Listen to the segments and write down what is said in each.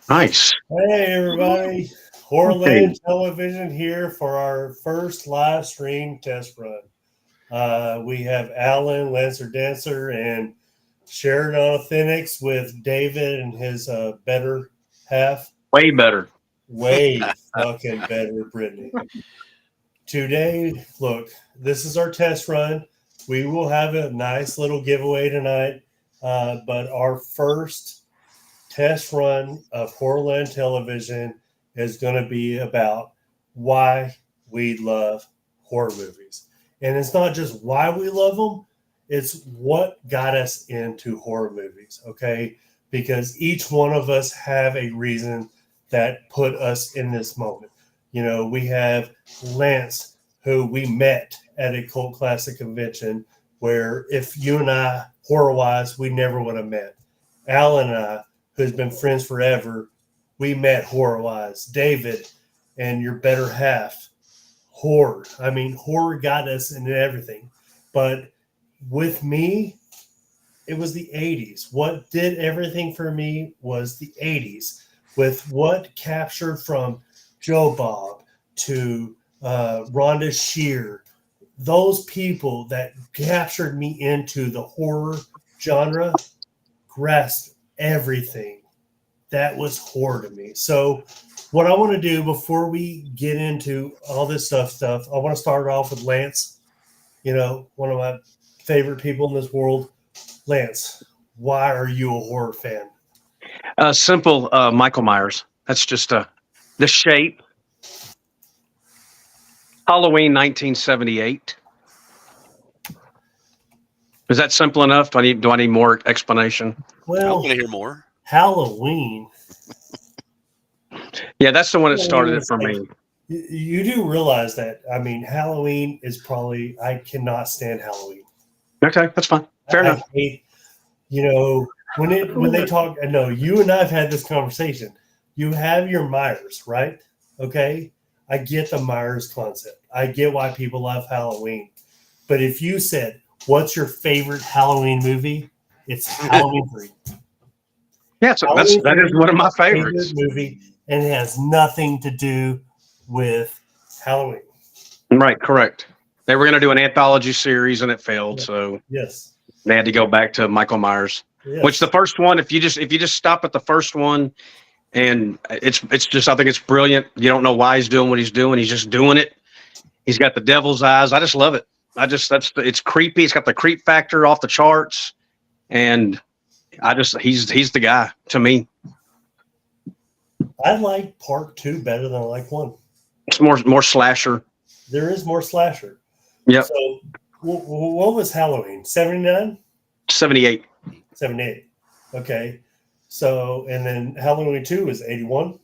Nice. Hey everybody, Okay. Horrorland Television here for our first live stream test run. We have Alan, Lancer Dancer, and Sheridan Authentics with David and his better half. Way better. Way fucking better, Brittany. Today, look, this is our test run. We will have a nice little giveaway tonight, but our first test run of Horrorland Television is going to be about why we love horror movies. And it's not just why we love them, it's what got us into horror movies, okay? Because each one of us have a reason that put us in this moment. You know, we have Lance, who we met at a cult classic convention where if you and I, horror-wise, we never would have met. Alan and I, who's been friends forever, we met horror-wise. David and your better half, horror. I mean, horror got us into everything. But with me, it was the 80s. What did everything for me was the 80s, with what captured from Joe Bob to Rhonda Shear, those people that captured me into the horror genre grasped everything that was horror to me. So what I want to do before we get into all this stuff, I want to start off with Lance, you know, one of my favorite people in this world. Lance, why are you a horror fan? Simple Michael Myers. That's just the shape. Halloween 1978. Is that simple enough? Do I need more explanation? I Well, want to hear more. Halloween. Yeah, that's the one that started it for me. You do realize that, I mean, Halloween is probably, I cannot stand Halloween. Okay, that's fine. Fair I enough. hate, you know, when they talk, I know you and I have had this conversation. You have your Myers, right? Okay. I get the Myers concept. I get why people love Halloween. But if you said, what's your favorite Halloween movie? It's Halloween 3. Yeah, so that is one of my favorites. Movie, and it has nothing to do with Halloween. Right, correct. They were going to do an anthology series and it failed, so Yes. they had to go back to Michael Myers. Yes. Which the first one, if you just stop at the first one, and it's just, I think it's brilliant. You don't know why he's doing what he's doing. He's just doing it. He's got the devil's eyes. I just love it. It's creepy. It's got the creep factor off the charts, and he's the guy to me. I like part 2 better than I like 1. It's more slasher. There is more slasher. Yep. So what was Halloween? 79? 78. 78. Okay. So, and then Halloween 2 is 81.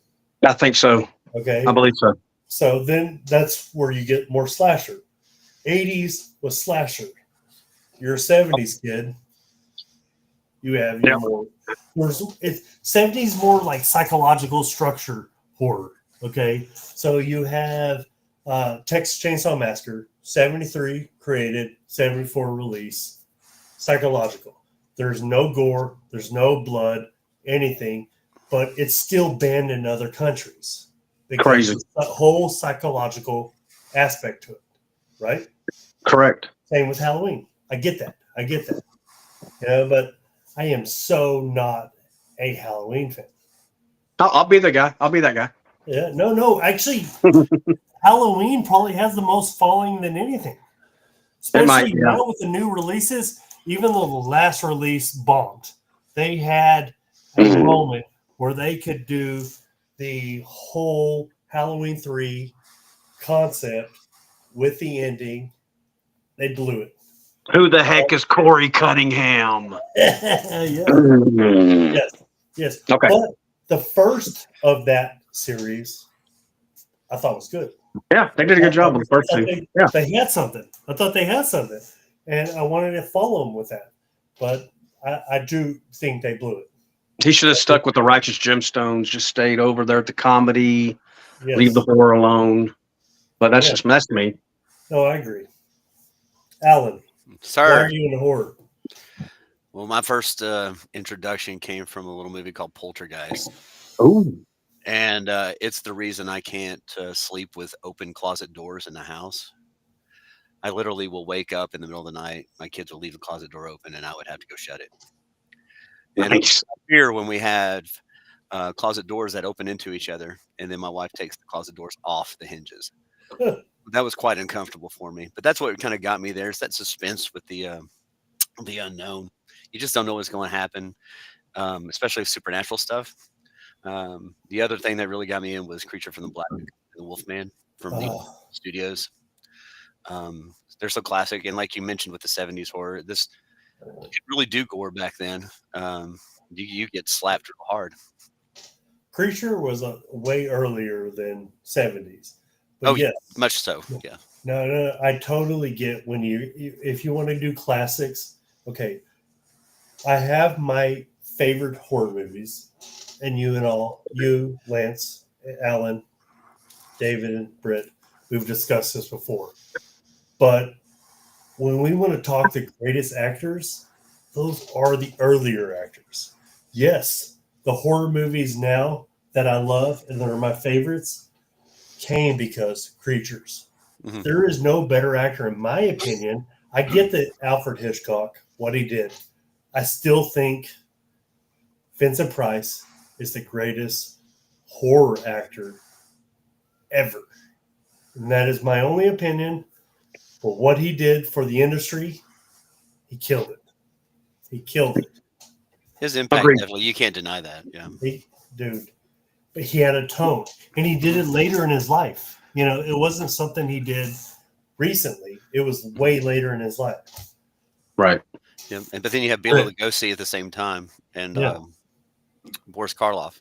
I think so. Okay. I believe so. So then that's where you get more slasher. 80s was slasher. You're a 70s kid. You have your more. It's 70s more like psychological structure horror. Okay. So you have Texas Chainsaw Massacre, 73 created, 74 release, psychological. There's no gore, there's no blood, anything, but it's still banned in other countries. Crazy. A whole psychological aspect to it, right? Correct. Same with Halloween. I get that. Yeah, but I am so not a Halloween fan. I'll be the guy. I'll be that guy. Yeah, no. Actually, Halloween probably has the most following than anything. Especially now with the new releases, even though the last release bombed, they had a moment where they could do the whole Halloween 3 concept with the ending. They blew it. Who the heck is Corey Cunningham? Yes. Okay. But the first of that series, I thought was good. Yeah, they did a good job on the first two. They had something. I thought they had something. And I wanted to follow them with that. But I do think they blew it. He should have stuck with the Righteous Gemstones, just stayed over there at the comedy, Yes. leave the horror alone. But that's me. No, I agree. Alan, Sir. why are you in horror? Well, my first introduction came from a little movie called Poltergeist, Oh, and it's the reason I can't sleep with open closet doors in the house. I literally will wake up in the middle of the night. My kids will leave the closet door open, and I would have to go shut it. And nice. here, when we had closet doors that open into each other, and then my wife takes the closet doors off the hinges. That was quite uncomfortable for me. But that's what kind of got me there. Is that suspense with the unknown. You just don't know what's going to happen, especially with supernatural stuff. The other thing that really got me in was Creature from the Black Lagoon, the Wolfman from the studios. They're so classic, and like you mentioned with the '70s horror, this you could really do gore back then. You get slapped real hard. Creature was way earlier than 70s. But Oh, yes, much so. Yeah. no, I totally get when if you want to do classics. Okay, I have my favorite horror movies, and you, Lance, Alan, David, and Britt, we've discussed this before. But when we want to talk the greatest actors, those are the earlier actors. Yes, the horror movies now that I love and that are my favorites came because Creatures. Mhm. There is no better actor, in my opinion. I get that Alfred Hitchcock, what he did. I still think Vincent Price is the greatest horror actor ever. And that is my only opinion. But what he did for the industry, he killed it. He killed it. His impact, Agreed. definitely, you can't deny that. Yeah. Dude. But he had a tone. And he did it later in his life. You know, it wasn't something he did recently. It was way later in his life. Right. Yeah. But then you have Bela Lugosi at the same time, and Boris Karloff.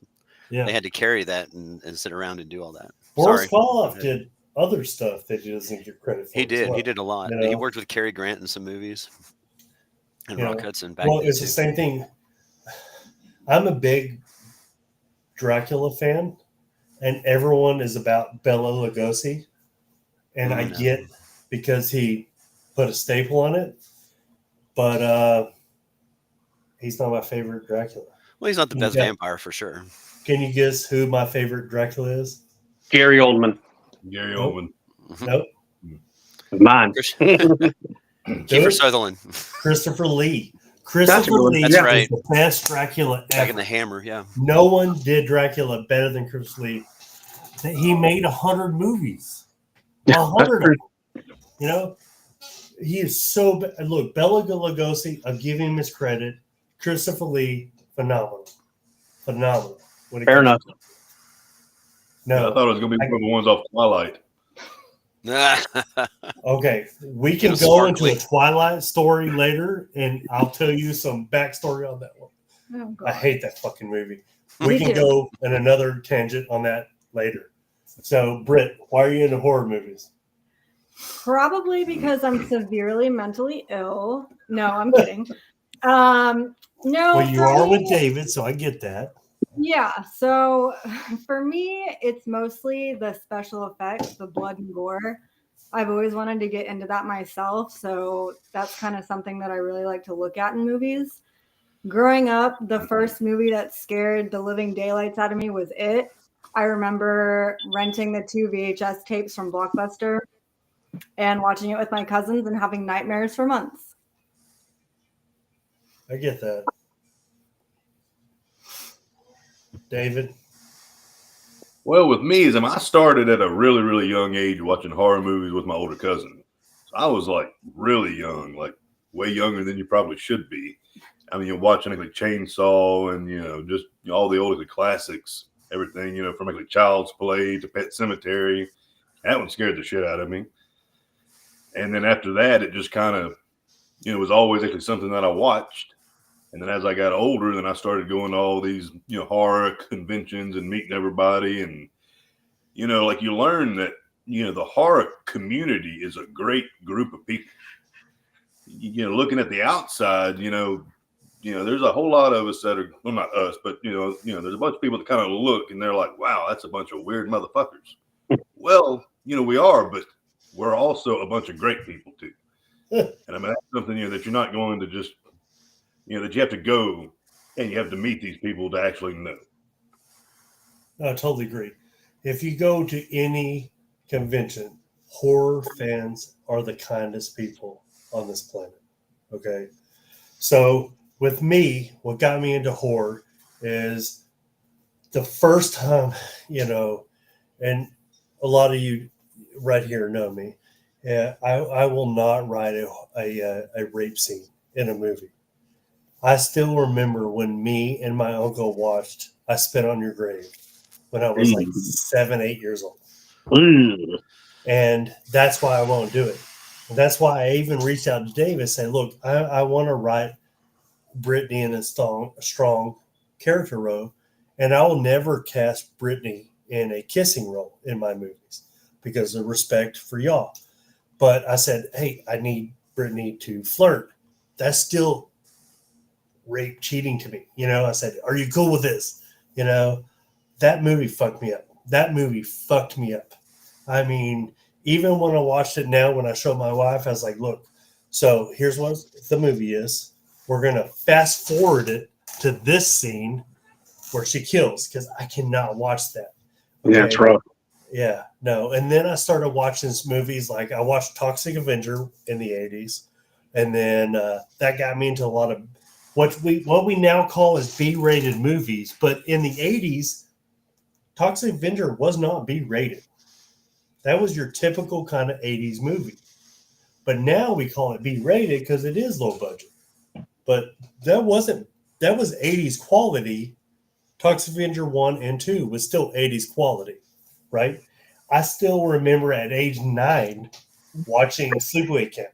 Yeah. They had to carry that and sit around and do all that. Boris Karloff did other stuff that he doesn't get credit for. He did. Well. He did a lot. You know? He worked with Cary Grant in some movies, and Rock Hudson back well, then it's too. the same thing. I'm a big Dracula fan, and everyone is about Bela Lugosi, and I get because he put a staple on it, but he's not my favorite Dracula. Well, he's not the best vampire for sure. Can you guess who my favorite Dracula is? Gary Oldman. Gary Oldman. Nope. Mine. Kiefer Sutherland. Christopher Lee. Christopher Lee is the best Dracula ever. Back in the Hammer, yeah. No one did Dracula better than Christopher Lee. He made 100 movies. 100 of them. You know? He is so bad. Look, Bela Lugosi, I'll give him his credit. Christopher Lee, phenomenal. Phenomenal. Fair enough. No. I thought it was going to be one of the ones off Twilight. Okay, we can go into a Twilight story later, and I'll tell you some backstory on that one. Oh, I hate that fucking movie. We can go in another tangent on that later. So, Britt, why are you into horror movies? Probably because I'm severely mentally ill. No, I'm kidding. No. Well, you are with David, so I get that. Yeah. So for me, it's mostly the special effects, the blood and gore. I've always wanted to get into that myself. So that's kind of something that I really like to look at in movies. Growing up, the first movie that scared the living daylights out of me was It. I remember renting the 2 VHS tapes from Blockbuster and watching it with my cousins and having nightmares for months. I get that. David? Well, with me, I started at a really, really young age watching horror movies with my older cousin. So I was like really young, like way younger than you probably should be. I mean, you're watching like Chainsaw and, just all the old classics, everything, from like Child's Play to Pet Sematary. That one scared the shit out of me. And then after that, it just kind of, was always actually something that I watched. And then as I got older, then I started going to all these, horror conventions and meeting everybody. And, like you learn that, the horror community is a great group of people. Looking at the outside, there's a whole lot of us that are, well, not us, but, there's a bunch of people that kind of look and they're like, wow, that's a bunch of weird motherfuckers. Well, we are, but we're also a bunch of great people too. And I mean, that's something, that you're not going to just, that you have to go and you have to meet these people to actually know. I totally agree. If you go to any convention, horror fans are the kindest people on this planet. Okay. So with me, what got me into horror is the first time, and a lot of you right here know me. I will not write a rape scene in a movie. I still remember when me and my uncle watched I Spit on Your Grave when I was like 7, 8 years old. And that's why I won't do it. And that's why I even reached out to Dave and said, look, I want to write Brittany in a strong character role, and I will never cast Brittany in a kissing role in my movies because of respect for y'all. But I said, hey, I need Brittany to flirt. That's still rape cheating to me. I said, are you cool with this? That movie fucked me up. That movie fucked me up. I mean, even when I watched it now, when I showed my wife, I was like, look, so here's what the movie is. We're going to fast forward it to this scene where she kills because I cannot watch that. Okay? Yeah, it's rough. Yeah, no. And then I started watching movies like I watched Toxic Avenger in the 80s. And then that got me into a lot of what we now call as B-rated movies. But in the 80s, Toxic Avenger was not B-rated. That was your typical kind of 80s movie. But now we call it B-rated because it is low budget. But that was 80s quality. Toxic Avenger 1 and 2 was still 80s quality, right? I still remember at age 9 watching Sleepaway Camp.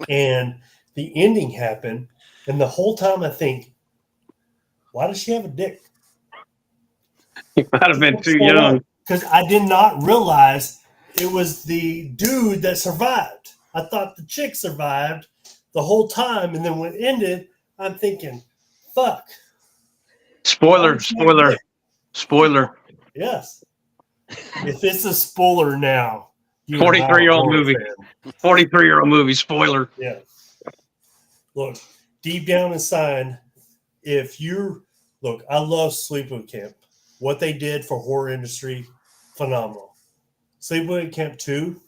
And the ending happened, and the whole time I think, why does she have a dick? You might have been too young. Because I did not realize it was the dude that survived. I thought the chick survived the whole time, and then when it ended, I'm thinking, fuck. Spoiler. Yes. If it's a spoiler now, 43-year-old movie. 43-year-old movie. Spoiler. Yeah. Look, deep down inside, I love Sleepaway Camp. What they did for horror industry, phenomenal. Sleepaway Camp 2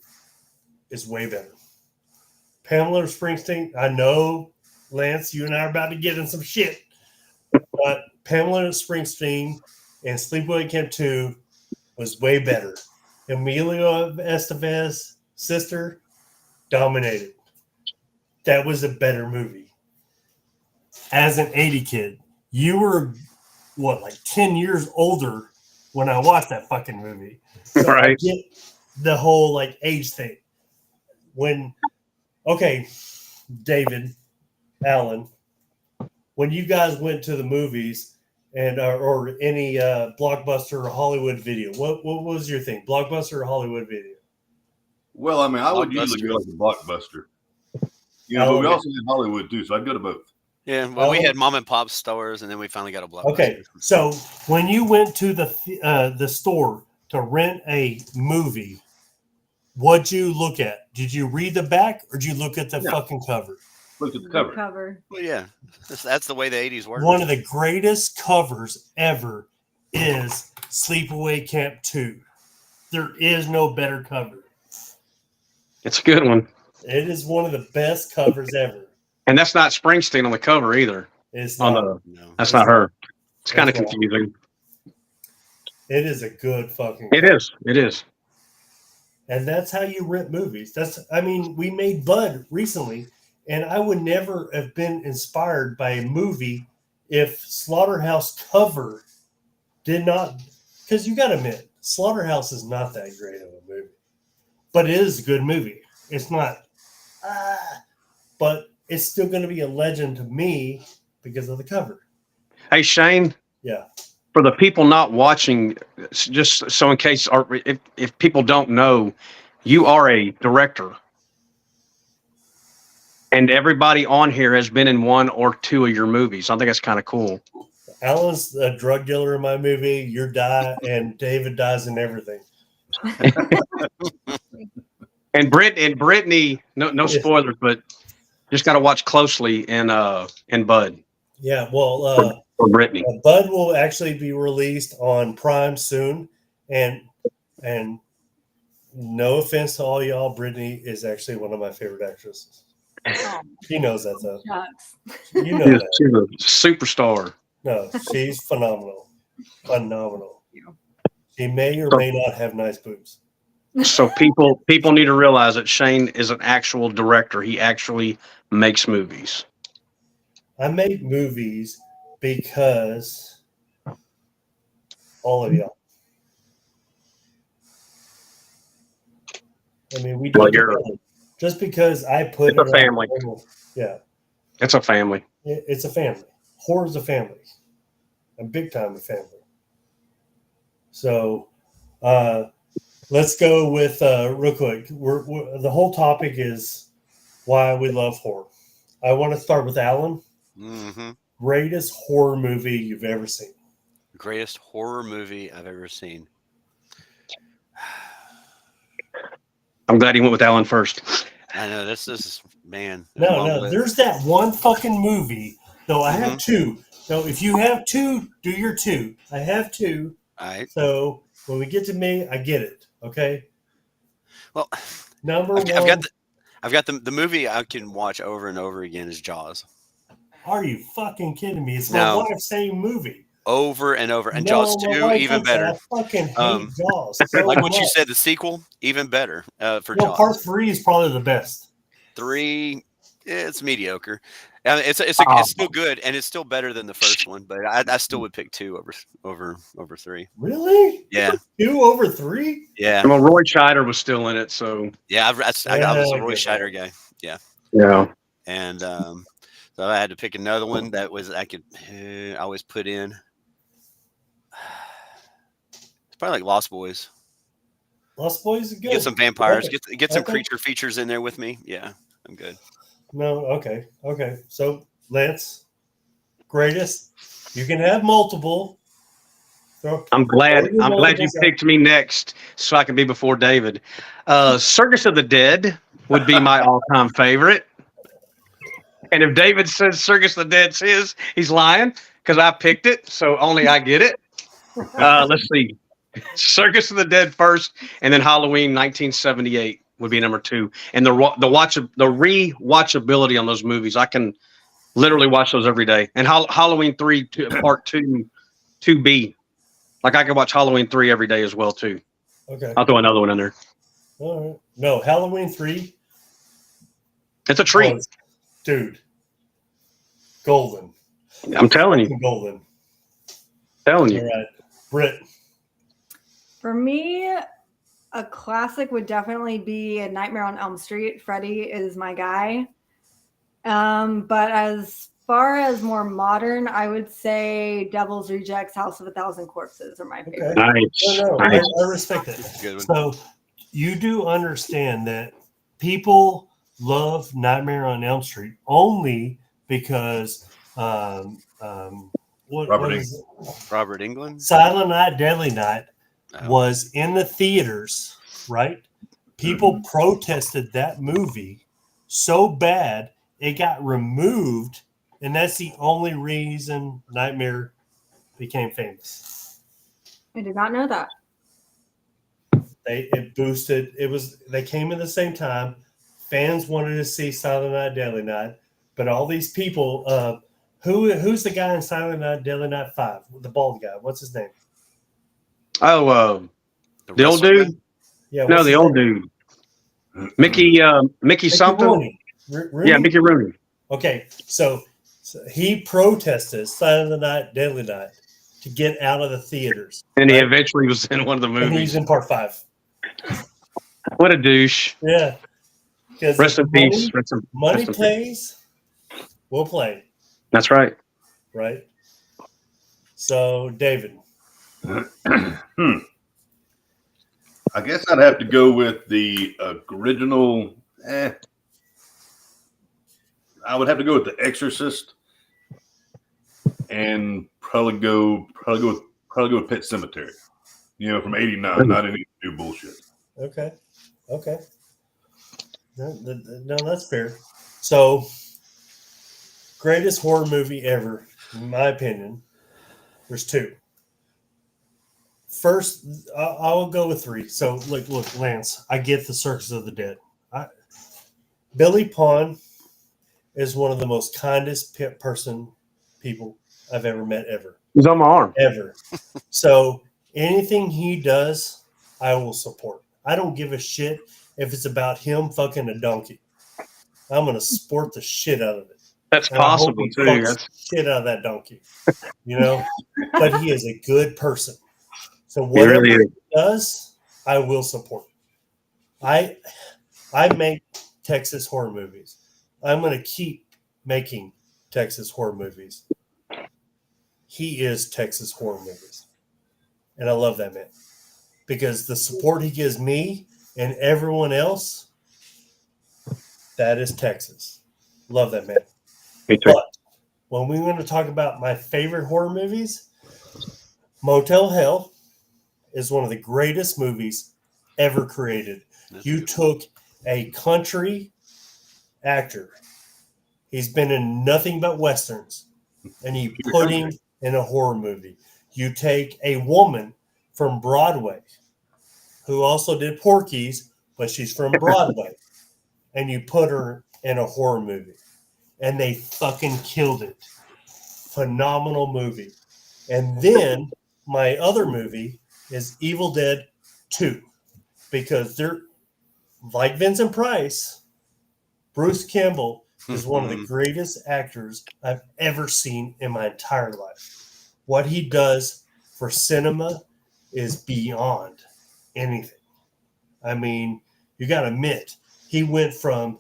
is way better. Pamela Springsteen, I know, Lance, you and I are about to get in some shit, but Pamela Springsteen and Sleepaway Camp 2 was way better. Emilio Estevez, sister, dominated. That was a better movie. As an 80 kid, you were, 10 years older when I watched that fucking movie. So right. I get the whole, age thing. David, Alan, when you guys went to the movies and or any Blockbuster or Hollywood Video, what was your thing? Blockbuster or Hollywood Video? Well, I mean, I would usually go like a Blockbuster. But we also had Hollywood too, so I'd go to both. Yeah, well, we had mom and pop stores, and then we finally got a Blockbuster. Okay, so when you went to the store to rent a movie, what'd you look at? Did you read the back, or did you look at the fucking cover? Look at the cover. Well, yeah, that's the way the 80s worked. One of the greatest covers ever is Sleepaway Camp 2. There is no better cover. It's a good one. It is one of the best covers ever. And that's not Springsteen on the cover either. It's not. That's not her. It's kind of confusing. It is a good fucking cover. It is. And that's how you rent movies. We made Bud recently, and I would never have been inspired by a movie if Slaughterhouse cover did not, because you got to admit, Slaughterhouse is not that great of a movie, but it is a good movie. It's not, but it's still going to be a legend to me because of the cover. Hey, Shane. Yeah. For the people not watching, just so in case, if people don't know, you are a director. And everybody on here has been in one or two of your movies. I think that's kind of cool. Alan's a drug dealer in my movie. And David dies in everything. And Brittany, no spoilers, but Just got to watch closely in Bud Yeah, well, or Brittany. Bud will actually be released on Prime soon, and no offense to all y'all, Brittany is actually one of my favorite actresses. Oh, She knows that though. shucks. You know She's that. a superstar. No, she's phenomenal. Phenomenal. Yeah. She may or may not have nice boobs. So people need to realize that Shane is an actual director. He actually makes movies. I make movies because all of y'all. I mean, we do Well, it you're- together. Just because I put It's a it on family. yeah, It's a family. it's a family. Horror's a family, a big time family. So, let's go with real quick. We're the whole topic is why we love horror. I want to start with Alan. Mm-hmm. Greatest horror movie you've ever seen? Greatest horror movie I've ever seen. I'm glad he went with Alan first. I know this is there's a No, long no. list. There's that one fucking movie. No, I have Mhm. two. No, if you have two, do your two. I have two. All right. So when we get to me, I get it. Okay. Well, Number I've one. got the movie I can watch over and over again is Jaws. Are you fucking kidding me? It's No. my wife's same movie. Over and over. And No, Jaws my 2, wife even hates that. better. I fucking hate Um, Jaws. So Like what you much. said, the sequel, even better for Well, Jaws. part 3 is probably the best. 3, it's mediocre. It's still good, and it's still better than the first one. But I still would pick 2 over 3. Really? Yeah, 2 over 3? yeah, Well, Roy Scheider was still in it, so yeah. I was a Yeah, Roy I get Scheider that. guy, yeah. and so I had to pick another one that was I could always put in. It's probably like Lost Boys. Lost Boys is good. Get some vampires. Okay. Get some Okay. creature features in there with me. Yeah, I'm good. No, okay. So, Lance, greatest. You can have multiple. I'm glad you multiples out. picked me next so I can be before David. Circus of the Dead would be my all-time favorite. And if David says Circus of the Dead's his, he's lying because I picked it, so only I get it. Let's see. Circus of the Dead first, and then Halloween 1978 would be number 2. And the rewatchability on those movies, I can literally watch those every day. And Halloween 3 part 2B. Like I could watch Halloween 3 every day as well too. Okay. I'll throw another one in there. All right. No, Halloween 3. It's a treat. was- dude. Golden. I'm telling you. Golden. Telling All you. right. Britt. For me, a classic would definitely be A Nightmare on Elm Street. Freddy is my guy. But as far as more modern, I would say Devil's Rejects, House of a Thousand Corpses are my favorite. Nice. No, Nice. I respect it. That's a good one. So you do understand that people love Nightmare on Elm Street only because what Robert is it? Robert Englund. Silent Night, Deadly Night Oh. was in the theaters, right? People protested that movie so bad it got removed, and that's the only reason Nightmare became famous. I did not know that. It boosted. They came at the same time. Fans wanted to see Silent Night, Deadly Night, but all these people. Who's the guy in Silent Night, Deadly Night 5? The bald guy. What's his name? Oh, the old wrestler dude? guy? Yeah. No, what's the his old name? dude. Mickey Mickey something. Rooney. Rooney? Yeah, Mickey Rooney. Okay, so he protested Silent Night, Deadly Night to get out of the theaters. And he right? eventually was in one of the And he's movies. in part 5. What a douche. Yeah. Because Rest in peace. Rest in money rest in peace. plays, we'll play, That's right. right? So, David. I guess I'd have to go with the original. I would have to go with The Exorcist, and probably go with Pet Cemetery. You know, from '89. Not any new bullshit. Okay. No, that's fair. So, greatest horror movie ever, in my opinion. There's two. First, I'll go with three. So, look, Lance, I get the Circus of the Dead. Billy Pond is one of the most kindest people I've ever met, ever. He's on my arm. Ever. So, anything he does, I will support. I don't give a shit if it's about him fucking a donkey. I'm going to support the shit out of it. That's And I hope possible he too. fucks That's, the shit out of that donkey. You know? But he is a good person. So he whatever really he is. does, I will support. I make Texas horror movies. I'm going to keep making Texas horror movies. He is Texas horror movies. And I love that man. Because the support he gives me and everyone else, that is Texas. Love that man. Me too. But when we want to talk about my favorite horror movies, Motel Hell is one of the greatest movies ever created. You took a country actor, he's been in nothing but westerns, and you put him in a horror movie. You take a woman from Broadway who also did Porky's, but she's from Broadway, and you put her in a horror movie, and they fucking killed it. Phenomenal movie. And then my other movie is Evil Dead 2, because they're like Vincent Price. Bruce Campbell is one of the greatest actors I've ever seen in my entire life. What he does for cinema is beyond anything. I mean, you got to admit, he went from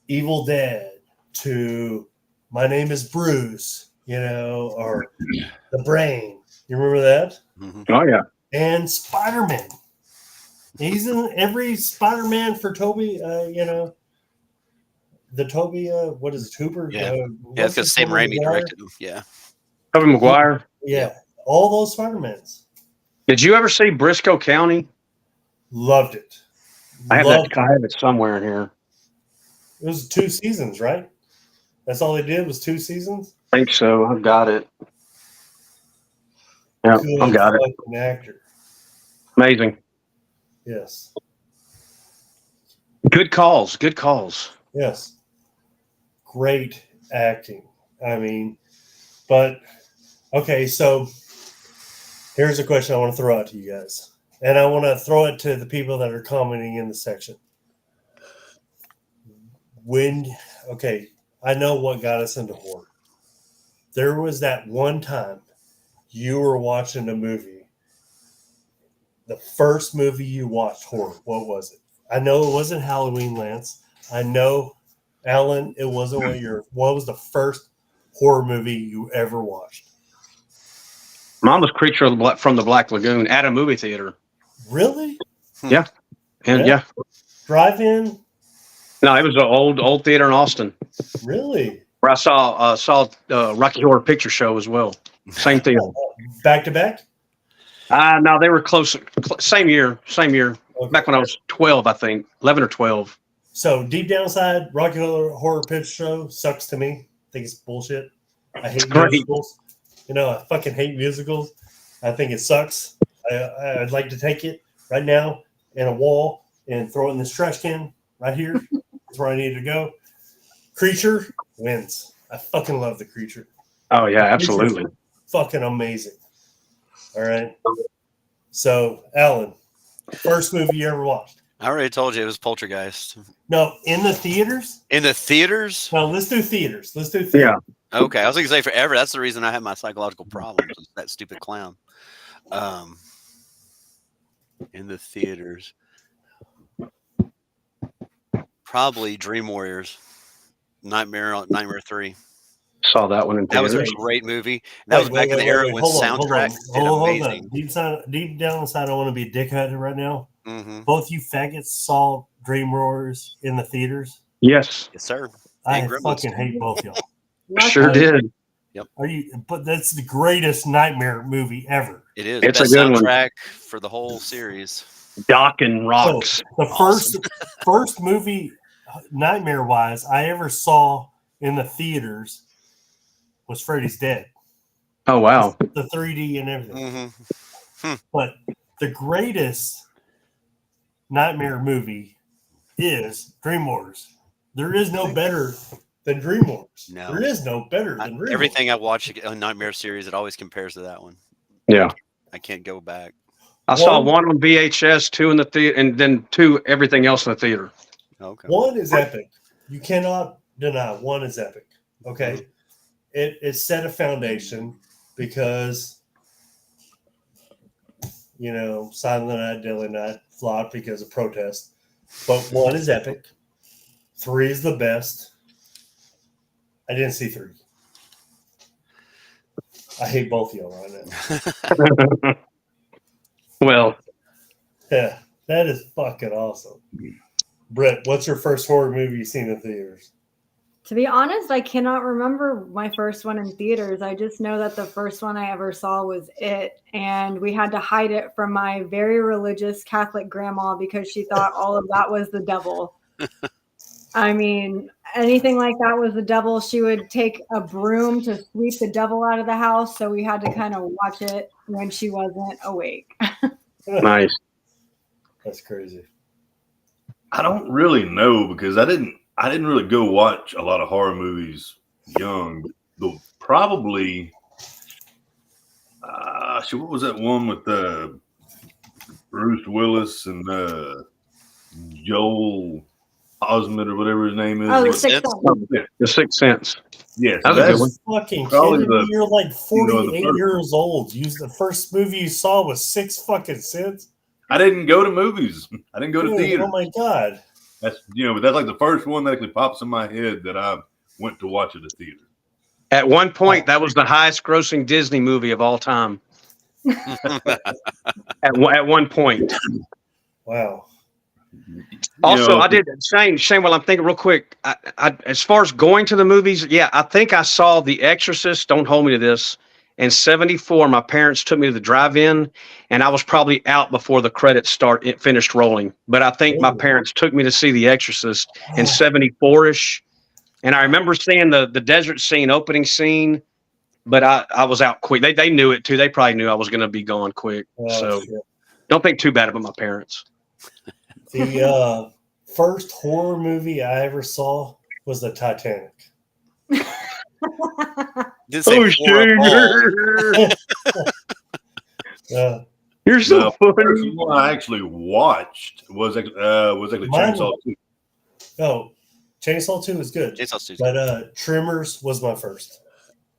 Evil Dead to My Name is Bruce, or The Brain. You remember that? Oh yeah. And Spider-Man. He's in every Spider-Man for Toby, the Toby, what is it, Hooper? Yeah. Yeah, it's because Sam Raimi directed them. Yeah. Tobey Maguire. Yeah, all those Spider-Mans. Did you ever see Briscoe County? Loved it. I have Loved that. I have it somewhere in here. It was 2 seasons, right? That's all they did was 2 seasons? I think so. I've got it. Yeah, Good I've got it. fucking actor. Amazing. Yes. Good calls. Good calls. Yes. Great acting. I mean, but okay, so here's a question I want to throw out to you guys. And I want to throw it to the people that are commenting in the section. I know what got us into horror. There was that one time you were watching a movie. The first movie you watched horror, what was it? I know it wasn't Halloween, Lance. I know, Alan, it wasn't what was the first horror movie you ever watched? Mine was Creature from the Black Lagoon at a movie theater. Really? And Yeah. yeah. Drive-in? No, it was an old theater in Austin Really? where I saw Rocky Horror Picture Show as well. Same theater. Back to back? No, they were close. Same year. Okay. Back when I was 12, I think 11 or 12. So deep down inside, Rocky Horror Picture Show sucks to me. I think it's bullshit. I hate great. musicals. I fucking hate musicals. I think it sucks. I'd like to take it right now in a wall and throw it in this trash can right here. That's where I need to go. Creature wins. I fucking love the Creature. Oh yeah, absolutely. Fucking amazing. All right. So, Alan, first movie you ever watched? I already told you it was Poltergeist. No, in the theaters? In the theaters? No, let's do theaters. Yeah. Okay. I was going to say forever. That's the reason I have my psychological problems. Was that stupid clown. In the theaters. Probably Dream Warriors. Nightmare 3. Saw that one in That was theaters. a great movie. That was back in the era when soundtracks did amazing. Deep down inside, I want to be a dickhead right now. Mm-hmm. Both you faggots saw Dream Warriors in the theaters. Yes, Yes, sir. I And Gremlins. fucking hate both y'all. sure did. But that's the greatest nightmare movie ever. It is. It's Best a good one. soundtrack for the whole series. Doc and Rocks. The first movie nightmare wise I ever saw in the theaters was Freddy's Dead. Oh wow. The 3D and everything. Mm-hmm. But the greatest nightmare movie is Dream Wars. There is no better than Dream Wars. No. There is no better than Dream Everything Wars. I watch a Nightmare series, it always compares to that one. Yeah. I can't go back. I saw one on VHS, 2 in the theater, and then 2 everything else in the theater. Okay. One is epic. You cannot deny one is epic. Okay. It set a foundation because, you know, Silent Night, Deadly Night flopped because of protest. But 1 is epic. 3 is the best. I didn't see 3. I hate both of y'all right now. Well, Yeah, that is fucking awesome. Brett, what's your first horror movie you've seen in theaters? To be honest, I cannot remember my first one in theaters. I just know that the first one I ever saw was It, and we had to hide it from my very religious Catholic grandma because she thought all of that was the devil. I mean, anything like that was the devil. She would take a broom to sweep the devil out of the house, so we had to kind of watch it when she wasn't awake. nice. That's crazy. I don't really know because I didn't really go watch a lot of horror movies young. Probably, what was that one with Bruce Willis and Joel Osment or whatever his name is? Oh, The Sixth Sixth Sense? Sense. The Sixth Sense. Yes, That was a good that's one. Fucking Probably kidding me? the- You're like 48 first- years old. The first movie you saw was 6 fucking cents. I didn't go to movies. I didn't go to Dude, theater. oh my god. That's but that's like the first one that actually pops in my head that I went to watch at the theater. At one point, that was the highest grossing Disney movie of all time. At one point. Wow. Also, know- I did Shane. While I'm thinking real quick, I as far as going to the movies, yeah, I think I saw The Exorcist. Don't hold me to this. In '74, my parents took me to the drive-in, and I was probably out before the credits finished rolling. But I think my Ooh. parents took me to see The Exorcist in '74ish, and I remember seeing the desert scene, opening scene. But I was out quick. They knew it too. They probably knew I was going to be gone quick. Oh, So shit. don't think too bad about my parents. The first horror movie I ever saw was the Titanic. Didn't say horrible. You're so The first funny. one I actually watched was actually Mine- Chainsaw 2. Oh, Chainsaw 2 was good. Chainsaw Susan. But Tremors was my first.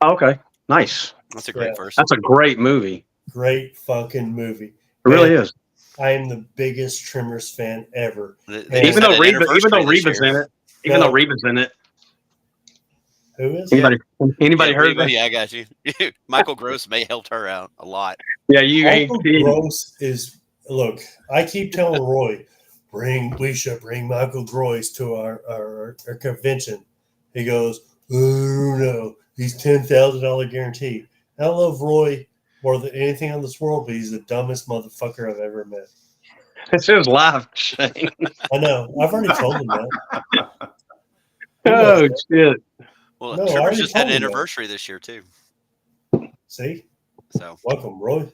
Okay, nice. That's a great Yeah. first. That's a great movie. Great fucking movie. It really Man, is. I am the biggest Tremors fan ever. They Even just though had an Reba's anniversary this in year. it. Even though Reba's in it. Who is? Anybody Yeah, heard Reba, that? yeah, I got you. Michael Gross may helped her out a lot. Yeah, you ain't Michael kidding. Gross is. Look, I keep telling Roy, we should bring Michael Gross to our convention. He goes, oh no, he's $10,000 guarantee. I love Roy more than anything on this world, but he's the dumbest motherfucker I've ever met. It's his life, Shane. I know. I've already told him that. Oh shit. Well, No, I Tremors already just had told an you that. anniversary this year too. See, So welcome, Roy.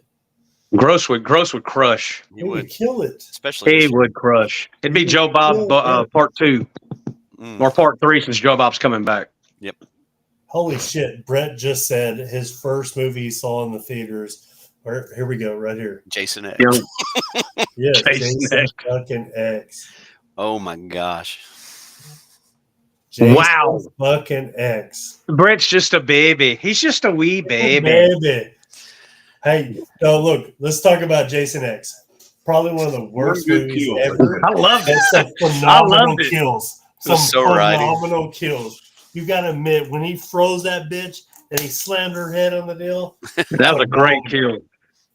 Gross would crush. He you would would, kill it. especially He this year. would crush. It'd be He Joe would Bob kill it. part 2 Mm. or part 3 since Joe Bob's coming back. Holy shit! Brett just said his first movie he saw in the theaters. Here we go, right here. Jason X. Young, Yes, Jason Jason X. fucking X. Oh my gosh. Jason Wow. fucking X. Brett's just a baby. He's just a wee baby. Baby. Hey, no, look, let's talk about Jason X. Probably one of the worst Good movies kill. ever. I love it. That's some phenomenal loved it. kills. It was Some so righty. phenomenal kills. You gotta admit, when he froze that bitch and he slammed her head on the deal, That was a great kill.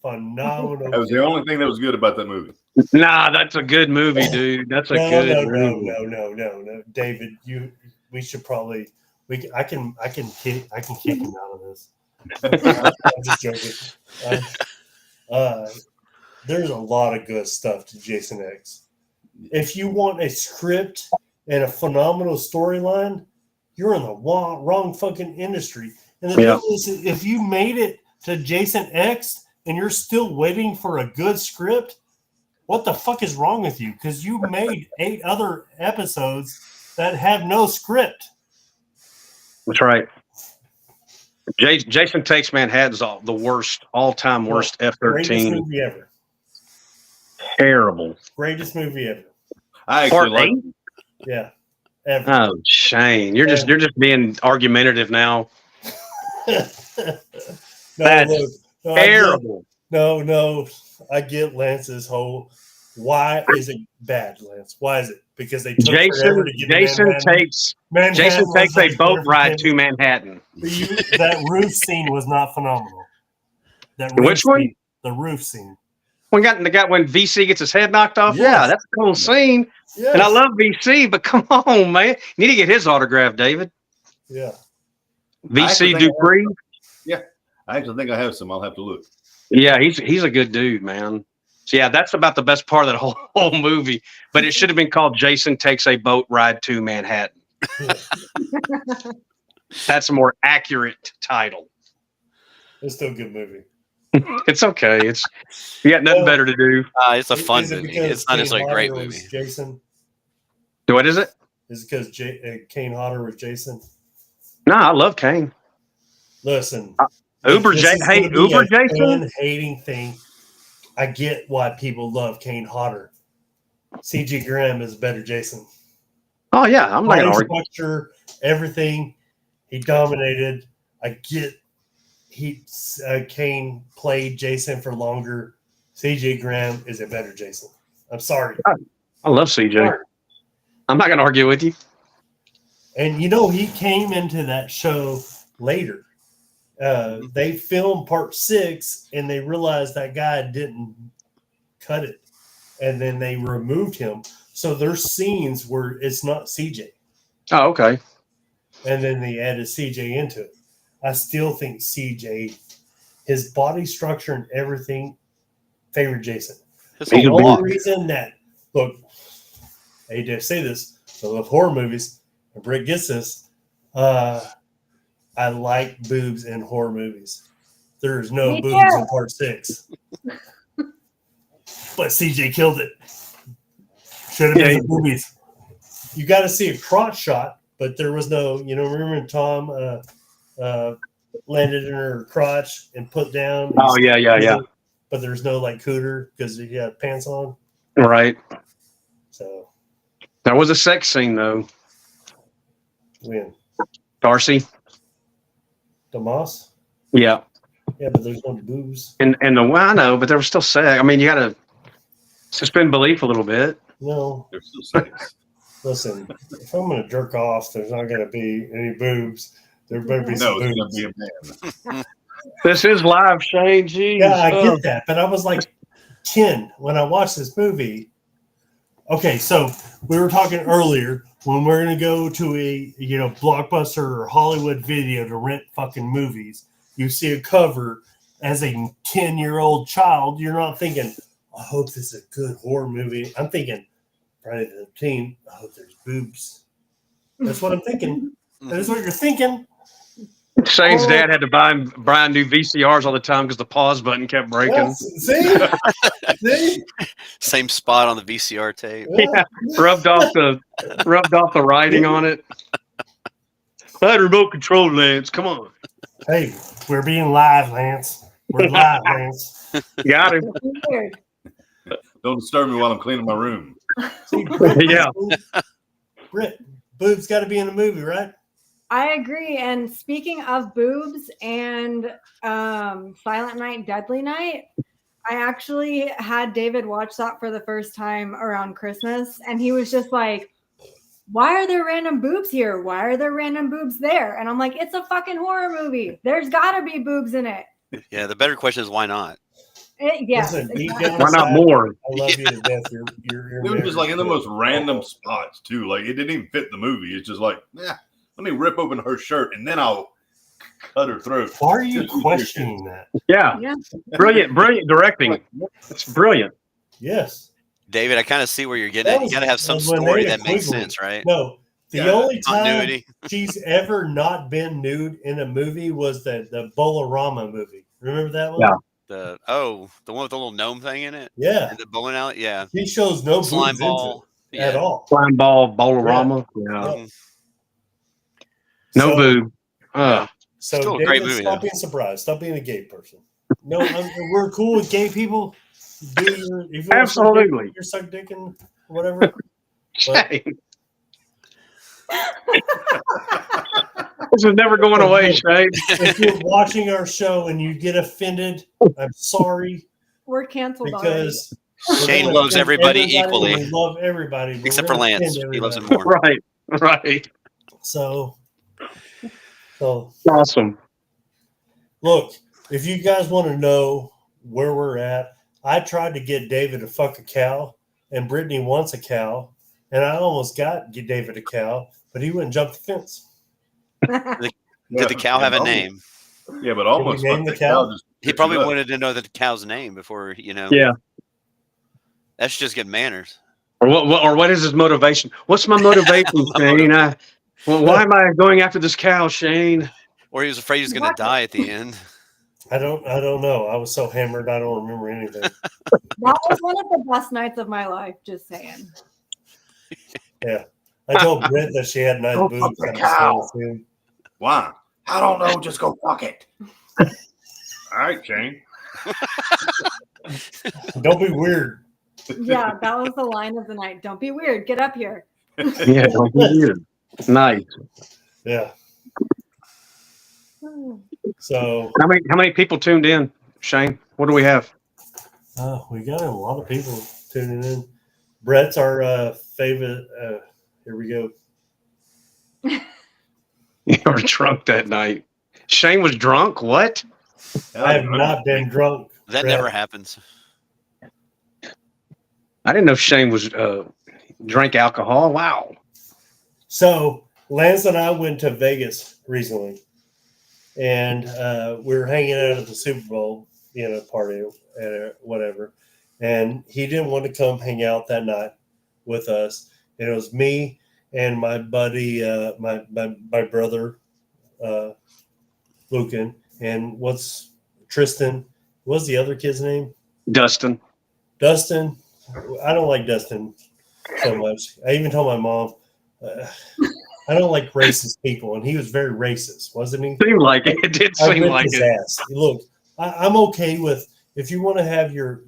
phenomenal. That was the only thing that was good about that movie. Nah, that's a good movie, dude. That's a good movie. No, David, we should probably I can kick him out of this. I'm just joking. There's a lot of good stuff to Jason X. If you want a script and a phenomenal storyline, you're in the wrong fucking industry. And the deal is, if you made it to Jason X and you're still waiting for a good script, what the fuck is wrong with you? Because you made 8 other episodes that have no script. That's right. Jason Takes Manhattan's the worst, all-time worst Greatest F-13. movie ever. Terrible. Greatest movie ever. I Part actually like. 8? Yeah. Ever. Oh, Shane, you're just being argumentative now. No, That's look, no, Terrible. No, I get Lance's whole. Why is it bad, Lance? Why is it? Because they took forever to get to Jason Manhattan. takes Manhattan was a like boat ride perfect. to Manhattan. That roof scene was not phenomenal. That Which one? scene, the roof scene. When VC gets his head knocked off. Yes. Yeah, that's a cool scene. Yes. And I love VC, but come on, man. You need to get his autograph, David. Yeah. VC Dupree. I actually think I have some. I'll have to look. Yeah, he's a good dude, man. So yeah, that's about the best part of that whole movie. But it should have been called Jason Takes a Boat Ride to Manhattan. That's a more accurate title. It's still a good movie. It's okay. You got nothing better to do. It's a fun Is it movie. because It's not Kane necessarily a great Hodder movie. was Jason? What is it? Is it because Kane Hodder was Jason? No, I love Kane. Listen. Uber this is Hey, gonna be Uber a Jason. fan-hating thing. I get why people love Kane Hodder. C.G. Graham is a better Jason. Oh yeah, I'm not gonna Body argue. structure, everything. He dominated. I get Kane played Jason for longer. C.J. Graham is a better Jason. I'm sorry. I love CJ. I'm not gonna argue with you. And he came into that show later. They filmed part 6 and they realized that guy didn't cut it. And then they removed him. So there's scenes where it's not CJ. Oh, okay. And then they added CJ into it. I still think CJ, his body structure and everything, favored Jason. His The whole only walk. reason that, look, I hate to say this, I love horror movies, and Britt gets this. I like boobs in horror movies. There's no Me boobs too. in part 6. But CJ killed it. Should have been boobies. You got to see a crotch shot, but there was no, remember when Tom landed in her crotch and put down? Oh yeah. But there's no cooter because he had pants on. Right. So That was a sex scene though. when Darcy. Damas, Yeah. yeah, but there's no boobs. And I know, but there was still sex. I mean, you gotta suspend belief a little bit. No, There's still sex. listen. If I'm gonna jerk off, there's not gonna be any boobs. There better be some No, it's boobs. going to be a man. This is live, Shane. Jeez. Yeah, I get that, but I was like 10 when I watched this movie. Okay, so we were talking earlier when we're gonna go to a Blockbuster or Hollywood Video to rent fucking movies. You see a cover as a 10-year-old child, you're not thinking, I hope this is a good horror movie. I'm thinking Friday the 13th, I hope there's boobs. That's what I'm thinking. That is what you're thinking. Shane's dad had to buy Brian new VCRs all the time because the pause button kept breaking. Yes, see? See? Same spot on the VCR tape. Yeah, rubbed off the writing on it. I had remote control, Lance. Come on. Hey, we're being live, Lance. We're live, Lance. Got him. Weird. Don't disturb me while I'm cleaning my room. See, Britt, Yeah. Britt, boobs got to be in a movie, right? I agree. And speaking of boobs and Silent Night, Deadly Night, I actually had David watch that for the first time around Christmas. And he was just like, why are there random boobs here? Why are there random boobs there? And I'm like, it's a fucking horror movie. There's got to be boobs in it. Yeah, the better question is why not? Yes. Listen, deep exactly. down Why not inside, more? I love you to death. You're It was just like in the most random spots too. Like it didn't even fit the movie. It's just like, let me rip open her shirt and then I'll cut her throat. Why are you questioning that? Yeah. Yeah. Brilliant directing. It's brilliant. Yes. David, I kind of see where you're getting That at. You was got to have some Linnea story that makes Quigley. sense, right? No, the Yeah, only time Continuity. she's ever not been nude in a movie was the Bolorama movie. Remember that one? Yeah. The one with the little gnome thing in it, Yeah. and the bowling alley. Yeah, She shows no slime boobs ball. into it at Yeah. all. Slime ball, Bolorama. Yeah. Mhm. No So- boob. Yeah. So Still a David, great movie, stop though. being surprised. Stop being a gay person. No, we're cool with gay people. Do your if you want to suck dick, Absolutely. you're suck dick and whatever. But- Shane. This is never going away, Shane. If you're watching our show and you get offended, I'm sorry We're canceled because Shane we're gonna loves offend everybody and equally. We love everybody, but Except we're for gonna Lance. offend He loves him everybody. more. Right. So Awesome. look, if you guys want to know where we're at, I tried to get David to fuck a cow, and Brittany wants a cow, and I almost got David a cow, but he wouldn't jump the fence. Did the cow have a name? Yeah, but almost name fucked the that cow? just He picked probably it up. wanted to know the cow's name before, Yeah. That's just good manners. Or what is his motivation? What's my motivation, Shane? Why am I going after this cow, Shane? Or he was afraid he was going to die at the end. I don't know. I was so hammered, I don't remember anything. That was one of the best nights of my life. Just saying. I told Britt that she had nice Go boobs. fuck the and I cow. was saying, Why? I don't know. Just go fuck it. All right, Shane. don't be weird. Yeah, that was the line of the night. Don't be weird. Get up here. Yeah. Nice. Yeah. So How many people tuned in, Shane? What do we have? we got a lot of people tuning in. Brett's our favorite. Here we go. You were drunk that night. Shane was drunk. What? I have not been drunk. That Brett. never happens. I didn't know Shane was drank alcohol. Wow. So Lance and I went to Vegas recently, and we were hanging out at the Super Bowl, party and whatever. And he didn't want to come hang out that night with us. And it was me and my buddy, my brother, Lucan, and what's Tristan? What's the other kid's name? Dustin. Dustin. I don't like Dustin so much. I even told my mom, I don't like racist people, and he was very racist, wasn't he? Seemed like it. It did I seem ripped like his it. ass. Look, I'm okay with if you want to have your,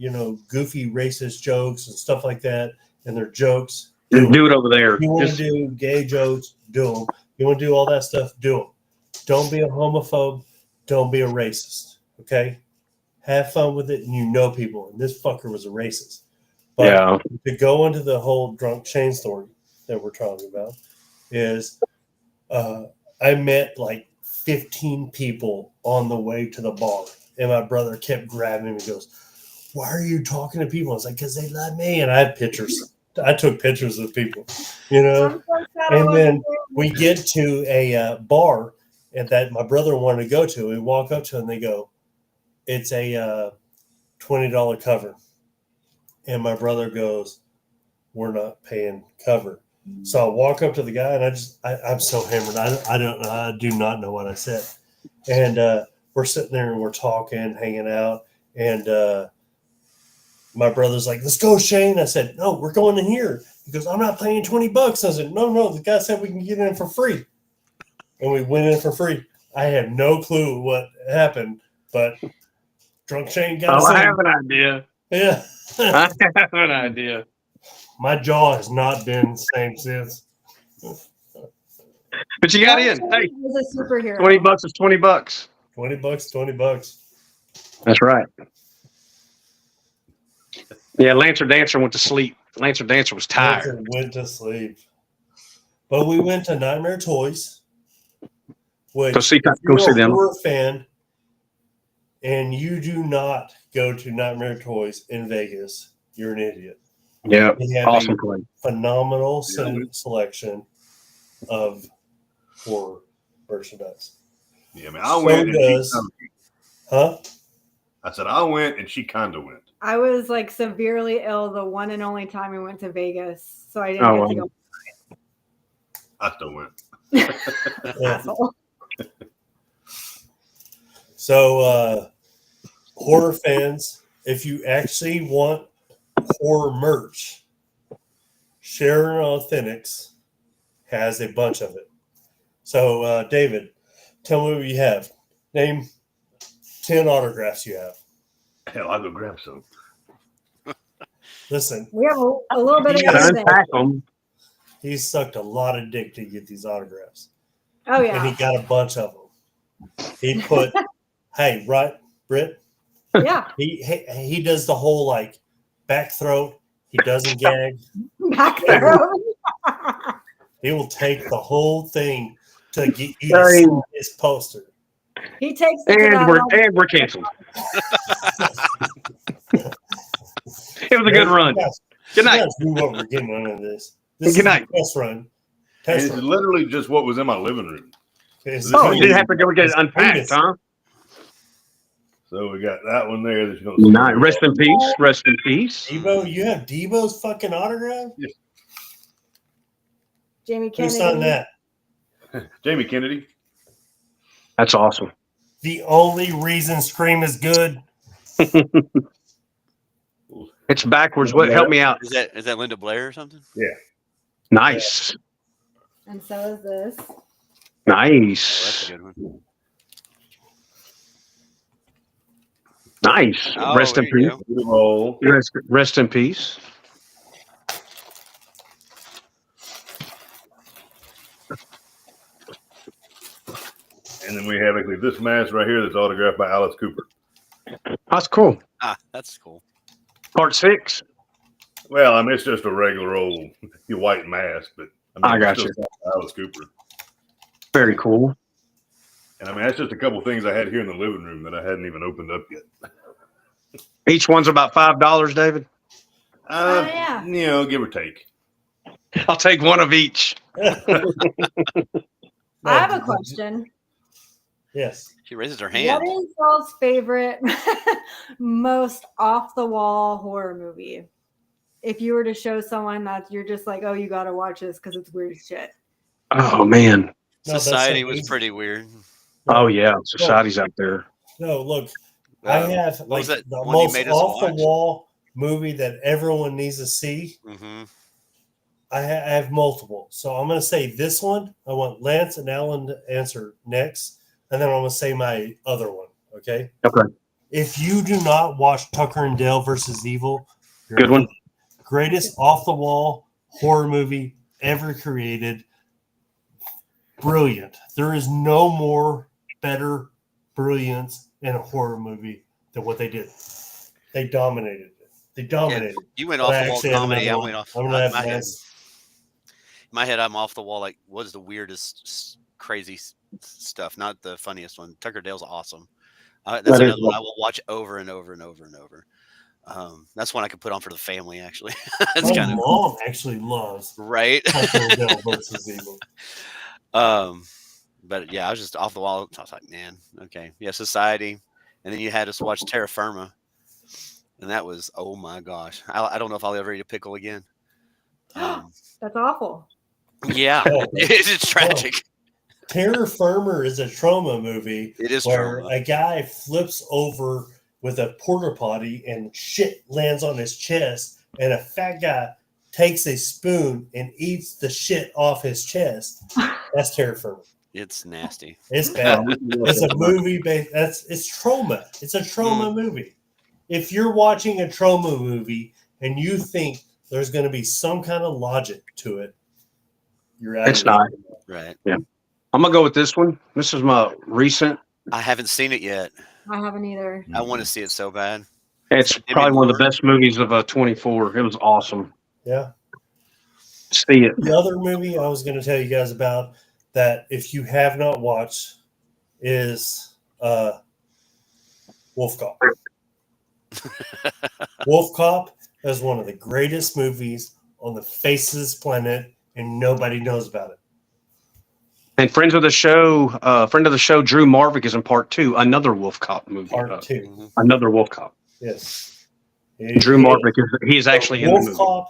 goofy racist jokes and stuff like that, and they're jokes. Do it over there. If you want Just- to do gay jokes, do them. You want to do all that stuff, do them. Don't be a homophobe. Don't be a racist. Okay, have fun with it, and you know people. And this fucker was a racist. But yeah. to go into the whole drunk Shane story that we're talking about is I met like 15 people on the way to the bar, and my brother kept grabbing me and goes, "Why are you talking to people?" I was like, "Because they love me," and I have pictures. I took pictures of people, I'm so sad I And wasn't then there. we get to a bar that my brother wanted to go to. We walk up to it and they go, "It's a $20 cover." And my brother goes, "We're not paying cover." So I walk up to the guy and I'm so hammered. I do not know what I said. And we're sitting there and we're talking, hanging out. And my brother's like, "Let's go, Shane." I said, "No, we're going in here." He goes, "I'm not paying $20. I said, No, the guy said we can get in for free. And we went in for free. I had no clue what happened, but drunk Shane got us I in. have an idea. Yeah. I have an idea. My jaw has not been the same since. But you got in. Shane Hey, was a superhero. $20 is $20. $20. That's right. Yeah, Lancer Dancer went to sleep. Lancer Dancer was tired. Nancy went to sleep. But we went to Nightmare Toys. Which, Go see if you're a them. horror fan and you do not go to Nightmare Toys in Vegas, you're an idiot. Yeah, They have awesome a play. phenomenal Yeah. selection of horror merchandise. Yeah, man. I So went. And does- she kinda, Huh? I said I went, and she kind of went. I was like severely ill the one and only time we went to Vegas, so I didn't Oh, get to wow. go. I still went. Asshole. So, horror fans, if you actually want horror merch, Sharon Authentics has a bunch of it. So, David, tell me what you have. Name 10 autographs you have. Hell, I'll go grab some. Listen, We have a little bit of You guys- everything. Unpack them. he sucked a lot of dick to get these autographs. Oh And he yeah, got a bunch of them. He put, hey, right, Britt? yeah. He does the whole like back throat. He doesn't gag. Back there. He will take the whole thing to get you to Dang. sign his poster. He takes it to And that we're level. and we're canceled. It was a good run. Yes, Good night. yes, we won't be getting none of this. This Good is night. a test run. And Test it's run. literally just what was in my living room. It's Oh, you clean. didn't have to go get it It's unpacked, cleanest. huh? So we got that one there. That you're gonna see. Nice. Rest in peace. Rest in peace. Debo, you have Debo's fucking autograph? Jamie Who Kennedy. signed that? Jamie Kennedy. That's awesome. The only reason Scream is good. It's backwards. What? Help me out. Is that Linda Blair or something? Nice. And so is this. Oh, that's Nice. a good one. Nice. Oh, Rest in there you peace. go. Oh, Rest in peace. and then we have actually this mask right here that's autographed by Alice Cooper. That's cool. Ah, that's cool. Part 6. Well, I mean, it's just a regular old white mask, but I got it's you. still Alice Cooper. Very cool. And I mean, that's just a couple things I had here in the living room that I hadn't even opened up yet. Each one's about $5, David. Yeah. You know, give or take. I'll take one of each. I have a question. Yes. She raises her hand. What is y'all's favorite, most off the wall horror movie? If you were to show someone that you're just like, oh, you got to watch this because it's weird as shit. Oh, man. No, that's Society so was easy. pretty weird. Oh, yeah. Society's out there. No, look, I have what like was that the one you most made us off the watch? wall movie that everyone needs to see. Mm-hmm. I have multiple. So I'm going to say this one. I want Lance and Alan to answer next. And then I'm going to say my other one. Okay. Okay. If you do not watch Tucker and Dale versus Evil, you're Good one. greatest off the wall horror movie ever created. Brilliant. There is no more better brilliance in a horror movie than what they did. They dominated it. They dominated. You went But off I the wall actually have comedy. I another went one. off. I'm gonna have my head. Lance. In my head, I'm off the wall. Like, what is the weirdest, crazy stuff? Not the funniest one. Tucker Dale's awesome. That's That is another one I awesome. will watch over and over and over and over. That's one I could put on for the family. Actually, that's My kind of mom actually loves right. Tucker and Dale versus Evil. But yeah, I was just off the wall. I was like, man, okay, yeah, Society, and then you had us watch Terra Firma, and that was, oh my gosh, I don't know if I'll ever eat a pickle again. That's awful. Yeah, Oh. it's tragic. Terror Firmer is a trauma movie It is where trauma. a guy flips over with a porta potty and shit lands on his chest, and a fat guy takes a spoon and eats the shit off his chest. That's Terror Firmer. It's nasty. It's bad. It's a movie based. It's trauma. It's a trauma movie. If you're watching a trauma movie and you think there's going to be some kind of logic to it, you're out. It's of your not. Right. I'm going to go with this one. This is my recent. I haven't seen it yet. I haven't either. I want to see it so bad. It's probably one of the best movies of 24. It was awesome. Yeah. See it. The other movie I was going to tell you guys about that if you have not watched is Wolf Cop. Wolf Cop is one of the greatest movies on the face of this planet, and nobody knows about it. And friend of the show, Drew Marvick is in part 2, another Wolf Cop movie. Part two. Mhm. Another Wolf Cop. Yes. Drew Marvick he's actually in the Wolf movie. Cop.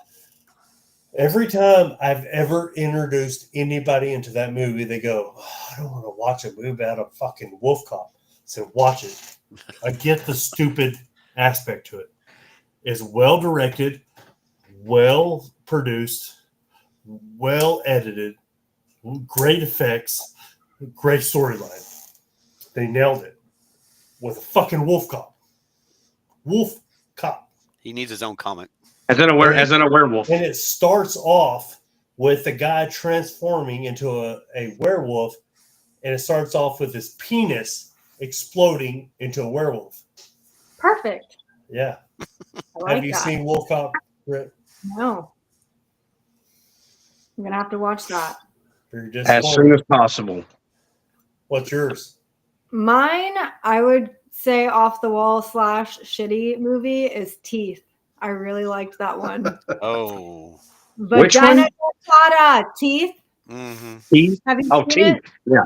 Every time I've ever introduced anybody into that movie, they go, oh, I don't want to watch a movie about a fucking wolf cop. So watch it. I get the stupid aspect to it. It's well directed, well produced, well edited, great effects, great storyline. They nailed it with a fucking wolf cop. Wolf cop. He needs his own comic. As in a werewolf. And it starts off with the guy transforming into a werewolf, and it starts off with his penis exploding into a werewolf. Perfect. Yeah. I like Have you that. seen Wolf Cop, Britt? No. I'm gonna have to watch that. You're As soon as possible. What's yours? Mine, I would say off the wall / shitty movie is Teeth. I really liked that one. Oh. Which one? Vagina Tostada, Teeth. Mm-hmm. Teeth? Have you Oh, seen teeth. Yeah.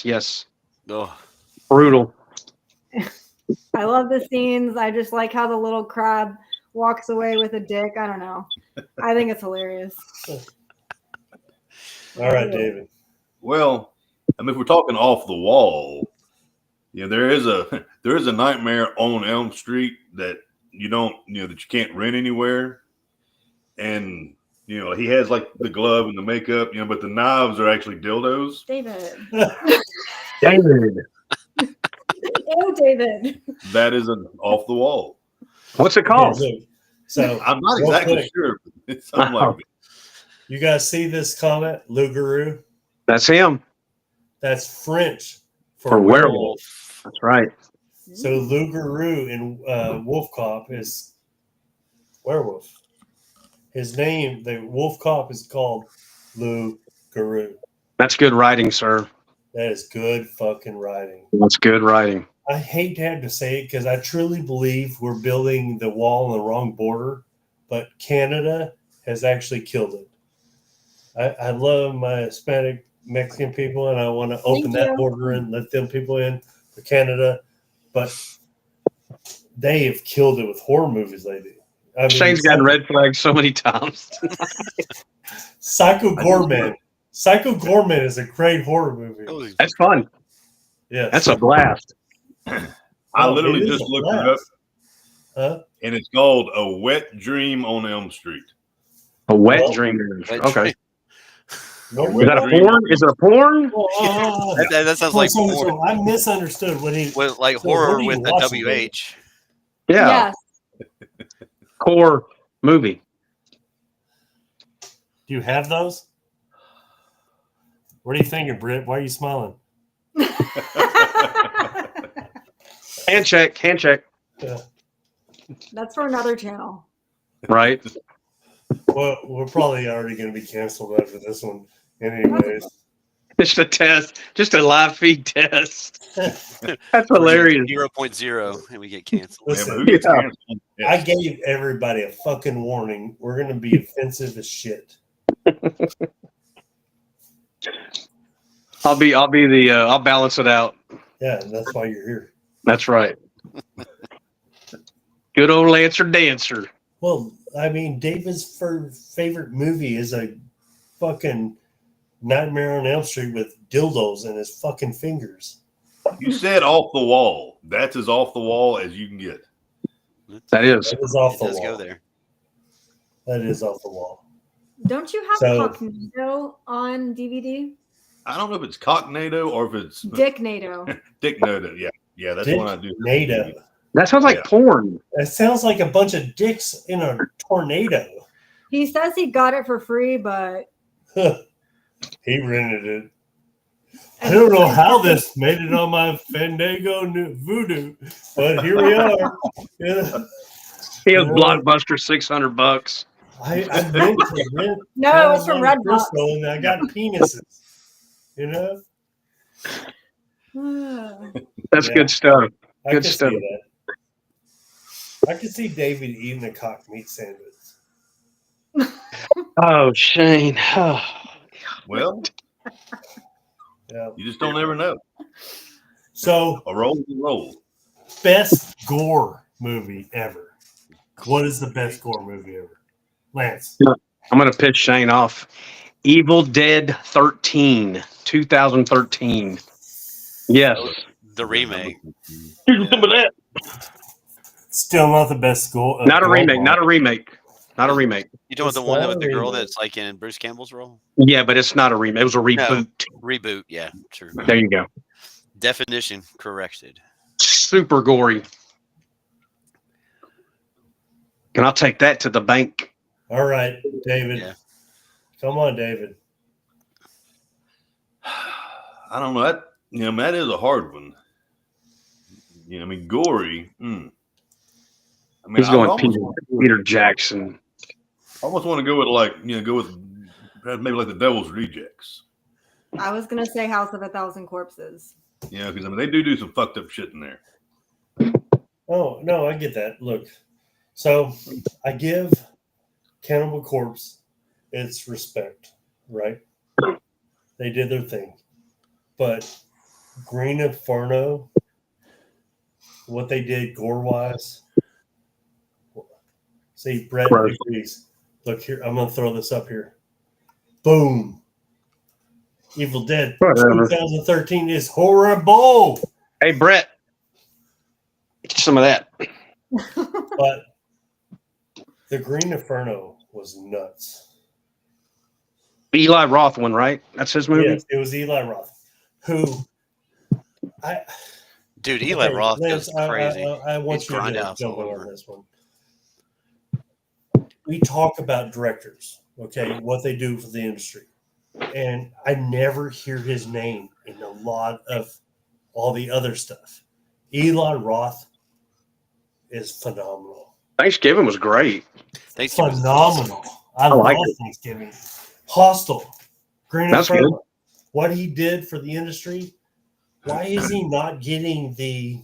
Yes. Oh. Brutal. it? I love the scenes. I just like how the little crab walks away with a dick. I don't know. I think it's hilarious. All right, David. Well, I mean, if we're talking off the wall, there is a Nightmare on Elm Street that that you can't rent anywhere, and he has like the glove and the makeup, but the knives are actually dildos. David. David. Ew, David. That is an off the wall. What's it called? So I'm not real exactly quick, sure. But it's something like that. you guys see this comment, Loup-garou? That's him. That's French For werewolf. That's right. So Loup-garou in Wolf Cop is werewolf. His name, the Wolf Cop, is called Loup-garou. That's good writing, sir. That is good fucking writing. That's good writing. I hate to have to say it because I truly believe we're building the wall on the wrong border, but Canada has actually killed it. I love my Hispanic Mexican people, and I want to open that border and let them people in for Canada, but they have killed it with horror movies lately. I mean, Shane's gotten red flags so many times. Psycho Gorman. Psycho Gorman is a great horror movie. That's fun. Yeah, That's a blast. I literally it is just a looked it up, blast. Huh? and it's called A Wet Dream on Elm Street. A wet Well, dream. Wet Okay. No, Is that a porn? Is it a porn? That sounds like so I misunderstood what he. with like So what horror are you with the watching, WH. Yeah. Yes. Core movie. Do you have those? What are you thinking, Britt? Why are you smiling? Hand check. That's for another channel. Right. Well, we're probably already going to be canceled after this one, anyways. Just a test. Just a live feed test. That's hilarious. 0.0 and we get canceled. Yeah, Listen, but who gets Yeah. canceled? I gave everybody a fucking warning. We're going to be offensive as shit. I'll balance it out. Yeah, that's why you're here. That's right. Good old Lancer Dancer. Well, I mean, David's favorite movie is a fucking Nightmare on Elm Street with dildos in his fucking fingers. You said off the wall. That's as off the wall as you can get. That is. That is off It the does wall. go there. That is off the wall. Don't you have So- Cognado on DVD? I don't know if it's Cognado or if it's Dick NATO. Dick Noda. Yeah, that's Dick what I do. NATO. That sounds like Yeah. porn. That sounds like a bunch of dicks in a tornado. He says he got it for free, but He rented it. I don't know how this made it on my Fandango Voodoo, but here we are. Yeah. He has Blockbuster $600. I meant to rent. no, it was from Redbox. Crystal, and I got penises. You know, That's Yeah. good stuff. I Good can stuff. see that. I can see David eating a cock meat sandwich. Oh, Shane. Well, Yeah. you just don't ever know. So, A roll is a roll. best gore movie ever. What is the best gore movie ever? Lance. I'm going to piss Shane off. Evil Dead 13, 2013. Yes. The remake. Here's some of that. Still not the best gore. Not a remake. Not a remake. Not a remake. You talking about the It's one not with a the girl remake. that's like in Bruce Campbell's role? Yeah, but it's not a remake. It was a reboot. Reboot. Yeah, true. There you go. Definition corrected. Super gory. And I'll take that to the bank. All right, David. Yeah. Come on, David. I don't know. That is a hard one. I mean, gory. I mean, He's I going would Peter, almost, Peter Jackson. almost want to go with go with maybe like the Devil's Rejects. I was gonna say House of a Thousand Corpses. Because I mean they do some fucked up shit in there. Oh, no, I get that. Look, so I give Cannibal Corpse its respect, right? They did their thing. But Green Inferno, what they did gore-wise, see, Brett Gross. agrees. Look here, I'm going to throw this up here. Boom. Evil Dead Whatever. 2013 is horrible. Hey, Brett. Get some of that. But the Green Inferno was nuts. Eli Roth one, right? That's his movie? Yes, it was Eli Roth. Who Dude, Eli Roth Lance, goes crazy. I want He's you to grindhouse jump all in over. on this one. We talk about directors, okay, what they do for the industry. And I never hear his name in a lot of all the other stuff. Eli Roth is phenomenal. Thanksgiving was great. Thanksgiving was awesome. Phenomenal. I love like it. Thanksgiving. Hostile. Green That's Inferno. good. What he did for the industry. Why is he not getting the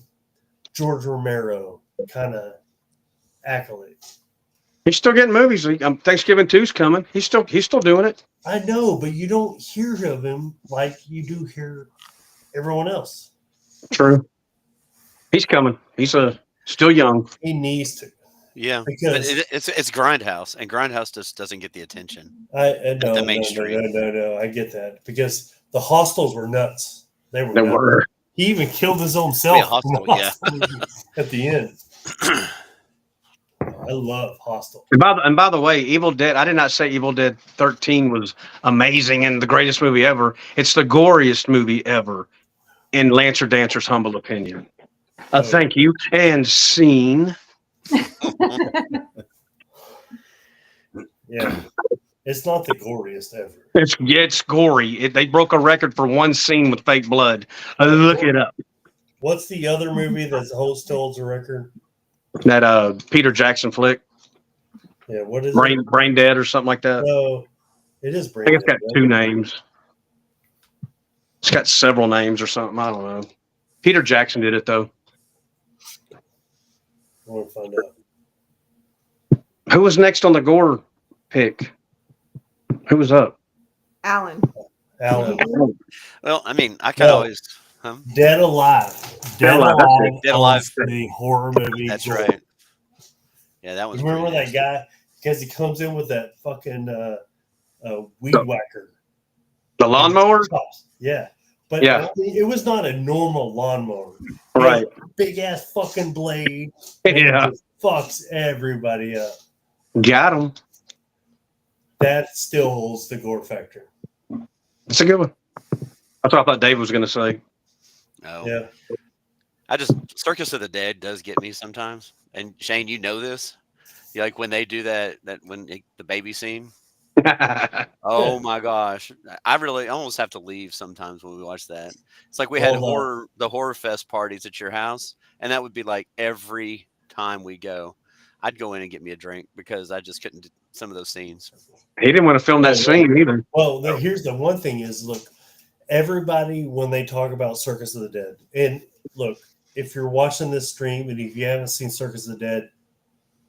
George Romero kind of accolade? He's still getting movies. Thanksgiving 2's coming. He's still doing it. I know, but you don't hear of him like you do hear everyone else. True. He's coming. He's still young. He needs to. Yeah, but Because it's Grindhouse, and Grindhouse just doesn't get the attention. No, mainstream. no, I get that because the Hostels were nuts. They were. They nuts. were. He even killed his own self Yeah, Hostel, yeah. at the end. I love Hostel. And by the way, Evil Dead, I did not say Evil Dead 13 was amazing and the greatest movie ever. It's the goriest movie ever, in Lancer Dancer's humble opinion. Thank you. And scene. Yeah, it's not the goriest ever. It's gory. They broke a record for one scene with fake blood. Look it up. What's the other movie that holds a record? That Peter Jackson flick, Yeah, what is Brain Dead or something like that. No, it is I Brain think it's Dead, got right? 2 names. It's got several names or something. I don't know. Peter Jackson did it though. I want to find out. Who was next on the gore pick? Who was up? Alan. Alan, Well, I mean, I kind of No. always. Huh? Dead Alive. Dead Alive, that's it. Dead Alive. owns the horror movie. That's gore. right. Yeah, that was. You remember pretty that nasty. guy? Because he comes in with that fucking weed whacker. The lawnmower? Yeah. But Yeah. I mean, it was not a normal lawnmower. Right. Big ass fucking blade. and it Yeah. just fucks everybody up. Got him. That still holds the gore factor. That's a good one. That's what I thought Dave was going to say. Oh. Yeah. I just Circus of the Dead does get me sometimes. And Shane, you know this. You like when they do that when the baby scene. Oh my gosh. I really almost have to leave sometimes when we watch that. It's like we had the horror fest parties at your house, and that would be like every time we go. I'd go in and get me a drink because I just couldn't do some of those scenes. He didn't want to film that scene either. Well, here's the one thing is, look, everybody, when they talk about Circus of the Dead, and look, if you're watching this stream and if you haven't seen Circus of the Dead,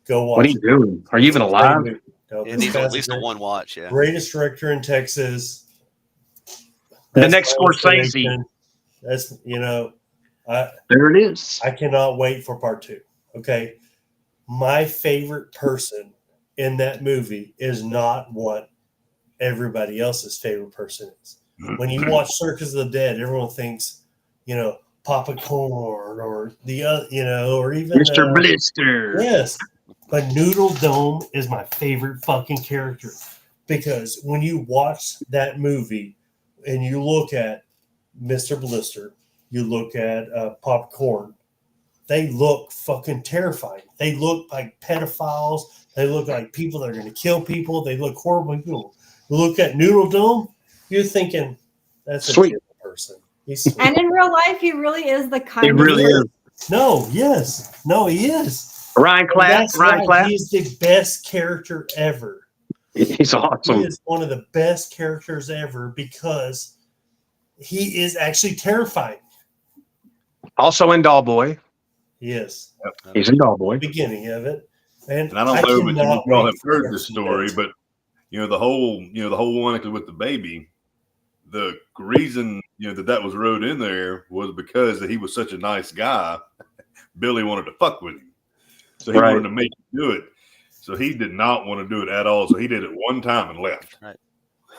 go watch What are you doing? Are you even alive? No, It this needs at guy's least a great- one watch, yeah. Greatest director in Texas. The Best next illustration. Scorsese. That's There it is. I cannot wait for part 2. Okay. my favorite person in that movie is not what everybody else's favorite person is. When you watch Circus of the Dead, everyone thinks, Papa Corn or the other, or even Mr. Blister. yes. But Noodle Dome is my favorite fucking character because when you watch that movie and you look at Mr. Blister, you look at Popcorn, they look fucking terrifying. They look like pedophiles. They look like people that are going to kill people. They look horrible people. You look at Noodle Dome, you're thinking that's a Sweet. good person. He's sweet. And in real life, he really is the He kind really is. No, yes. No, he is. Ryan Clapp. That's Ryan why Clapp. he's the best character ever. He's He awesome. is one of the best characters ever because he is actually terrifying. Also in Dollboy. He is. He's in Dollboy. The beginning of it. And I don't know, but you cannot all wait have for heard the this story, next. but the whole one with the baby, the reason that was wrote in there was because that he was such a nice guy. Billy wanted to fuck with him, so he Right. wanted to make him do it. So he did not want to do it at all. So he did it one time and left. But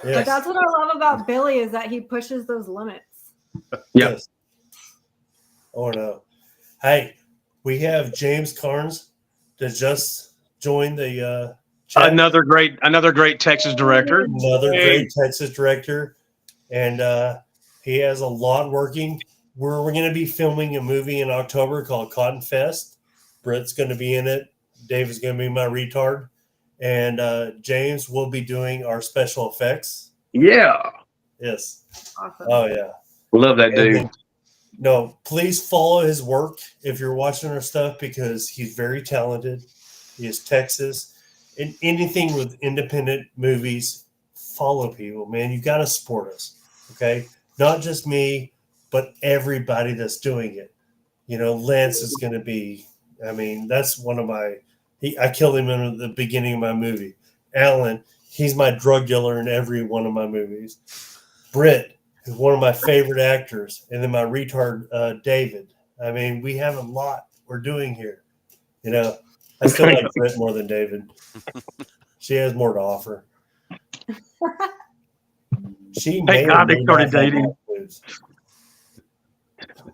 Yes. that's what I love about Billy is that he pushes those limits. Yep. Yes. Oh no. Hey, we have James Carnes that just joined the chat. Another great Texas director. Another Hey. great Texas director, and he has a lot working. We're going to be filming a movie in October called Cotton Fest. Britt's going to be in it. Dave is going to be my retard, and James will be doing our special effects. Yeah. Yes. Awesome. Oh yeah. Love that And dude. then- no, please follow his work if you're watching our stuff because he's very talented. He is Texas. And anything with independent movies, follow people, man. You got to support us, okay? Not just me, but everybody that's doing it. Lance is going to be, that's one of my, I killed him in the beginning of my movie. Alan, he's my drug dealer in every one of my movies. Britt, is one of my favorite actors, and then my retard David. We have a lot we're doing here. I still like Britt more than David. She has more to offer. She Thank may or God they may started not have dating. more clues.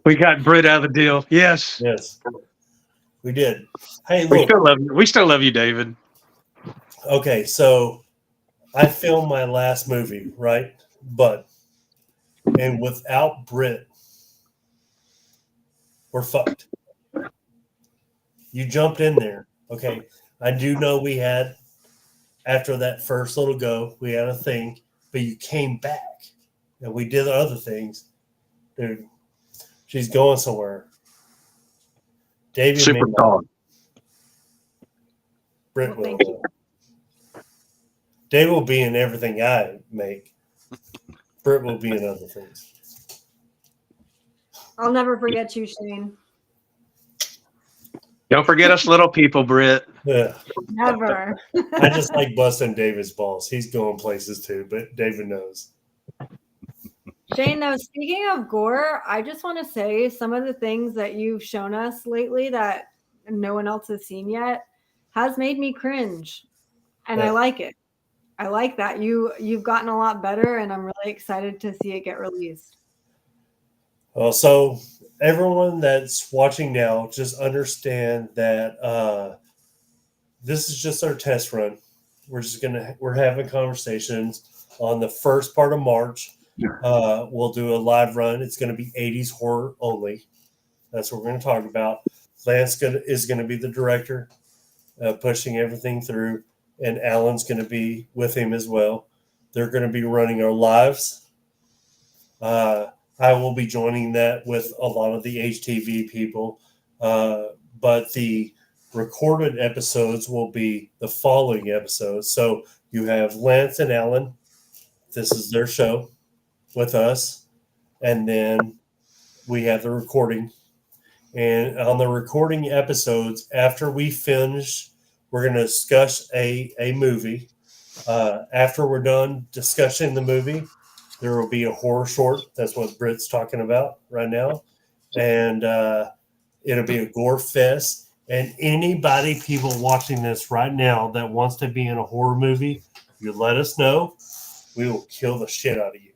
We got Britt out of the deal. Yes. Yes, we did. Hey, We look. still love you. We still love you, David. Okay, so I filmed my last movie, right? And without Britt, we're fucked. You jumped in there. Okay. I do know we had, after that first little go, we had a thing, but you came back and we did other things. Dude, she's going somewhere. David Super may not. dog. Britt Well, will. thank you. Dave will be in everything I make. Britt will be in other things. I'll never forget you, Shane. Don't forget us little people, Britt. Yeah. Never. I just like busting David's balls. He's going places too, but David knows. Shane, though, speaking of gore, I just want to say some of the things that you've shown us lately that no one else has seen yet has made me cringe. And I Yeah. like it. I like that. You've gotten a lot better, and I'm really excited to see it get released. Well, so everyone that's watching now, just understand that this is just our test run. We're having conversations on the first part of March. We'll do a live run. It's going to be 80s horror only. That's what we're going to talk about. Lance is going to be the director, pushing everything through, and Alan's going to be with him as well. They're going to be running our lives. I will be joining that with a lot of the HTV people, but the recorded episodes will be the following episodes. So you have Lance and Alan. This is their show with us. And then we have the recording. And on the recording episodes, after we finish, we're going to discuss a movie. After we're done discussing the movie, there will be a horror short. That's what Britt's talking about right now. And it'll be a gore fest. And anybody, people watching this right now that wants to be in a horror movie, you let us know. We will kill the shit out of you.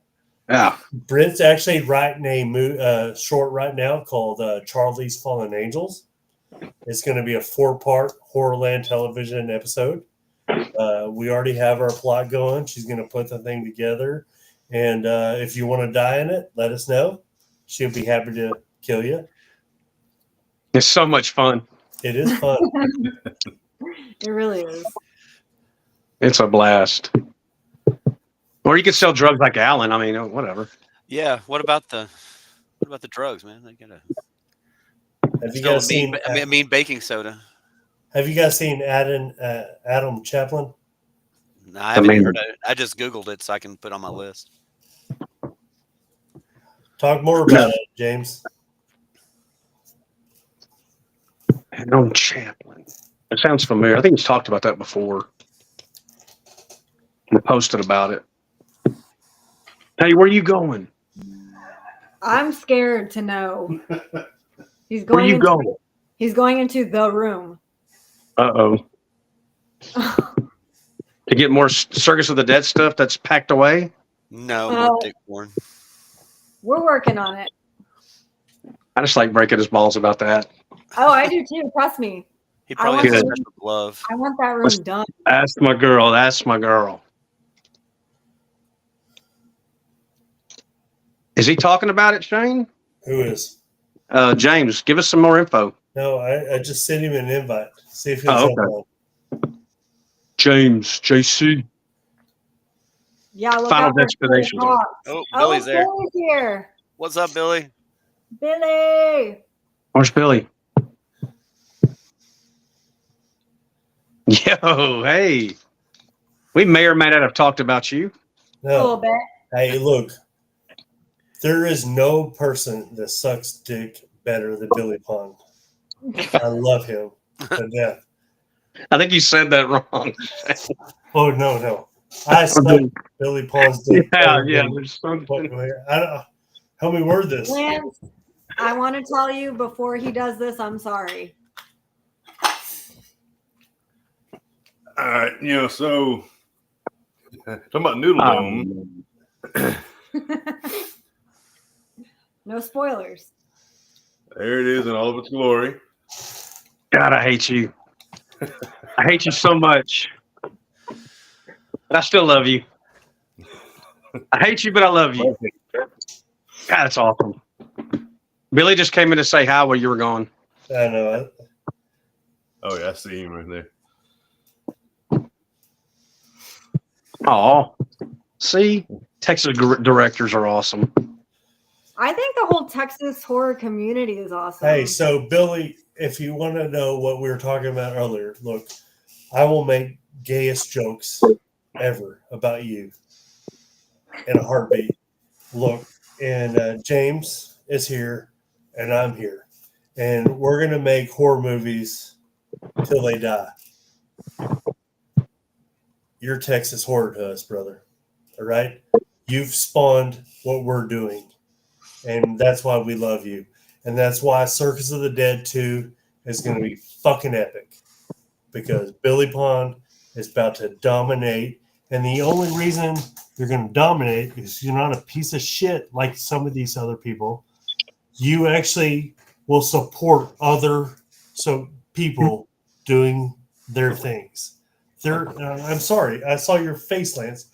Yeah. Brent's actually writing a short right now called Charlie's Fallen Angels. It's going to be a 4-part Horrorland television episode. We already have our plot going. She's going to put the thing together. And if you want to die in it, let us know. She'll be happy to kill you. It's so much fun. It is fun. It really is. It's a blast. Or you could sell drugs like Alan. I mean, whatever. Yeah. What about the drugs, man? They gotta Have you still guys seen? I mean baking soda. Have you guys seen Adam Chaplin? No, I haven't Amazing. heard of it. I just Googled it so I can put on my list. Talk more about it, James. Adam Chaplin. It sounds familiar. I think he's talked about that before. He posted about it. Hey, where are you going? I'm scared to know. He's Where going. you going? He's going into the room. Uh-oh. To get more Circus of the Dead stuff that's packed away? No, Well- more dick porn. We're working on it. I just like breaking his balls about that. Oh, I do too. Trust me. He probably has want a to- special glove. I want that room done. That's my girl. That's my girl. Is he talking about it, Shane? Who is? James, give us some more info. No, I just sent him an invite. See if he'll Oh, jump okay. on. James, JC. Yeah, look Final out for Destination. Billy Hawks. Oh, Oh, Billy's there. Billy's here. What's up, Billy? Billy. Where's Billy? Yo, hey. We may or may not have talked about you. A little No. bit. Hey, look. There is no person that sucks dick better than Billy Pond. I love him to death. I think you said that wrong. Oh, no. I suck Billy Pond's dick. better than- There's something. I don't, help me word this. Lance, I want to tell you before he does this, I'm sorry. All right, so talking about Noodle Dome. No spoilers. There it is in all of its glory. God, I hate you. I hate you so much. But I still love you. I hate you, but I love you. God, that's awesome. Billy just came in to say hi where you were going. I know. Oh yeah, I see him right there. Oh, see, Texas directors are awesome. I think the whole Texas horror community is awesome. Hey, so Billy, if you want to know what we were talking about earlier, look, I will make gayest jokes ever about you in a heartbeat. Look, and James is here, and I'm here, and we're gonna make horror movies till they die. You're Texas horror to us, brother. All right, you've spawned what we're doing. And that's why we love you. And that's why Circus of the Dead 2 is going to be fucking epic. Because Billy Pond is about to dominate. And the only reason you're going to dominate is you're not a piece of shit like some of these other people. You actually will support other people doing their things. I'm sorry. I saw your face, Lance.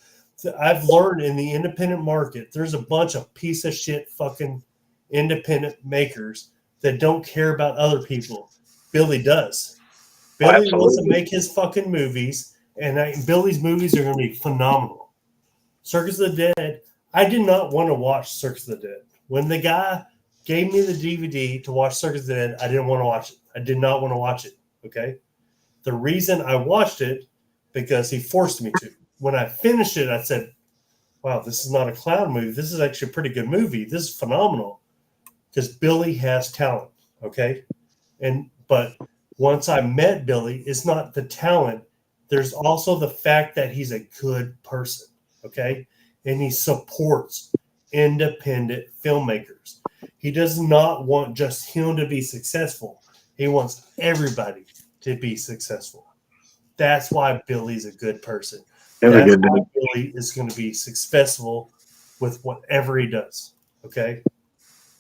I've learned in the independent market, there's a bunch of piece of shit fucking independent makers that don't care about other people. Billy does. Billy wants to make his fucking movies, and Billy's movies are going to be phenomenal. Circus of the Dead, I did not want to watch Circus of the Dead. When the guy gave me the DVD to watch Circus of the Dead, I didn't want to watch it. I did not want to watch it, okay? The reason I watched it, because he forced me to. When I finished it, I said, wow, this is not a clown movie. This is actually a pretty good movie. This is phenomenal because Billy has talent, okay? But once I met Billy, it's not the talent. There's also the fact that he's a good person, okay? And he supports independent filmmakers. He does not want just him to be successful. He wants everybody to be successful. That's why Billy's a good person. That's a That's good why dude. Billy is going to be successful with whatever he does. Okay?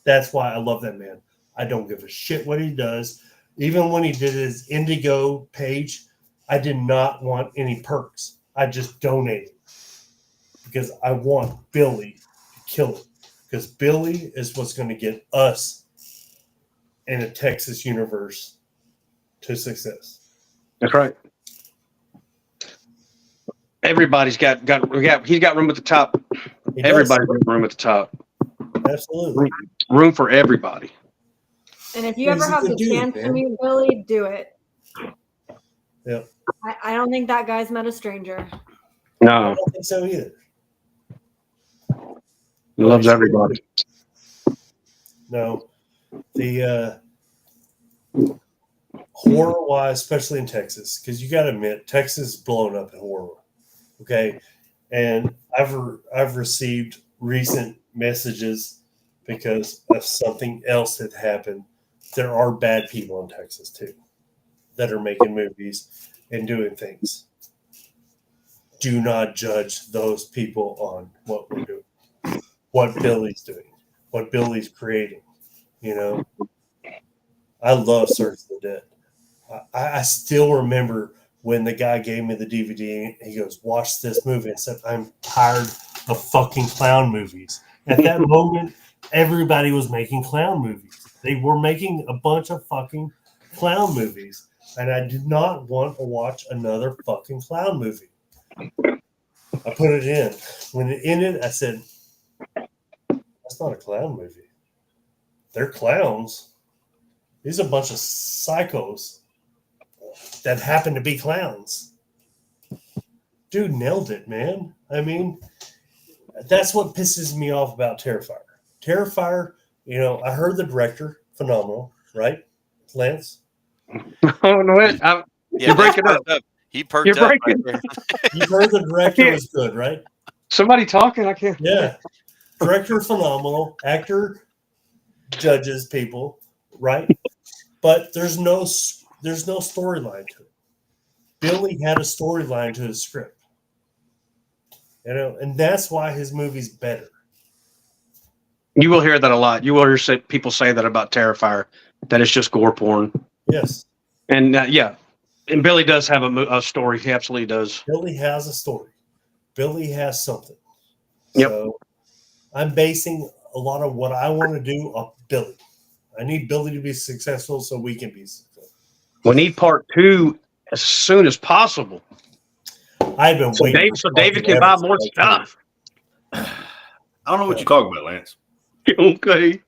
That's why I love that man. I don't give a shit what he does. Even when he did his Indigo page, I did not want any perks. I just donated because I want Billy to kill it. Because Billy is what's going to get us in a Texas universe to success. That's right. Everybody's got he's got room at the top. He does. Everybody's got room at the top. Absolutely. Room for everybody. And if you He's ever a have good the dude, chance to man. meet Billy, do it. Yep. I don't think that guy's met a stranger. I No, don't think so either. he loves everybody. No. The horror wise, especially in Texas, because you got to admit, Texas is blown up in horror. Okay. And I've received recent messages because of something else that happened. There are bad people in Texas too that are making movies and doing things. Do not judge those people on what we're doing, what Billy's doing, what Billy's creating. You know, I love Search of the Dead. I still remember when the guy gave me the DVD and he goes, "Watch this movie." I said, "I'm tired of fucking clown movies." At that moment, everybody was making clown movies. They were making a bunch of fucking clown movies. And I did not want to watch another fucking clown movie. I put it in. When it ended, I said, "That's not a clown movie. They're clowns. These are a bunch of psychos that happen to be clowns." Dude nailed it, man. I mean, that's what pisses me off about Terrifier. Terrifier, I heard the director, phenomenal, right, Lance? Oh no! Yeah, You're breaking that's up. perked up. He perked You're up breaking. right there. You heard the director was good, right? Somebody talking? I can't. Yeah. Director, phenomenal. Actor, judges people, right? But there's no storyline to it. Billy had a storyline to his script, and that's why his movie's better. You will hear that a lot. You will hear people say that about Terrifier, that it's just gore porn. Yes, And yeah, and Billy does have a story. He absolutely does. Billy has a story. Billy has something. Yep. So I'm basing a lot of what I want to do off Billy. I need Billy to be successful so we can be successful. We need part 2 as soon as possible. I've been waiting. So David can buy more stuff. I don't know what you're talking about, Lance. Okay.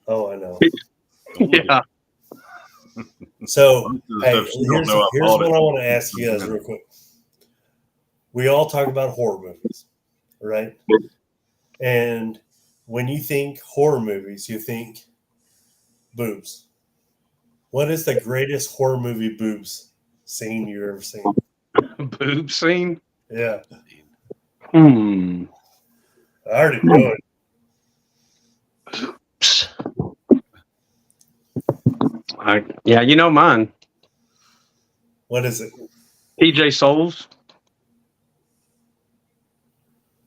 Oh, I know. Yeah. So, Most of the hey, stuff you don't here's know, I what bought I it. want to ask you guys real quick. We all talk about horror movies, right? And when you think horror movies, you think boobs. What is the greatest horror movie boobs scene you've ever seen? Boob scene. Yeah, I I already know it. yeah, you know mine. What is it? PJ Souls.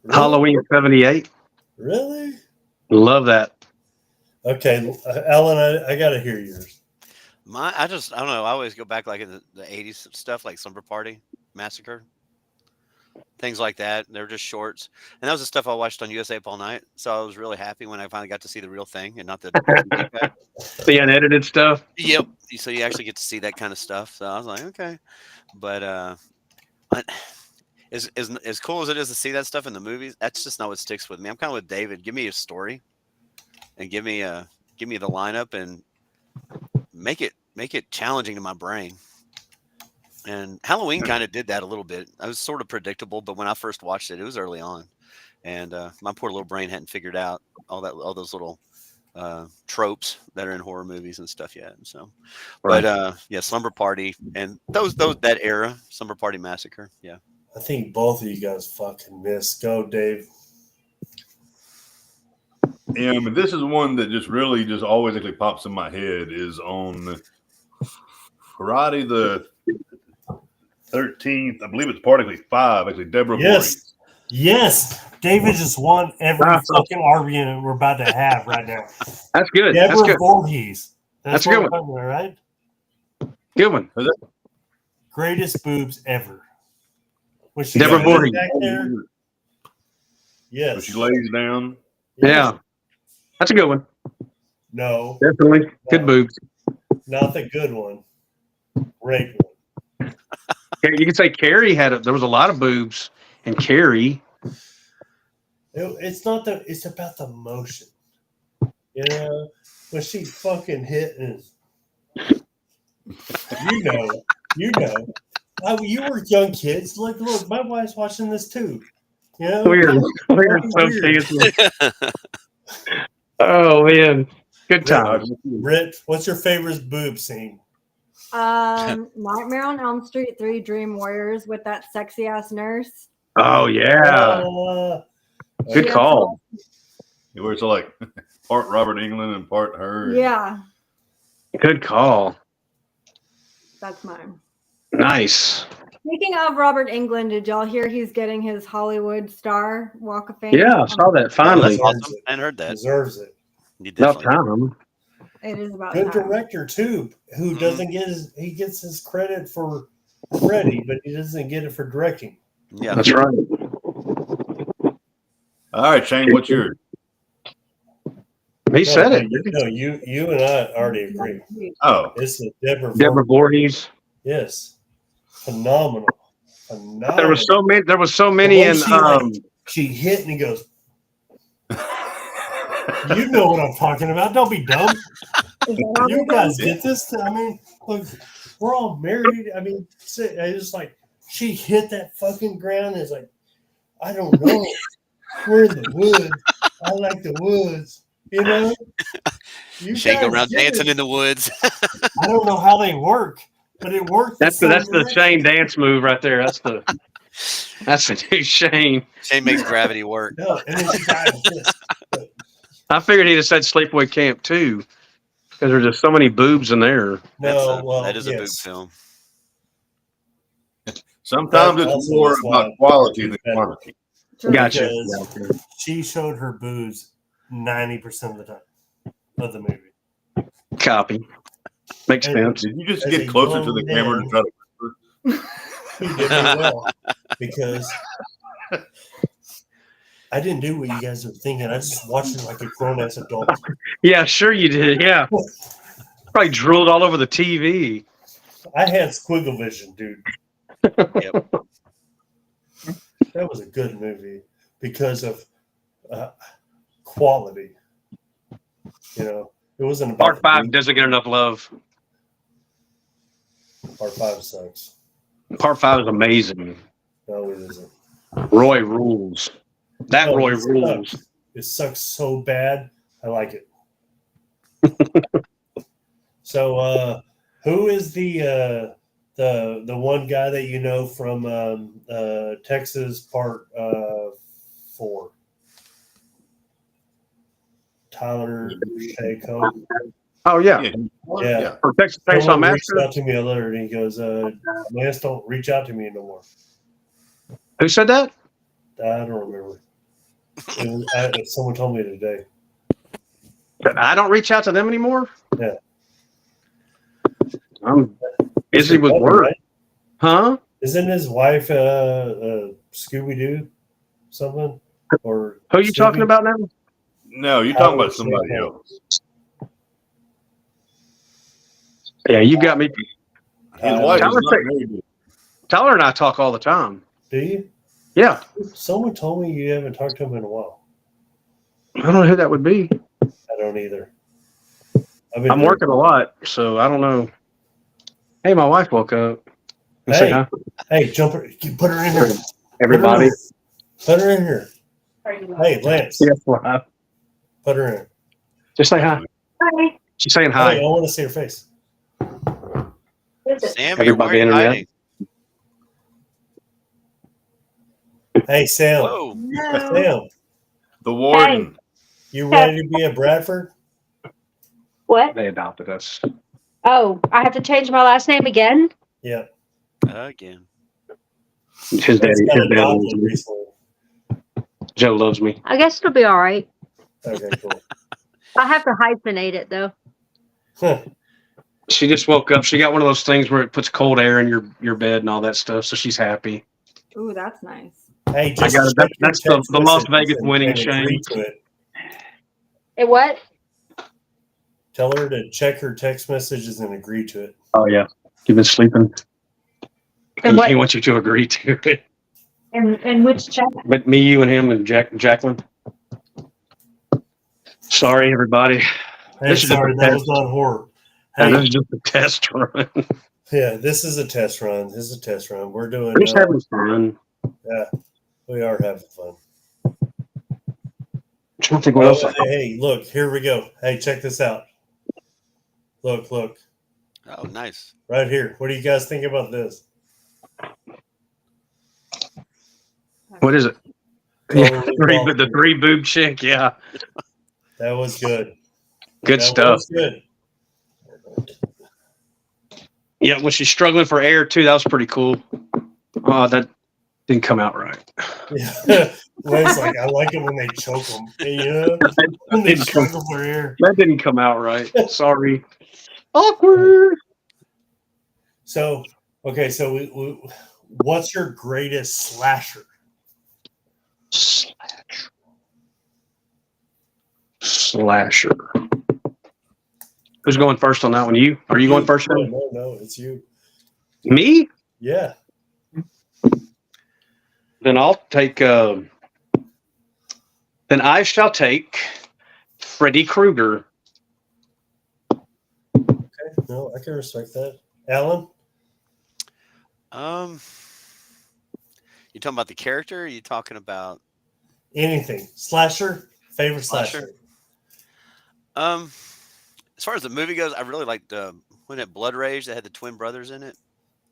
Really? Halloween '78. Really? Love that. Okay, Alan, I got to hear yours. I don't know. I always go back like in the 80s stuff, like Slumber Party, Massacre, things like that. They're just shorts. And that was the stuff I watched on USA Up All Night. So I was really happy when I finally got to see the real thing and not the TV cut. The unedited stuff. Yep. So you actually get to see that kind of stuff. So I was like, okay. But as cool as it is to see that stuff in the movies, that's just not what sticks with me. I'm kind of with David. Give me a story and give me the lineup and make it challenging to my brain. And Halloween kind of did that a little bit. I was sort of predictable, but when I first watched it, it was early on, and my poor little brain hadn't figured out all those little tropes that are in horror movies and stuff yet. So, Right. but yeah, Slumber Party and those that era, Slumber Party Massacre. Yeah. I think both of you guys fucking missed. Go, Dave. And this is one that just really just always actually pops in my head is on Friday the 13th. I believe it's Particle 5. Actually, Deborah Yes. Yes. David just won every fucking argument we're about to have right now. That's good. That's Deborah good. Voorhees. That's a what good we're talking about, right? Good one. Greatest boobs ever. When she Deborah lays Voorhees. back there. When Yes. she lays down. Yeah. That's a good one. No, Definitely. Good No. boobs. not the good one. Great one. You could say Carrie there was a lot of boobs in Carrie. It's not the. It's about the motion. You know, when she fucking hit and you know. You were young kids. Look, my wife's watching this too. You know, Weird. Weird. So Weird. fancy. Oh man. Good time. Britt, what's your favorite boob scene? Nightmare on Elm Street 3 Dream Warriors with that sexy ass nurse. Oh yeah. Good Yeah. call. Where it's like part Robert England and part her. Yeah, Good call. that's mine. Nice. Speaking of Robert England, did y'all hear he's getting his Hollywood Star Walk of Fame? Yeah, I saw that finally. That's awesome. I heard that. Deserves it. You About definitely. time. It is about Good time. director too, who Mhm. doesn't get he gets his credit for Freddy, but he doesn't get it for directing. Yeah. That's right. All right, Shane, what's yours? He said it. No, you and I already agree. Oh, It's the Deborah. Deborah Voorhees. Yes, phenomenal. There was so many. There was so many The one in. she hit and he goes. You know what I'm talking about. Don't be dumb. You guys get this. I mean, look, we're all married. I mean, it's like she hit that fucking ground. And it's like, I don't know. We're in the woods. I like the woods. You know, Shane go around dancing in the woods. I don't know how they work, but it worked. That's the Shane dance move right there. That's the new Shane. Shane makes gravity work. No, and then she died of this. I figured he'd have said Sleepaway Camp too, because there's just so many boobs in there. No, well, that is a boob yes. film. sometimes That's it's more also about why quality it's than better. quantity. Gotcha. Because she showed her boobs 90% of the time of the movie. Copy. Makes And- sense. Did you just As get a closer to young the camera to man- try to? He did really well because I didn't do what you guys were thinking. I just watched it like a grown ass adult. Yeah, sure you did. Yeah. Probably drooled all over the TV. I had squiggle vision, dude. Yep. That was a good movie because of quality. You know, it wasn't about Part the 5 movie. doesn't get enough love. Part 5 sucks. Part 5 is amazing. No, it isn't. Roy rules. That No, Roy it rules. sucks. It sucks so bad. I like it. So, who is the one guy that you know from Texas Part 4? Tyler Shayco. Oh yeah. Yeah. For Texas Chainsaw Someone reached Massacre. out to me a letter and he goes, Lance, don't reach out to me no more. Who said that? I don't remember. Someone told me today. I don't reach out to them anymore. Yeah. I'm busy with work. Right? Huh? Isn't his wife Scooby Doo something? Or Who are you talking about now? No, you're talking about somebody Tyler else. Yeah, you got me. His wife is Tyler not said- very good. Tyler and I talk all the time. Do you? Yeah. Someone told me you haven't talked to him in a while. I don't know who that would be. I don't either. I'm working a lot, so I don't know. Hey, my wife woke up. Say Hey. hi, Hey, put her in here. everybody. Put her in here. Hey, Lance, Yes, wife. put her in. Just say hi. Hi. She's saying Hey, I hi. want to see her face. Sam, Everybody you're internet. hiding. Hey, Sam. Whoa. Sam, The warden. You ready to be a Bradford? What? They adopted us. Oh, I have to change my last name again? Yeah. Again. His That's daddy, got his dad loves adopted me. recently. Joe loves me. I guess it'll be all right. Okay, cool. I have to hyphenate it, though. She just woke up. She got one of those things where it puts cold air in your bed and all that stuff. So she's happy. Ooh, that's nice. Hey, I just got it. check your That's the text Las messages Vegas and- winning and agree chain. to it. It what? Tell her to check her text messages and agree to it. Oh yeah, you've been sleeping. And what? He wants you to agree to it. And which chat? But me, you, and him, and Jacqueline. Hey, Sorry, everybody. This is sorry, a that test. was on horror. And Hey, this is just a test run. yeah, this is a test run. This is a test run. We're doing. We're just having fun. We are having fun. I'm trying to think what else. Hey, look, here we go. Hey, check this out. Look, Oh, nice. right here. What do you guys think about this? What is it? Totally The three boob chick. Yeah, That was good. good That stuff. was good. Yeah, when she's struggling for air too, that was pretty cool. That didn't come out right. Yeah. It's like I like it when they choke them. You know, when they Didn't come- struggle for air. That didn't come out right. Sorry. Awkward. So, okay, so what's your greatest slasher? Slasher. Who's going first on that one? You? Are you going first? No, Then? no, it's you. Me? Yeah. Then I'll take. Then I shall take Freddy Krueger. Okay. No, I can respect that. Alan? You talking about the character? Or are you talking about Anything. Slasher? Favorite slasher? As far as the movie goes, I really liked when it Blood Rage that had the twin brothers in it.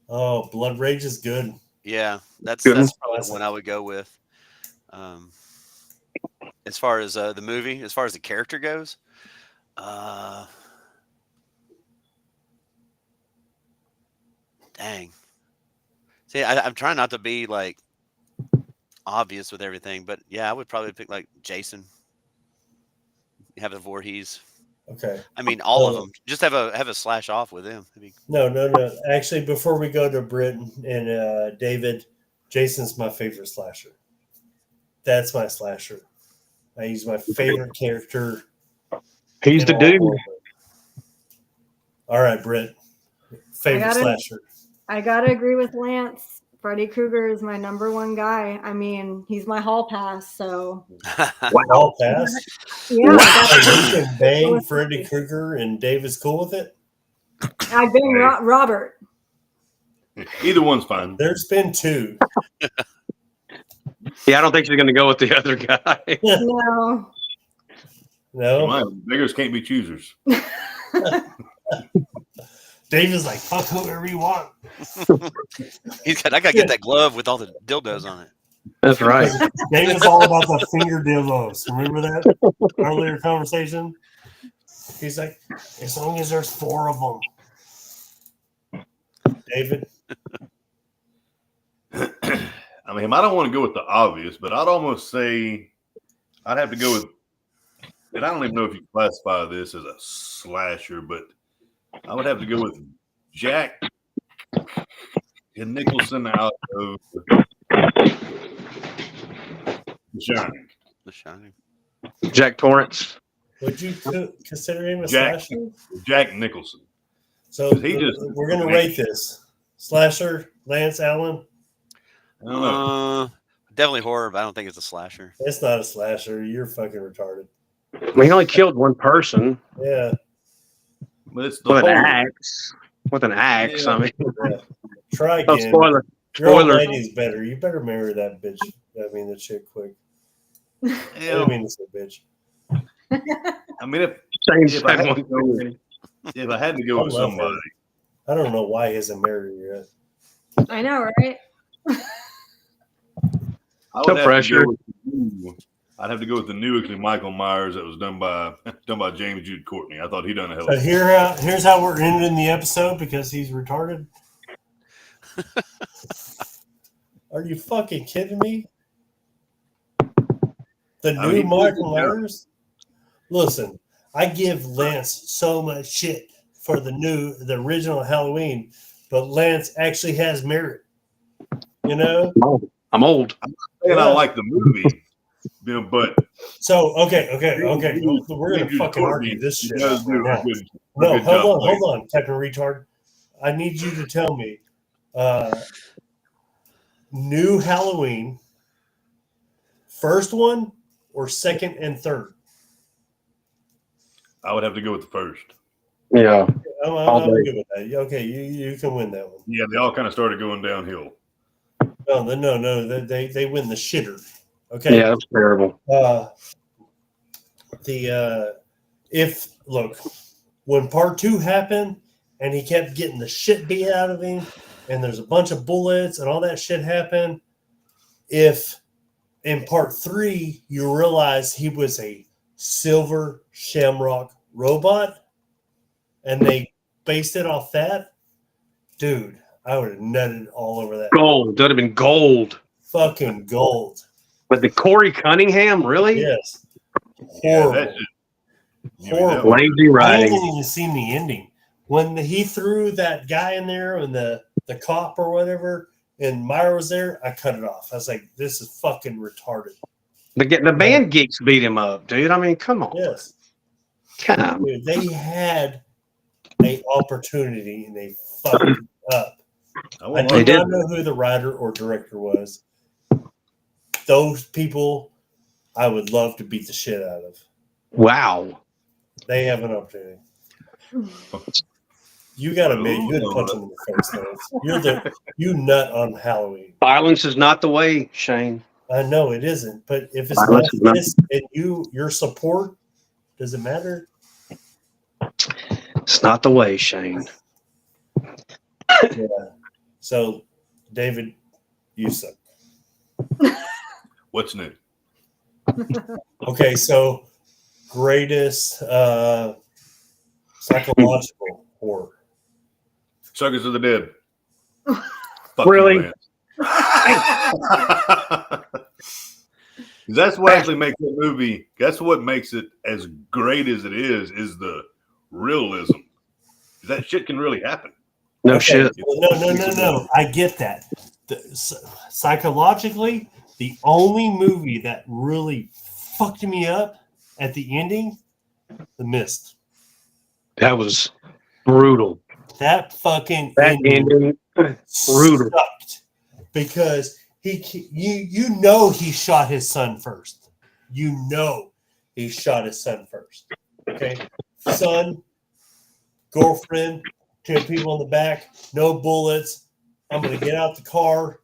Oh, Blood Rage is good. Yeah, that's Good. probably the one I would go with. As far as the movie, as far as the character goes, dang. See, I'm trying not to be like obvious with everything, but yeah, I would probably pick like Jason. Have a Voorhees. Okay. I mean, all of Oh. them. Just have a slash off with him. No. Actually, before we go to Britton and David, Jason's my favorite slasher. That's my slasher. He's my favorite character. He's the dude. All right, Britt. Favorite slasher. I gotta agree with Lance. Freddy Krueger is my number one guy. I mean, he's my hall pass. So All pass. yeah, Hey, you can bang Freddy Krueger and Dave is cool with it. I've been Robert. Either one's fine. There's been two. Yeah, I don't think she's going to go with the other guy. No, No. My beggars can't be choosers. Dave is like, fuck whoever you want. I gotta get that glove with all the dildos on it. That's right. Dave is all about the finger dildos. Remember that earlier conversation? He's like, as long as there's 4 of them. David? I mean, I don't want to go with the obvious, but I'd almost say I'd have to go with, and I don't even know if you classify this as a slasher, but I would have to go with Jack Nicholson out of The Shining. The Shining. Jack Torrance. Would you consider him a Jack. slasher? Jack Nicholson. So we're going to rate this. Slasher, Lance Allen? I don't know. Definitely horror, but I don't think it's a slasher. It's not a slasher. You're fucking retarded. He only killed one person Yeah. But it's the with an whole- axe. With an axe. Yeah. I mean, Yeah. Try oh, again. spoiler. Your old Spoiler. lady's better. You better marry that bitch. The chick quick. I Yeah, didn't mean to say bitch. I mean, Same If I had one. to go- if I had to go I with love somebody, I don't know why he hasn't married her yet. I know, right? I No would have pressure. To go with, I'd have to go with the new actually Michael Myers that was done by James Jude Courtney. I thought he done a hell So of a here's how we're ending the episode because he's retarded. Are you fucking kidding me? The I mean, new he Michael did good. Myers? Listen, I give Lance so much shit for the original Halloween, but Lance actually has merit. You know? I'm old. And I Yeah. like the movie, you know, but So okay. We're gonna James Jude fucking argue Courtney, this he shit does out do right a now. good No, good job playing. hold on, Captain Retard. I need you to tell me, new Halloween, first one or second and third? I would have to go with the first. Yeah. I'm good with that. Okay, you can win that one. Yeah, they all kind of started going downhill. No, they win the shitter. Okay. Yeah, that's terrible. When part 2 happened and he kept getting the shit beat out of him and there's a bunch of bullets and all that shit happened, if in part 3 you realize he was a silver shamrock robot and they based it off that, dude, I would have nutted all over that. Gold. That would have been gold. Fucking gold. But the Corey Cunningham, really? Yes. Yeah, Horrible. that's just, Horrible. Lazy I writing. haven't even seen the ending. When he threw that guy in there and the cop or whatever, and Myra was there, I cut it off. I was like, this is fucking retarded. The band geeks beat him up, dude. I mean, come on. Yes. Come on. Dude, they had an opportunity and they fucked it up. I They do did. not know who the writer or director was. Those people, I would love to beat the shit out of. Wow. They have an opportunity. You got to admit, you would punch them in the face, Lance. You nut on Halloween. Violence is not the way, Shane. I know it isn't, but if it's Violence not is not- this and your support, does it matter? It's not the way, Shane. Yeah. So, David, you suck. what's new. Okay, so greatest psychological horror. Suckers of the Dead. Fuck Really? you, man. That's what actually makes that movie. That's what makes it as great as it is the realism. That shit can really happen. No Okay, shit. well, no. I get that. Psychologically, the only movie that really fucked me up at the ending, The Mist. That was brutal. That fucking That ending, brutal. sucked because you know he shot his son first. You know he shot his son first. Okay, son, girlfriend, 2 people in the back, no bullets. I'm gonna get out the car.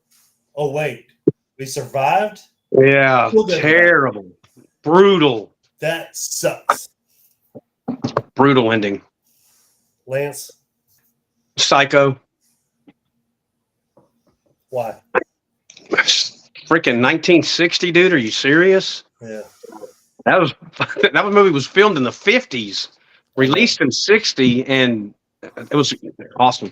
Oh wait, we survived. Yeah, terrible, brutal, That sucks, brutal ending. Lance. Psycho. Why? Freaking 1960, dude. Are you serious? Yeah. That movie was filmed in the 50s, released in 60, and it was awesome.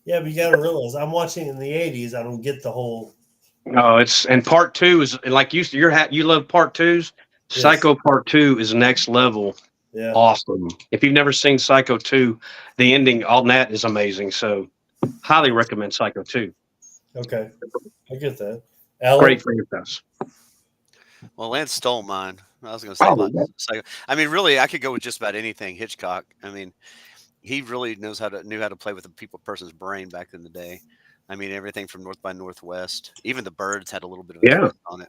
Yeah, but you got to realize I'm watching in the 80s. I don't get the whole. No, and part 2 is like you love part 2s. Yes. Psycho part 2 is next level. Yeah. Awesome. If you've never seen Psycho 2, the ending on that is amazing. So highly recommend Psycho 2. Okay. I get that. Alan? Great franchise. Well, Lance stole mine. I was going to say Oh, about yeah. Psycho. I mean, really, I could go with just about anything Hitchcock. I mean, he really knew how to play with a person's brain back in the day. I mean, everything from North by Northwest, even the Birds had a little bit of a twist on it.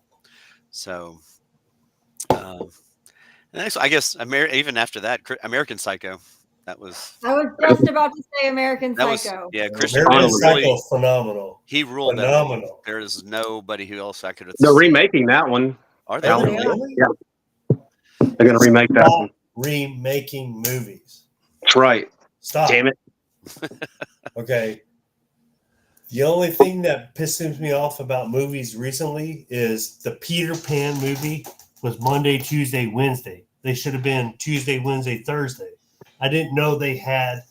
So, and next, I guess even after that, American Psycho. That was. I was just about to say American That was Psycho. Christian American Bale Psycho, really phenomenal. he ruled that. Phenomenal. There is nobody who else I could have. They're remaking that one. Are they? Are they really? really? Yeah. They're going to remake that Stop one. remaking movies. That's right. Stop. Damn it. Okay. The only thing that pisses me off about movies recently is the Peter Pan movie was Monday, Tuesday, Wednesday. They should have been Tuesday, Wednesday, Thursday. I didn't know they had.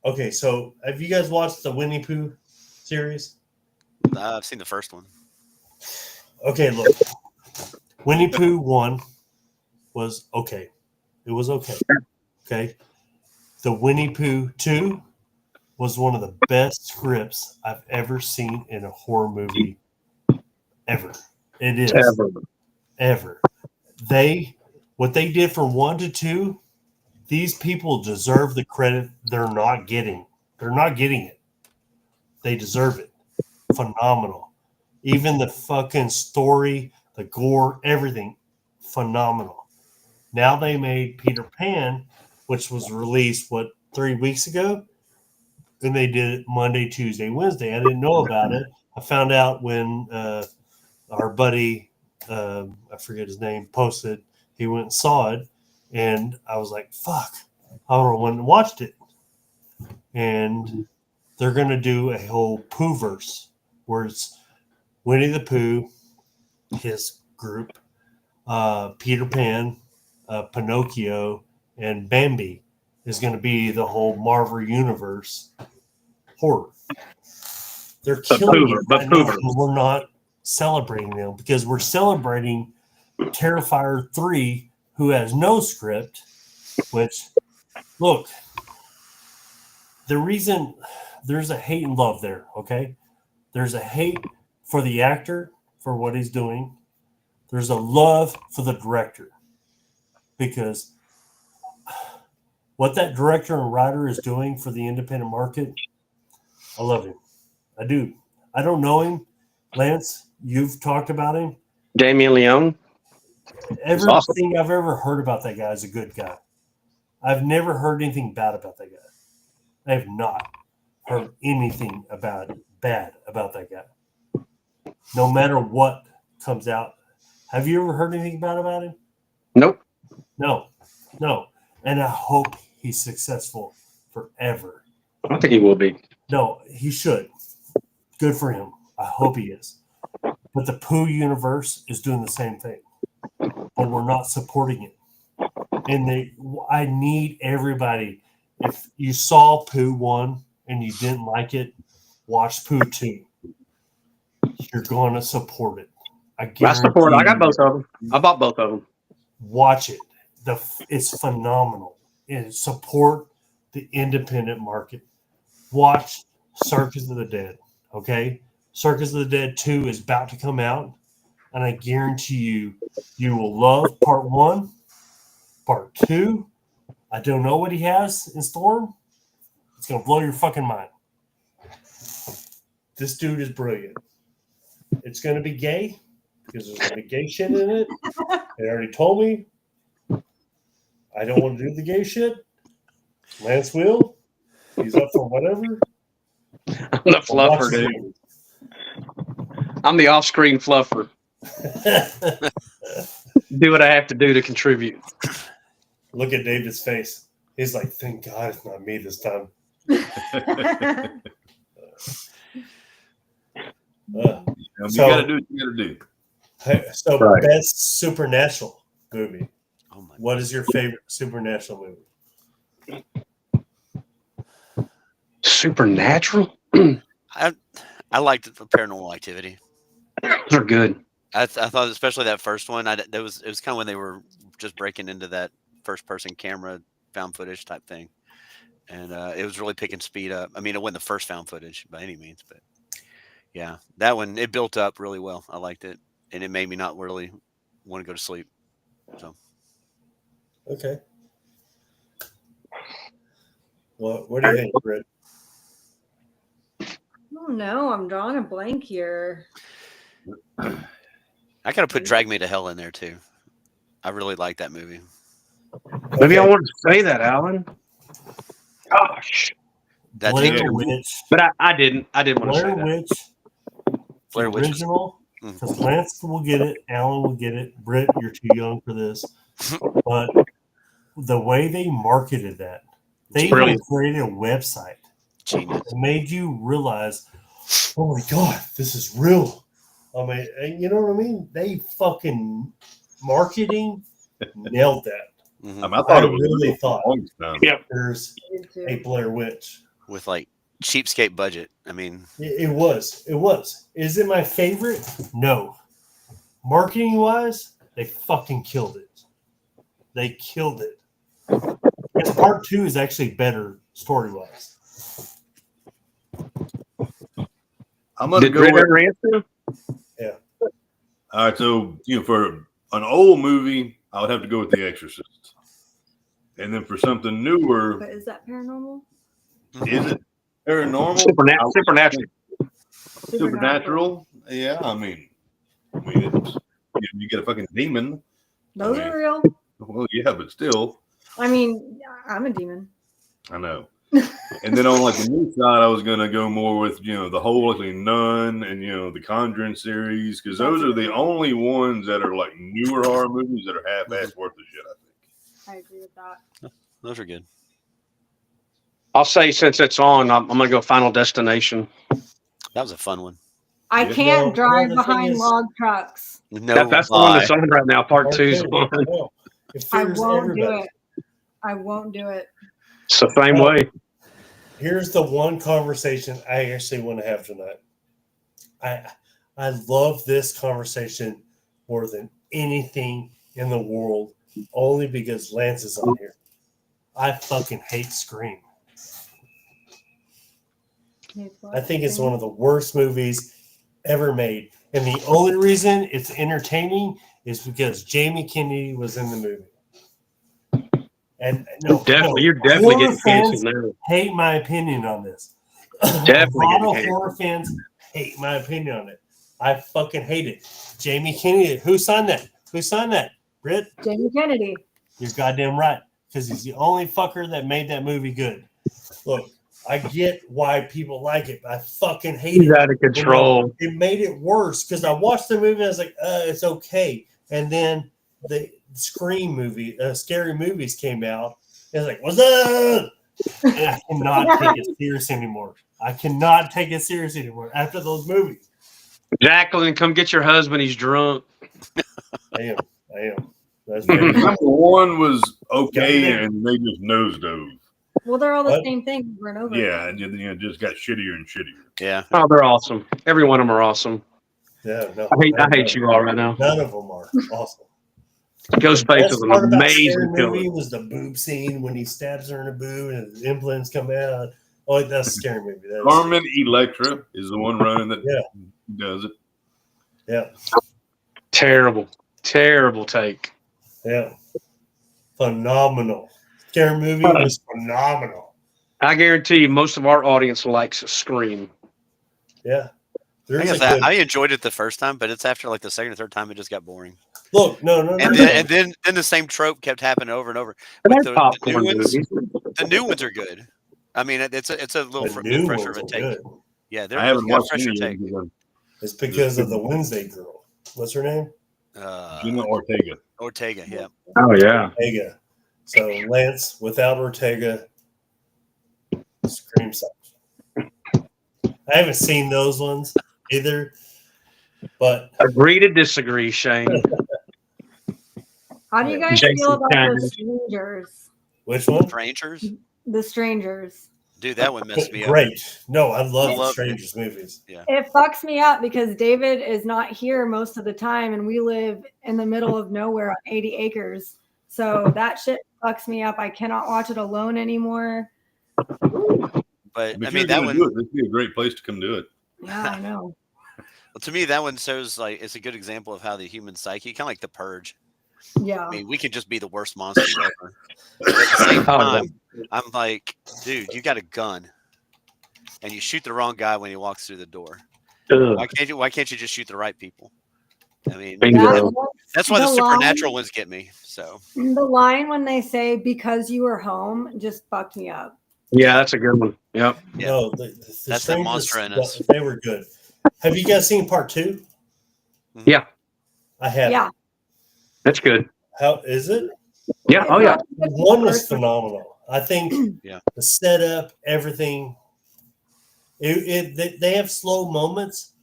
Okay, so have you guys watched the Winnie Pooh series? I've seen the first one. Okay, look. Winnie Pooh 1 was okay. It was okay. Okay. The Winnie Pooh 2 was one of the best scripts I've ever seen in a horror movie ever. It is. Ever. What they did from 1 to 2, these people deserve the credit they're not getting. They're not getting it. They deserve it. Phenomenal. Even the fucking story, the gore, everything, phenomenal. Now they made Peter Pan, which was released, 3 weeks ago? And they did it Monday, Tuesday, Wednesday. I didn't know about it. I found out when our buddy, I forget his name, posted. He went and saw it. And I was like, fuck. I went and watched it. And they're going to do a whole Pooh-verse where it's Winnie the Pooh, his group, Peter Pan, Pinocchio, and Bambi is going to be the whole Marvel Universe horror. They're killing it. But I know, and we're not celebrating them because we're celebrating Terrifier 3, who has no script, which, look, the reason there's a hate and love there, okay? There's a hate for the actor for what he's doing. There's a love for the director because what that director and writer is doing for the independent market, I love him. I do. I don't know him. Lance, you've talked about him. Damien Leone. Everything awesome. I've ever heard about that guy is a good guy. I've never heard anything bad about that guy. I have not heard anything bad about that guy. No matter what comes out. Have you ever heard anything bad about him? Nope. No. And I hope he's successful forever. I think he will be. No, he should. Good for him. I hope he is. But the Pooh universe is doing the same thing. But we're not supporting it. And I need everybody. If you saw Pooh 1 and you didn't like it, watch Pooh 2. You're going to support it. I support it. I got both of them. I bought both of them. Watch it. It's phenomenal. And support the independent market. Watch Circus of the Dead. Okay? Circus of the Dead 2 is about to come out. And I guarantee you will love part 1, part 2. I don't know what he has in store. It's going to blow your fucking mind. This dude is brilliant. It's going to be gay because there's going to be gay shit in it. They already told me. I don't want to do the gay shit. Lance will. He's up for whatever. I'm the fluffer, dude. I'm the off-screen fluffer. Do what I have to do to contribute. Look at David's face. He's like, thank God it's not me this time. You got to do what you got to do. So, Right. Best supernatural movie. Oh my! What is your favorite supernatural movie? Supernatural? I liked the Paranormal Activity. They're good. I thought, especially that first one. It was kind of when they were just breaking into that first person camera found footage type thing, and it was really picking speed up. I mean, it wasn't the first found footage by any means, but yeah, that one, it built up really well. I liked it, and it made me not really want to go to sleep. So Okay. Well, what do you think, Britt? Oh no, I'm drawing a blank here. I gotta put Drag Me to Hell in there too. I really like that movie. Maybe I Okay. wanted to say that, Alan. Gosh. That Blair teacher, Witch. But I didn't. I didn't want to say Blair that. Witch. Blair the Witch. original. Mhm. Because Lance will get it. Alan will get it. Britt, you're too young for this. But the way they marketed that, they even Brilliant. created a website Genius. that made you realize, oh my God, this is real. I mean, and you know what I mean? They fucking marketing nailed that. Mhm. I mean, I thought I it was really real for thought- the longest time. Yeah. There's I did too. a Blair Witch. With like cheapskate budget. I mean, It was. It was. Is it my favorite? No. Marketing wise, they fucking killed it. They killed it. And part 2 is actually better story wise. I'm gonna Did go Britt with. ever answer? All right, so for an old movie, I would have to go with The Exorcist, and then for something newer, But is that paranormal? is it paranormal? Supernatural. Supernatural? Yeah, I mean, it's, you get a fucking demon. Those I mean- are real. Well, yeah, but still, I mean, I'm a demon. I know. And then on like the new side, I was gonna go more with the Holy Nun and the Conjuring series because those are the only ones that are like newer horror movies that are half-ass worth the shit. I think. I agree with that. those are good. I'll say since it's on, I'm going to go Final Destination. That was a fun one. I Yeah. can't Well, drive the thing behind is- log trucks. No, That's the one lie. that's on right now. Part 2's Okay, on. well, it I figures won't do everybody. it. I won't do it. It's the same Well, way. Here's the one conversation I actually want to have tonight. I love this conversation more than anything in the world, only because Lance is on here. I fucking hate Scream. I think it's one of the worst movies ever made. And the only reason it's entertaining is because Jamie Kennedy was in the movie. And no, You're definitely horror getting fans canceled now. hate my opinion on this. Definitely A lot getting of canceled. horror fans hate my opinion on it. I fucking hate it. Jamie Kennedy, who signed that? Who signed that? Britt? Jamie Kennedy. You're goddamn right. Because he's the only fucker that made that movie good. Look, I get why people like it, but I fucking hate He's it. out of control. It made it worse because I watched the movie and I was like, it's okay. And then the Scream movie, Scary Movies came out. And I was like, what's up? And I cannot take it serious anymore. I cannot take it serious anymore after those movies. Jacqueline, come get your husband. He's drunk. I am. That's And very number one was okay, Yeah. and they just nosedove. Well, they're all the What? same thing over and over. Yeah, again. and just got shittier and shittier. Yeah. Oh, they're awesome. Every one of them are awesome. Yeah, no, I hate you all right now. None of them are awesome. Ghostface Best is an part about amazing Scary killer. Movie was the boob scene when he stabs her in the boob and the implants come out. Oh, that's a Scary Movie. That is, Carmen Electra is the one running that Yeah. does it. yeah, Terrible, terrible take. yeah, phenomenal. Scary Movie was phenomenal. I guarantee you, most of our audience likes Scream. Yeah, I, there's guess a good, I enjoyed it the first time, but it's after like the second or third time it just got boring. look. No, And then the same trope kept happening over and over. They're But the new popcorn ones, movies. the new ones are good. I mean, it's a little the new fresher ones of a are take. good. Yeah, they're I haven't got a watched fresher any take. of them. It's because of the Wednesday girl. What's her name? Gina Ortega. Ortega, yeah. Oh yeah. Ortega. So Lance, without Ortega, Scream sucks. I haven't seen those ones either, but Agree to disagree, Shane. How do you guys Jason feel about Kennedy. the strangers? which one? Strangers, The strangers. dude, that one messed me up. Great. No, I love I the love Strangers movies. It fucks me up because David is not here most of the time, and we live in the middle of nowhere on 80 acres. So that shit fucks me up. I cannot watch it alone anymore. But If I you're mean, that gonna one, do it, this would be a great place to come do it. Yeah, I know. well, to me, that one shows like it's a good example of how the human psyche, kind of like the Purge. Yeah. I mean, we could just be the worst monsters ever. But at the same Oh, time, I'm like, dude, you got a gun, and you shoot the wrong guy when he walks through the door. Ugh. Why can't you just shoot the right people? I mean, Bingo. that's why the line- supernatural ones get me. So The line when they say "because you were home" just fucked me up. Yeah, that's a good one. Yep. Yeah. No, the That's that Strangers, monster in us. They were good. Have you guys seen part 2? Yeah. I have. Yeah. That's good. How is it? Yeah. Oh yeah. One was phenomenal. I think Yeah. the setup, everything. They have slow moments,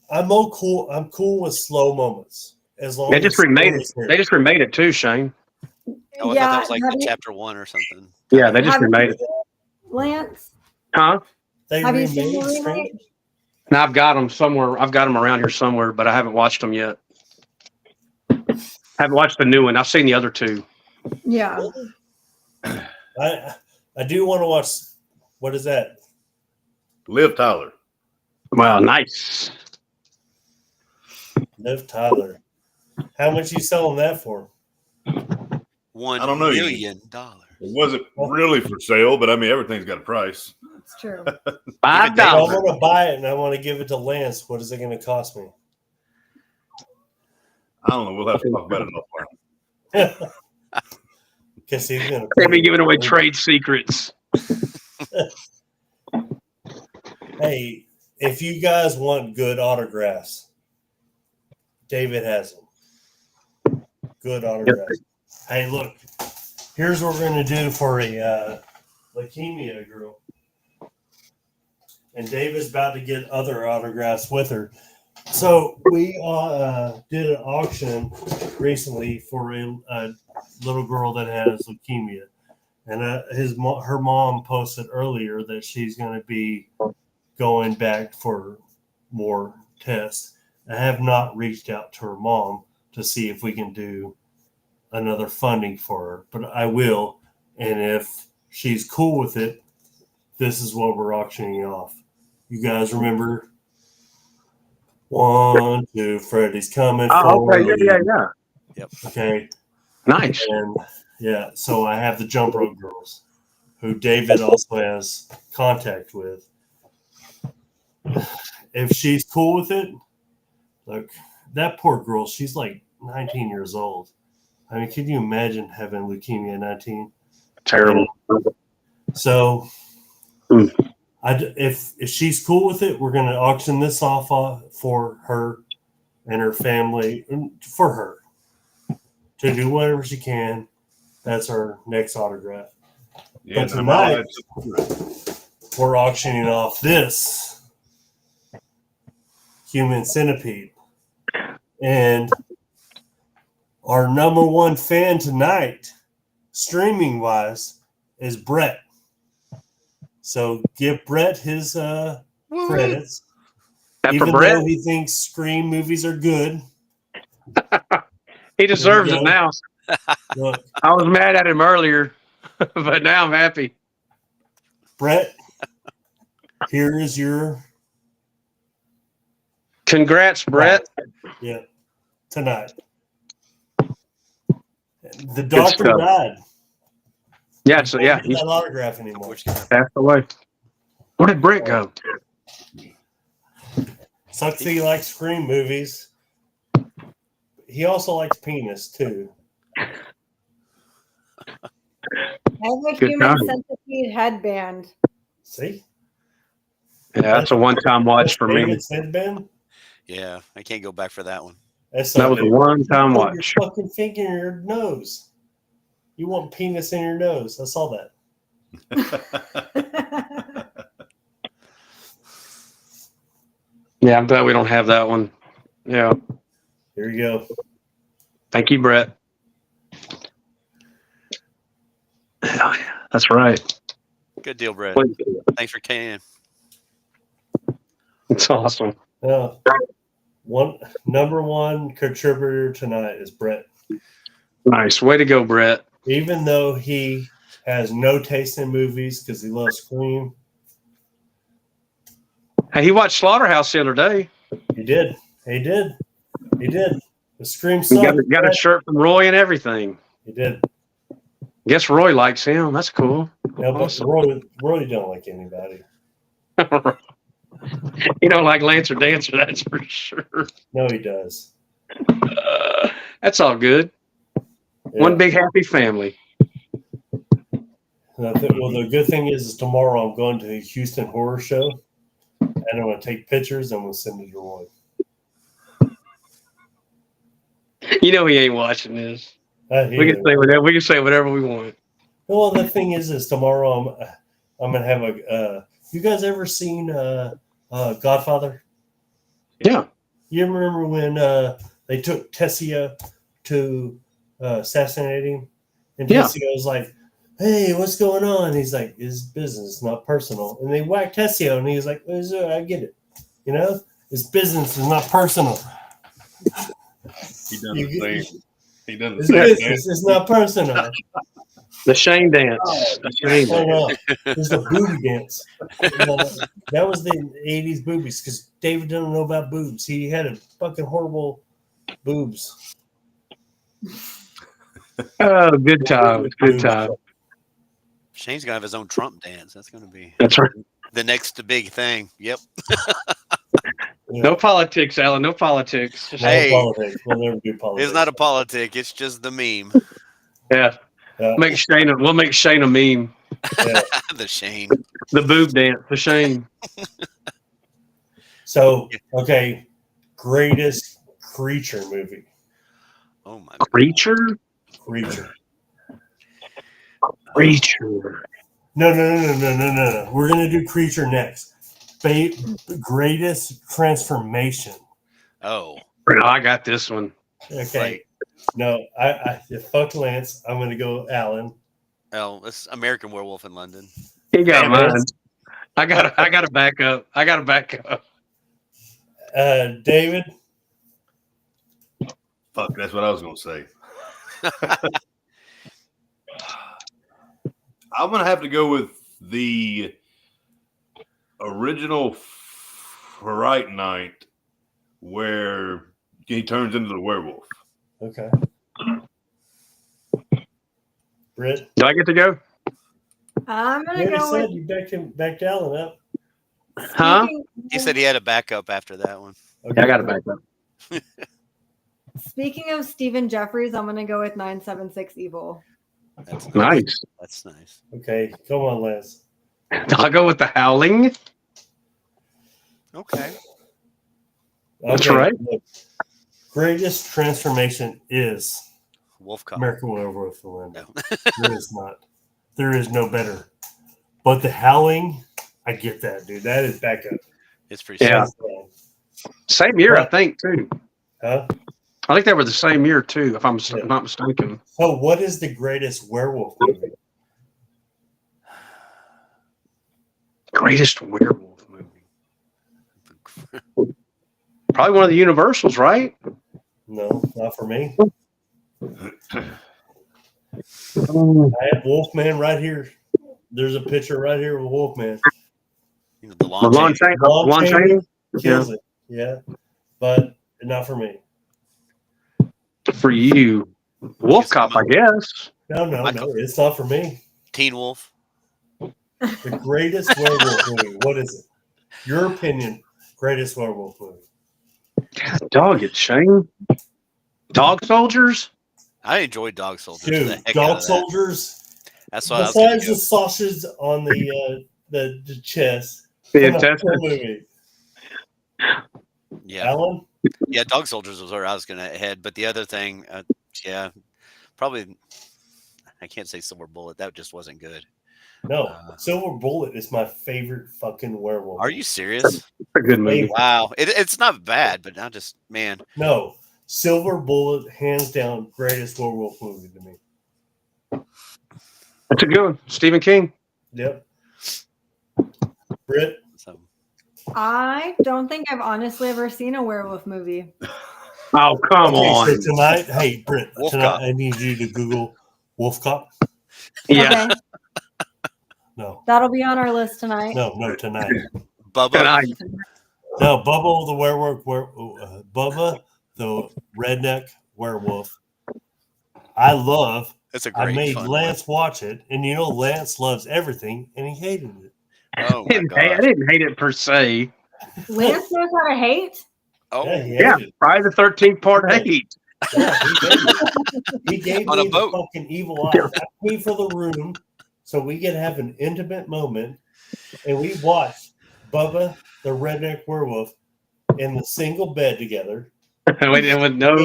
I'm all cool. I'm cool with slow moments as long They as just the remade story's it. there. They just remade it too, Shane. Oh, I thought that was like have the you- chapter 1 or something. Yeah, they just have you remade it. seen it, Lance, Huh? They have you seen remade the Scream. remake? Now I've got them somewhere. I've got them around here somewhere, but I haven't watched them yet. Haven't watched the new one. I've seen the other two. Yeah. I do want to watch. What is that? Liv Tyler. Wow, nice. Liv Tyler. How much you selling that for? $1 I don't know. million. It wasn't really for sale, but I mean, everything's got a price. It's true. $5. If I want to buy it and I want to give it to Lance, what is it going to cost me? I don't know. We'll have to talk about it offline. Because he's going to. They've been giving away trade secrets. Hey, if you guys want good autographs, David has them. Good autographs. Hey, look, here's what we're going to do for a leukemia girl. And David's about to get other autographs with her. So we did an auction recently for a little girl that has leukemia. And her mom posted earlier that she's going to be going back for more tests. I have not reached out to her mom to see if we can do another funding for her, but I will. And if she's cool with it, this is what we're auctioning off. You guys remember? 1, 2, Freddy's coming. Oh, okay. for Yeah. Yep. Okay. Nice. And yeah, so I have the Jump Rope Girls, who David also has contact with. If she's cool with it, look, that poor girl, she's like 19 years old. I mean, can you imagine having leukemia at 19? Terrible. So, Hmm. if she's cool with it, we're going to auction this off for her and her family, for her to do whatever she can. That's our next autograph. Yeah, But no, my tonight- wife's- We're auctioning off this human centipede. And our number one fan tonight, streaming wise, is Brett. So give Brett his credits. And for Even Brett, though he thinks Scream movies are good. he deserves There it you go. now. Look, I was mad at him earlier, but now I'm happy. Brett, here is your Congrats, Brett. tonight. The doctor stuff. died. Yeah, so yeah, Don't get he's that autograph anymore. passed away. Where did Brett go? Sucks that he likes Scream movies. He also likes penis too. I have a Good human time. centipede headband. See? Yeah, that's a one-time watch for me. David's headband? Yeah, I can't go back for that one. That's That was a something. one-time You put watch. Your fucking finger in your nose. You want penis in your nose. I saw that. Yeah, I'm glad we don't have that one. Yeah, Here you go. thank you, Brett. Oh, yeah, that's right. Good deal, Brett. Thanks for coming. It's awesome. Number one contributor tonight is Brett. Nice. Way to go, Brett. Even though he has no taste in movies because he loves Scream, Hey, he watched Slaughterhouse the other day. he did. He did. He did. The Scream He sucked. got a shirt from Roy and everything. He did. Guess Roy likes him. That's cool. No, but Awesome. Roy don't like anybody. You don't like Lancer Dancer, that's for sure. No, he does. That's all good. Yeah. One big happy family. Well, the good thing is tomorrow I'm going to a Houston Horror Show, and I'm going to take pictures and we'll send it to Roy. You know he ain't watching this. We can say whatever. We can say whatever we want. Well, the thing is tomorrow I'm gonna have a. You guys ever seen Godfather? Yeah. You remember when they took Tessia to assassinate him? And Yeah. Tessia was like, "Hey, what's going on?" He's like, "It's business, not personal." And they whacked Tessia, and he's like, "I get it. You know, it's business, it's not personal. He done the same. He done the It's same business, it's not personal." The Shane dance. The Shane Oh, dance. no. It's the booby dance. That was the 80s boobies because David doesn't know about boobs. He had a fucking horrible boobs. Oh, good time. Good time. Shane's gonna have his own Trump dance. That's gonna be That's right. the next big thing. Yep. No politics, Alan. No politics. Just, No Hey. politics. We'll never do politics. It's not a politic. It's just the meme. yeah. Make Shane. We'll make Shane a meme. Yeah. The Shane. The boob dance. The Shane. So, okay, greatest creature movie. Oh my. Creature. Creature. Creature. No. We're gonna do creature next. Greatest transformation. Oh. Oh, I got this one. Okay. Right. No, I fuck Lance. I'm gonna go Alan. Oh, it's American Werewolf in London. He got Hey, mine. man. I got to back up. I got to back up. David. Fuck, that's what I was gonna say. I'm gonna have to go with the original Fright Night where he turns into the werewolf. Okay. Britt. Do I get to go? I'm You gonna already go said with. you backed Alan up. Huh? He said he had a backup after that one. Okay. Yeah, I got to back up. Speaking of Stephen Jeffries, I'm gonna go with 976 Evil. That's Nice. That's nice. Okay, come on, Lance. I'll go with the Howling. Okay. That's Okay, right. look. Greatest transformation is Wolf Cop. American Werewolf in London. No. There is not. There is no better. But the Howling, I get that, dude. That is backup. It's pretty Yeah. simple. Same year, I think, too. Huh? I think they were the same year, too, if I'm Yeah. not mistaken. So, what is the greatest werewolf movie? Greatest werewolf movie. Probably one of the Universals, right? No, not for me. I have Wolfman right here. There's a picture right here of Wolfman. You know, the lawn Lon chain. Chaney. Lon Chaney. Kills it. Yeah. But not for me. For you. Wolf Cop, I guess. No, it's not for me. Teen Wolf. The greatest werewolf movie. What is it? Your opinion, greatest werewolf movie. God, dog it, Shane. Dog Soldiers? I enjoyed Dog Soldiers. Dude, The heck out Dog of that. Soldiers. That's what I was gonna Besides go. the sausage on the chest. The Come on, intestine? cool movie. Yeah. Alan? Yeah, Dog Soldiers was where I was going to head. But the other thing, yeah, probably, I can't say Silver Bullet. That just wasn't good. No. Silver Bullet is my favorite fucking werewolf. Are you serious? It's a good movie. Wow. It's not bad, but I just, man. No. Silver Bullet, hands down, greatest werewolf movie to me. That's a good one. Stephen King. Yep. Britt? So, I don't think I've honestly ever seen a werewolf movie. Oh, come Okay, on. so tonight, hey, Britt, Wolf tonight Cop. I need you to Google Wolf Cop. Yeah. Okay, No, that'll be on our list tonight. no, tonight. Bubba. No, Bubba the werewolf, Bubba the redneck werewolf. I love. That's a I great made fun Lance watch it, and you know Lance loves everything, and he hated it. one. Oh, my I God. didn't hate it per se. Lance knows how to hate. Oh, Yeah, he Yeah, hated it. Friday the 13th part Right. 8. Yeah, he gave On a me boat. the fucking evil eye. I paid for the room so we could have an intimate moment, and we watched Bubba the redneck werewolf in the single bed together. Wait, no.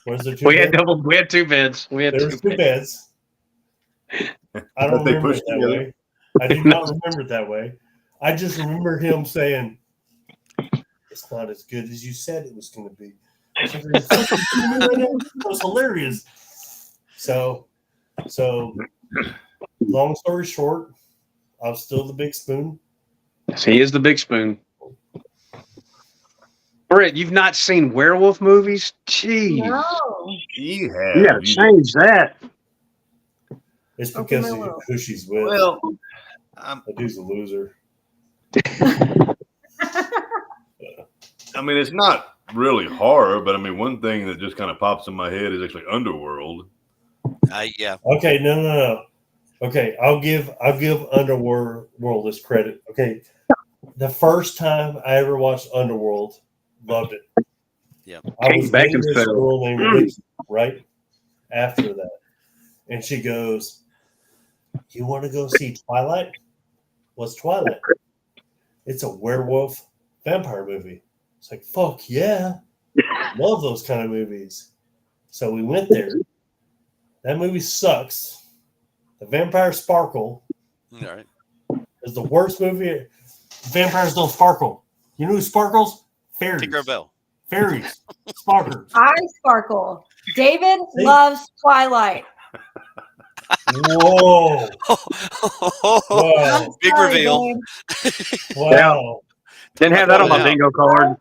Was there two We had beds? we had two beds. We had There was two beds. I don't That they remember it pushed that together. way. I do not remember it that way. I just remember him saying, it's not as good as you said it was going to be. It was hilarious. So, long story short, I'm still the big spoon. Yes, he is the big spoon. Britt, you've not seen werewolf movies? Jeez. No. You You have. gotta change that. It's Okay, because my of will. who she's with. Well, That dude's a loser. I mean, it's not really horror, but I mean, one thing that just kind of pops in my head is actually Underworld. Yeah. Okay, no. Okay, I'll give Underworld this credit. Okay, the first time I ever watched Underworld, loved it. Yeah. I King was dating this Beckinsale. girl named Ricky, right after that, and she goes, "You want to go see Twilight? What's Twilight? It's a werewolf vampire movie." It's like, fuck yeah, love those kind of movies. So we went there. That movie sucks. The Vampire Sparkle All right. is the worst movie. Vampires don't sparkle. You know who sparkles? Fairies. Tinkerbell. Fairies. Sparkles. I sparkle. David See? loves Twilight. Whoa. Wow. I'm Big sorry, reveal. babe. Wow. Didn't have that on my Yeah. bingo card.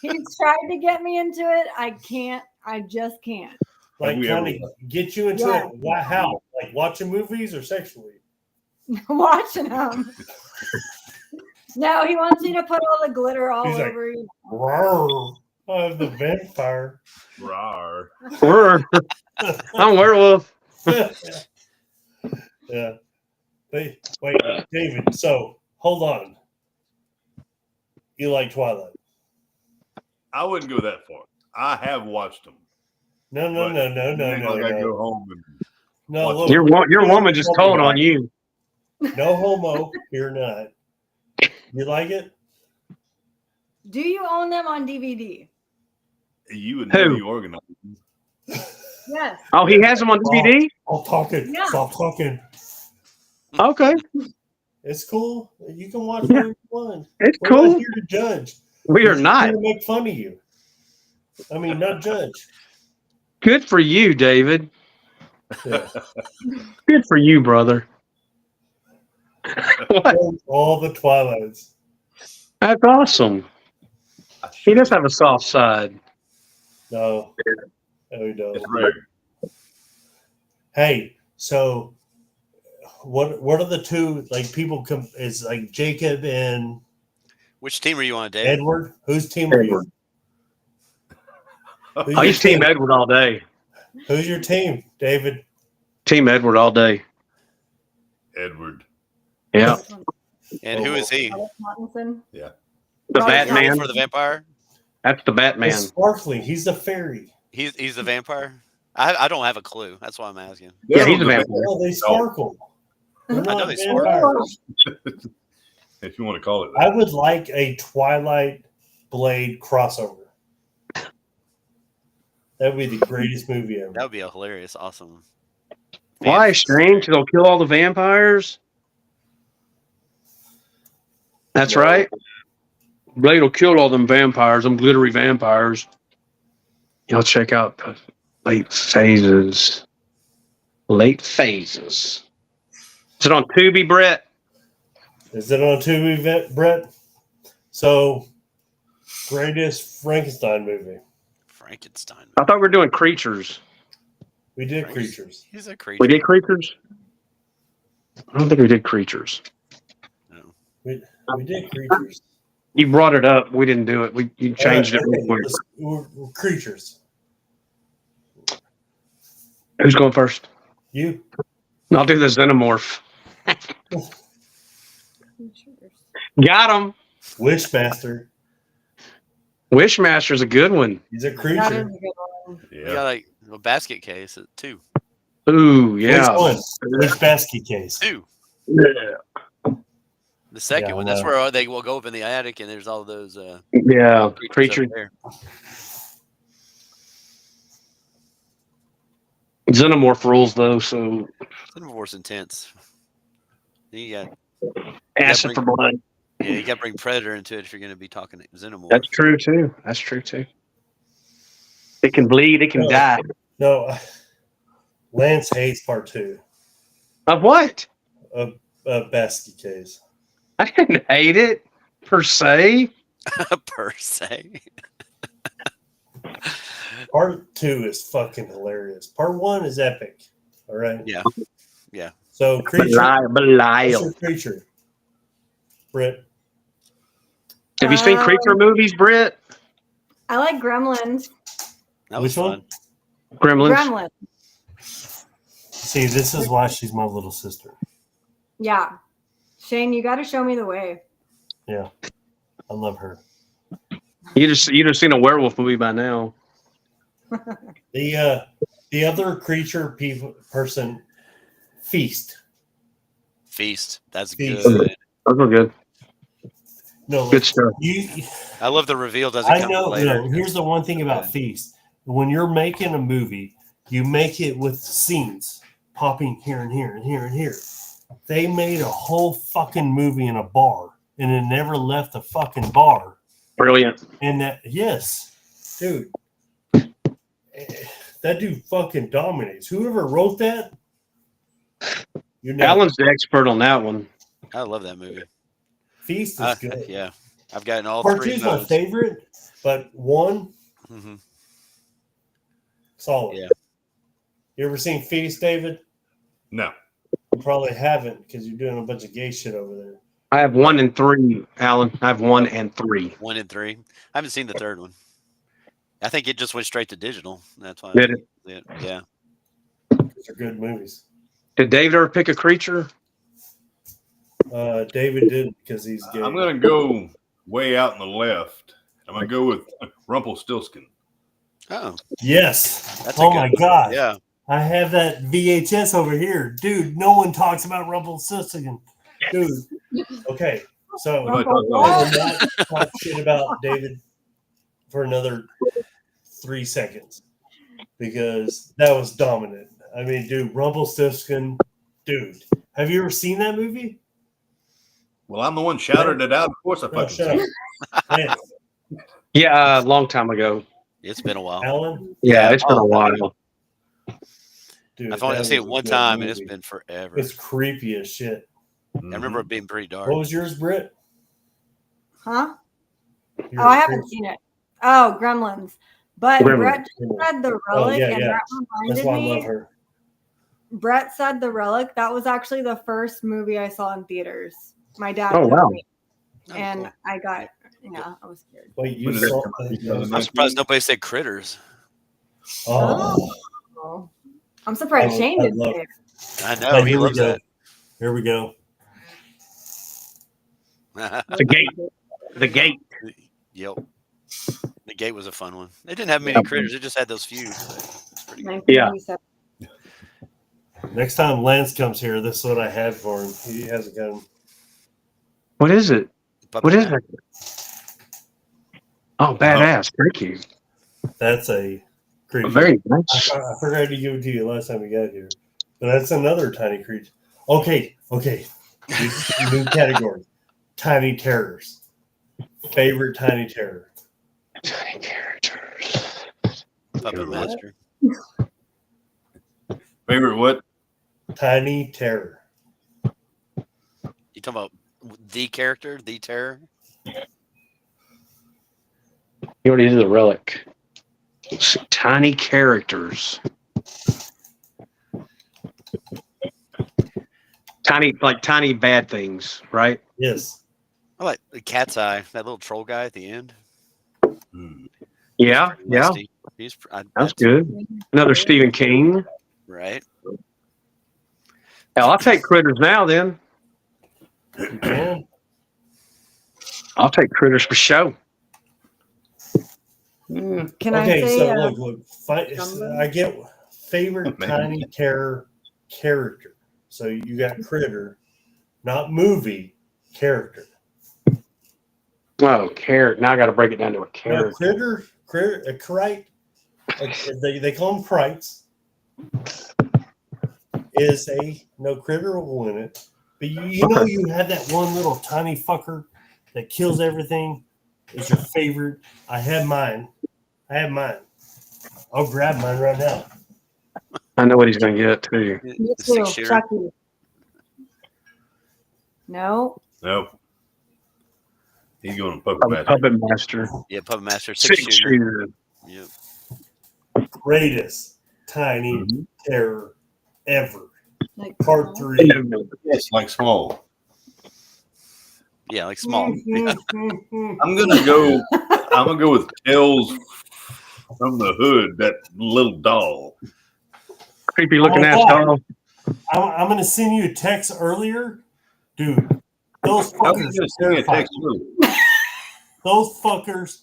He's tried to get me into it. I can't. I just can't. Like, we kind ever- of get you into Yeah. it. Why? How? Like watching movies or sexually? Watching him. No, he wants me to put all the glitter all He's like, over you. Rawr. I'm the vampire. Rawr. I'm werewolf. Yeah. Wait, David. So hold on. You like Twilight? I wouldn't go that far. I have watched them. No. Like I go home and No, Watch look, Your woman just told on you. no homo. You're not. You like it? Do you own them on DVD? you would Who? know you organize. Yes. Oh, he has them on DVD? Stop talking. Yeah. Stop talking. Okay. It's cool. You can watch Yeah. whatever you want. It's We're cool. not here to judge. We are We're not. here to make fun of you. I mean, not judge. Good for you, David. Yeah. Good for you, brother. What? All the Twilights. That's awesome. He does have a soft side. No, we don't. It's rare. Hey, so what are the two like people come? It's like Jacob and Which team are you on, Dave? Edward. Whose team are you? Who's I your use Team Edward all day. Who's your team, David? Team Edward all day. Edward. Yeah. And who is he? Alex Martinson. The Robert Batman. For the vampire? That's the Batman. It's Sparkly. He's the fairy. He's the vampire? I don't have a clue. That's why I'm asking. Yeah, he's a They're vampire. Oh, they sparkle. They're I know not they sparkle. vampires. If you want to call it that. I would like a Twilight Blade crossover. That would be the greatest movie ever. That would be a hilarious, awesome. Why, Strange? They'll kill all the vampires? That's No. right. Blade will kill all them vampires, them glittery vampires. Y'all check out the late phases. Late phases. Is it on Tubi, Brett? Is it on Tubi, Brett? So, greatest Frankenstein movie. Frankenstein. I thought we were doing creatures. We did Creatures. He's a creature. We did creatures? I don't think we did creatures. No. We did Creatures. You brought it up. We didn't do it. You changed it real Okay, quick. we're Creatures. Who's going first? You? I'll do the Xenomorph. Got him. Wishmaster. Wishmaster's a good one. He's a That is creature. a good one. You Yeah. got like a basket case at 2. Ooh, yeah. Which one? Which basket case? 2. Yeah. The second Yeah, one. That's well. where they will go up in the attic and there's all those Yeah. creatures Creature. up there. Xenomorph rules, though, so Xenomorph's intense. Then you got acid for blood. Yeah, you got to bring Predator into it if you're going to be talking Xenomorph. That's true too. That's true too. It can bleed. It can No. die. No, Lance hates part 2 Of what? of Basket Case. I didn't hate it per se. Per se. Part 2 is fucking hilarious. Part 1 is epic. All right. Yeah. Yeah. So creature. What's Belial. your creature? Britt. Have you seen creature movies, Britt? I like Gremlins. That was Which one? fun. Gremlins. Gremlins. See, this is why she's my little sister. Yeah. Shane, you got to show me the way. Yeah. I love her. You'd have seen a werewolf movie by now. The other creature person, Feast. Feast. That's Feast. good. Those were good. No, Good stuff. I love the reveal. Doesn't I come know. later. No, here's the one thing about Feast: when you're making a movie, you make it with scenes popping here and here and here and here. They made a whole fucking movie in a bar, and it never left the fucking bar. Brilliant. And yes, dude, that dude fucking dominates. Whoever wrote that, you know, Alan's the expert on that one. I love that movie. Feast is good. Yeah. I've gotten all Part 2 three is of my those. favorite, but 1 Mhm. solid. Yeah. You ever seen Feast, David? No. You probably haven't because you're doing a bunch of gay shit over there. I have 1 and 3, Alan. I have 1 and 3. 1 and 3. I haven't seen the third one. I think it just went straight to digital. That's why. Did it? Yeah. Those are good movies. Did David ever pick a creature? David didn't because he's gay. I'm going to go way out on the left. I'm going to go with Rumpelstiltskin. Oh, Yes. that's a Oh good my one. god. Yeah. I have that VHS over here, dude. No one talks about Rumpelstiltskin, dude. Okay, so What am I I talking will about? not talk shit about David for another 3 seconds because that was dominant. I mean, dude, Rumpelstiltskin, dude. Have you ever seen that movie? Well, I'm the one shouted it out. Of course I No, fucking shut said up. Man, Yeah, a long time ago. It's been a while. Alan, Yeah, it's been a Oh, while. dude. I've only that seen it was a one good time, and it's movie. been forever. It's creepy as shit. I remember it being pretty dark. What was yours, Britt? Huh? Yours, Oh, I haven't seen it. Oh, Gremlins. But Gremlins. Brett just said the relic, yeah, and yeah. that That's reminded why I love me. her. Brett said the relic. That was actually the first movie I saw in theaters. My dad. Oh, took wow. me, Oh, and cool. I got. Yeah, I was scared. Wait, you When did that saw come out? I'm surprised nobody said Critters. Oh, Oh. I'm surprised Oh, Shane I didn't love- say it. I know. Hey, he here we loves go. Here we go. that. The gate. The gate. Yep. The gate was a fun one. They didn't have many critters. It just had those few. So it's pretty good. 1997. Next time Lance comes here, this is what I had for him. He has a gun. What is it? Puppet What is Master. it? Oh, badass. Thank you. That's a creature. Very I, nice. I forgot to give it to you last time we got here. But that's another tiny creature. Okay. New category. Tiny terrors. Favorite tiny terror. Tiny characters. Puppet Master. Favorite what? Tiny terror. You talking about the character, the terror? You already did the relic. Tiny characters. Tiny bad things, right? Yes. I like the Cat's Eye, that little troll guy at the end. Yeah, yeah. Nasty. That's good. Another Stephen King. Right. Hell, I'll take critters now then. You can. I'll take critters for show. Can I Okay, say? so look. Gumbo? I get favorite Maybe. tiny terror character. So you got critter, not movie, character. Oh, carrot. Now I got to break it down to a Now, character. critter, a crite. They call them crites. Is a no critter will win it. But you know you had that one little tiny fucker that kills everything is your favorite. I have mine. I'll grab mine right now. I know what he's going to get too. Me The too. 6-shooter. Chucky. No. Nope. He's going to Puppet Master. Puppet Master. Yeah, Puppet Master 6 6-shooter. shooter. Yep. Greatest tiny Mhm. terror ever. Like Part 3. Yes, like small. Yeah, like small. I'm gonna go with Tales from the Hood, that little doll. Creepy looking Oh, ass God. doll. I'm gonna send you a text earlier, dude. Those How are you fuckers gonna send me a terrified text? me. Those fuckers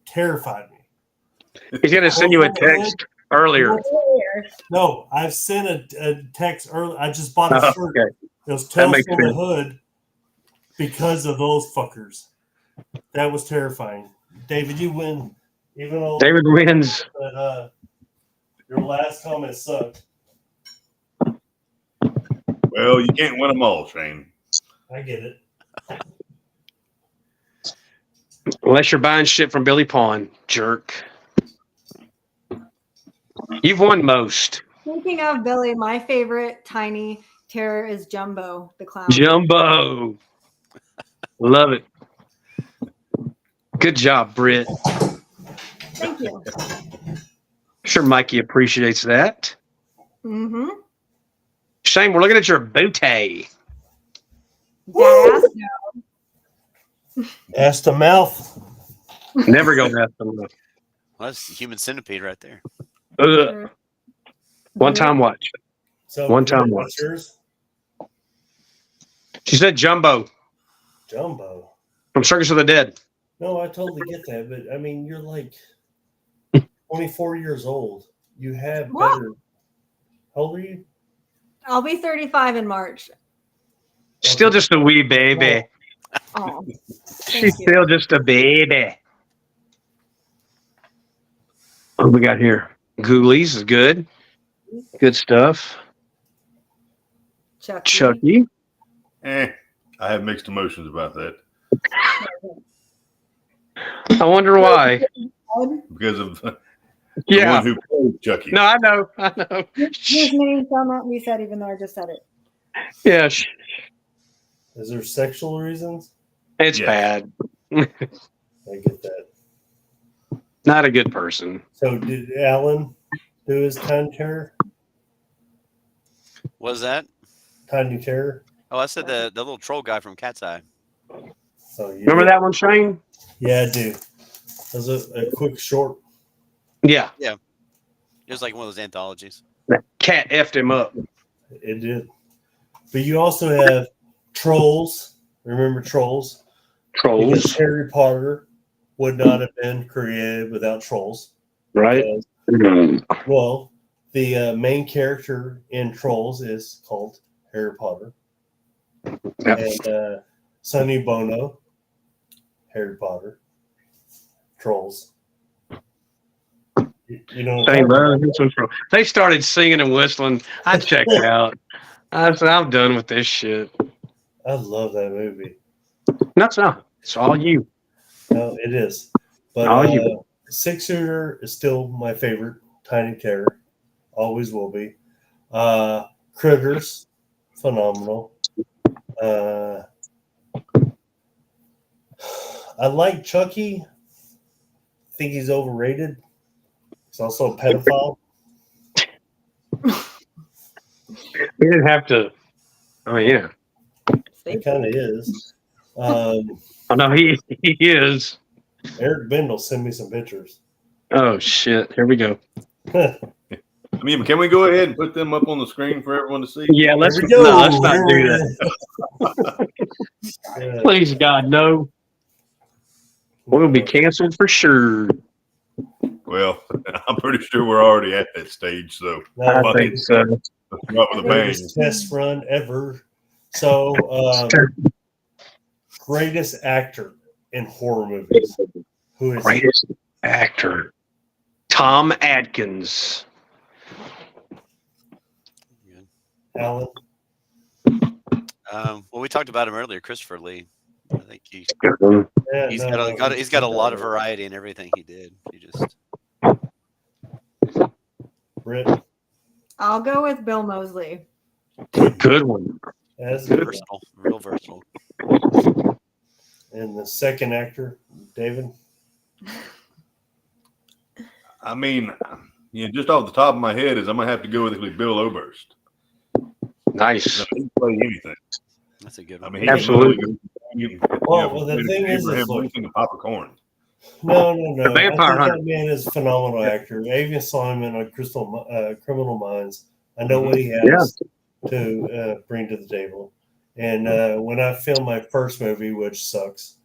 terrified me. He's going to send you a text earlier. No, I've sent a text earlier. I just bought a Oh, shirt. okay. It was That Tales makes from the sense. Hood because of those fuckers. That was terrifying. David, you win. Even though David wins. your last comment sucked. Well, you can't win them all, Shane. I get it. Unless you're buying shit from Billy Pawn, jerk. You've won most. Speaking of Billy, my favorite tiny terror is Jumbo the clown. Jumbo. Love it. Good job, Britt. Thank you. Sure Mikey appreciates that. Mm-hmm. Shane, we're looking at your booty. Deadass. Ass to mouth. Never go past them. Well, that's the human centipede right there. Ugh. One time watch. So One time what's watch. yours? She said Jumbo Jumbo. from Circus of the Dead. No, I totally get that, but I mean, you're like 24 years old. You have What? better. How old are you? I'll be 35 in March. Still just a wee baby. Oh, She's thank you. still just a baby. What we got here? Ghoulies is good. Good stuff. Chucky. I have mixed emotions about that I wonder why. because of the Yeah. one who played Chucky. No, I know. His name shall not be said, even though I just said it. Yeah, Is there sexual reasons? it's Yes. bad. I get that. Not a good person. So did Alan do his Tiny Terror? What was that? Tiny Terror? Oh, I said the little troll guy from Cat's Eye. So you Remember that one, Shane? Yeah, I do. That was a quick short. Yeah. It was like one of those anthologies. That cat effed him up. It did. But you also have Trolls. Remember Trolls? Because Trolls, Harry Potter would not have been created without Trolls. right? Well, the main character in Trolls is called Harry Potter. Yep. And Sonny Bono, Harry Potter, Trolls. You know what I'm Shane talking loves about? this one. They started singing and whistling. I checked out. I said, I'm done with this shit. I love that movie. No, it's all you. No, it is. But Oh, you- 6-shooter is still my favorite Tiny Terror. Always will be. Critters, phenomenal. I like Chucky. Think he's overrated. He's also a pedophile. We didn't have to. I mean, yeah. He kind of is. Oh, no, he is. Eric Bendel sent me some pictures. Oh, shit. Here we go. I mean, can we go ahead and put them up on the screen for everyone to see? Yeah, let's, Here we go. no, let's not Here do we that. Yeah. Please, God, no. We'll be canceled for sure. Well, I'm pretty sure we're already at that stage, so I No, think so. let's go out with a bang. greatest test run ever. So, greatest actor in horror movies. Who is it? Greatest actor, Tom Atkins. Alan? Well, we talked about him earlier, Christopher Lee. I think he, Good one. Yeah, he's no, got, a, no, got a, he's got a lot of variety in everything he did. He just Britt, I'll go with Bill Mosley. Good one. as good. versatile, real versatile. And the second actor, David. I mean, just off the top of my head is I'm gonna have to go with Bill Oberst. Nice. He can play anything. That's a good I one. mean, he Absolutely. Well, the thing is look, Lincoln to popcorn. no. The Vampire I think Hunter. that man is a phenomenal actor. Avian Simon on Criminal Minds. I know what he has to bring to the table. And when I filmed my first movie, which sucks,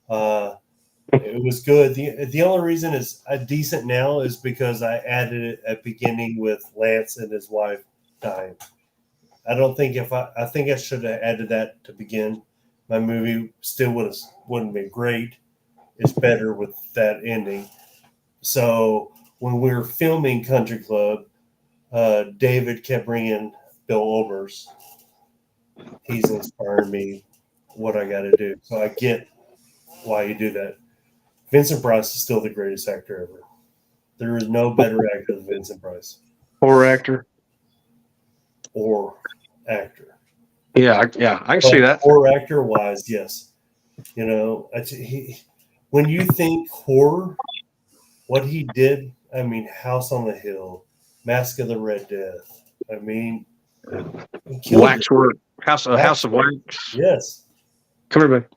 it was good. The only reason it's decent now is because I added it at beginning with Lance and his wife dying. I don't think I think I should have added that to begin. My movie still wouldn't be great. It's better with that ending. So when we were filming Country Club, David kept bringing Bill Oberst. He's inspiring me what I got to do. So I get why you do that. Vincent Price is still the greatest actor ever. There is no better actor than Vincent Price Horror actor. or actor. Yeah, I can see that. Horror actor wise, yes. You know, when you think horror, what he did, I mean, House on the Hill, Mask of the Red Death. I mean, he killed it. Waxwork. House of Wax. Yes. Come here, babe.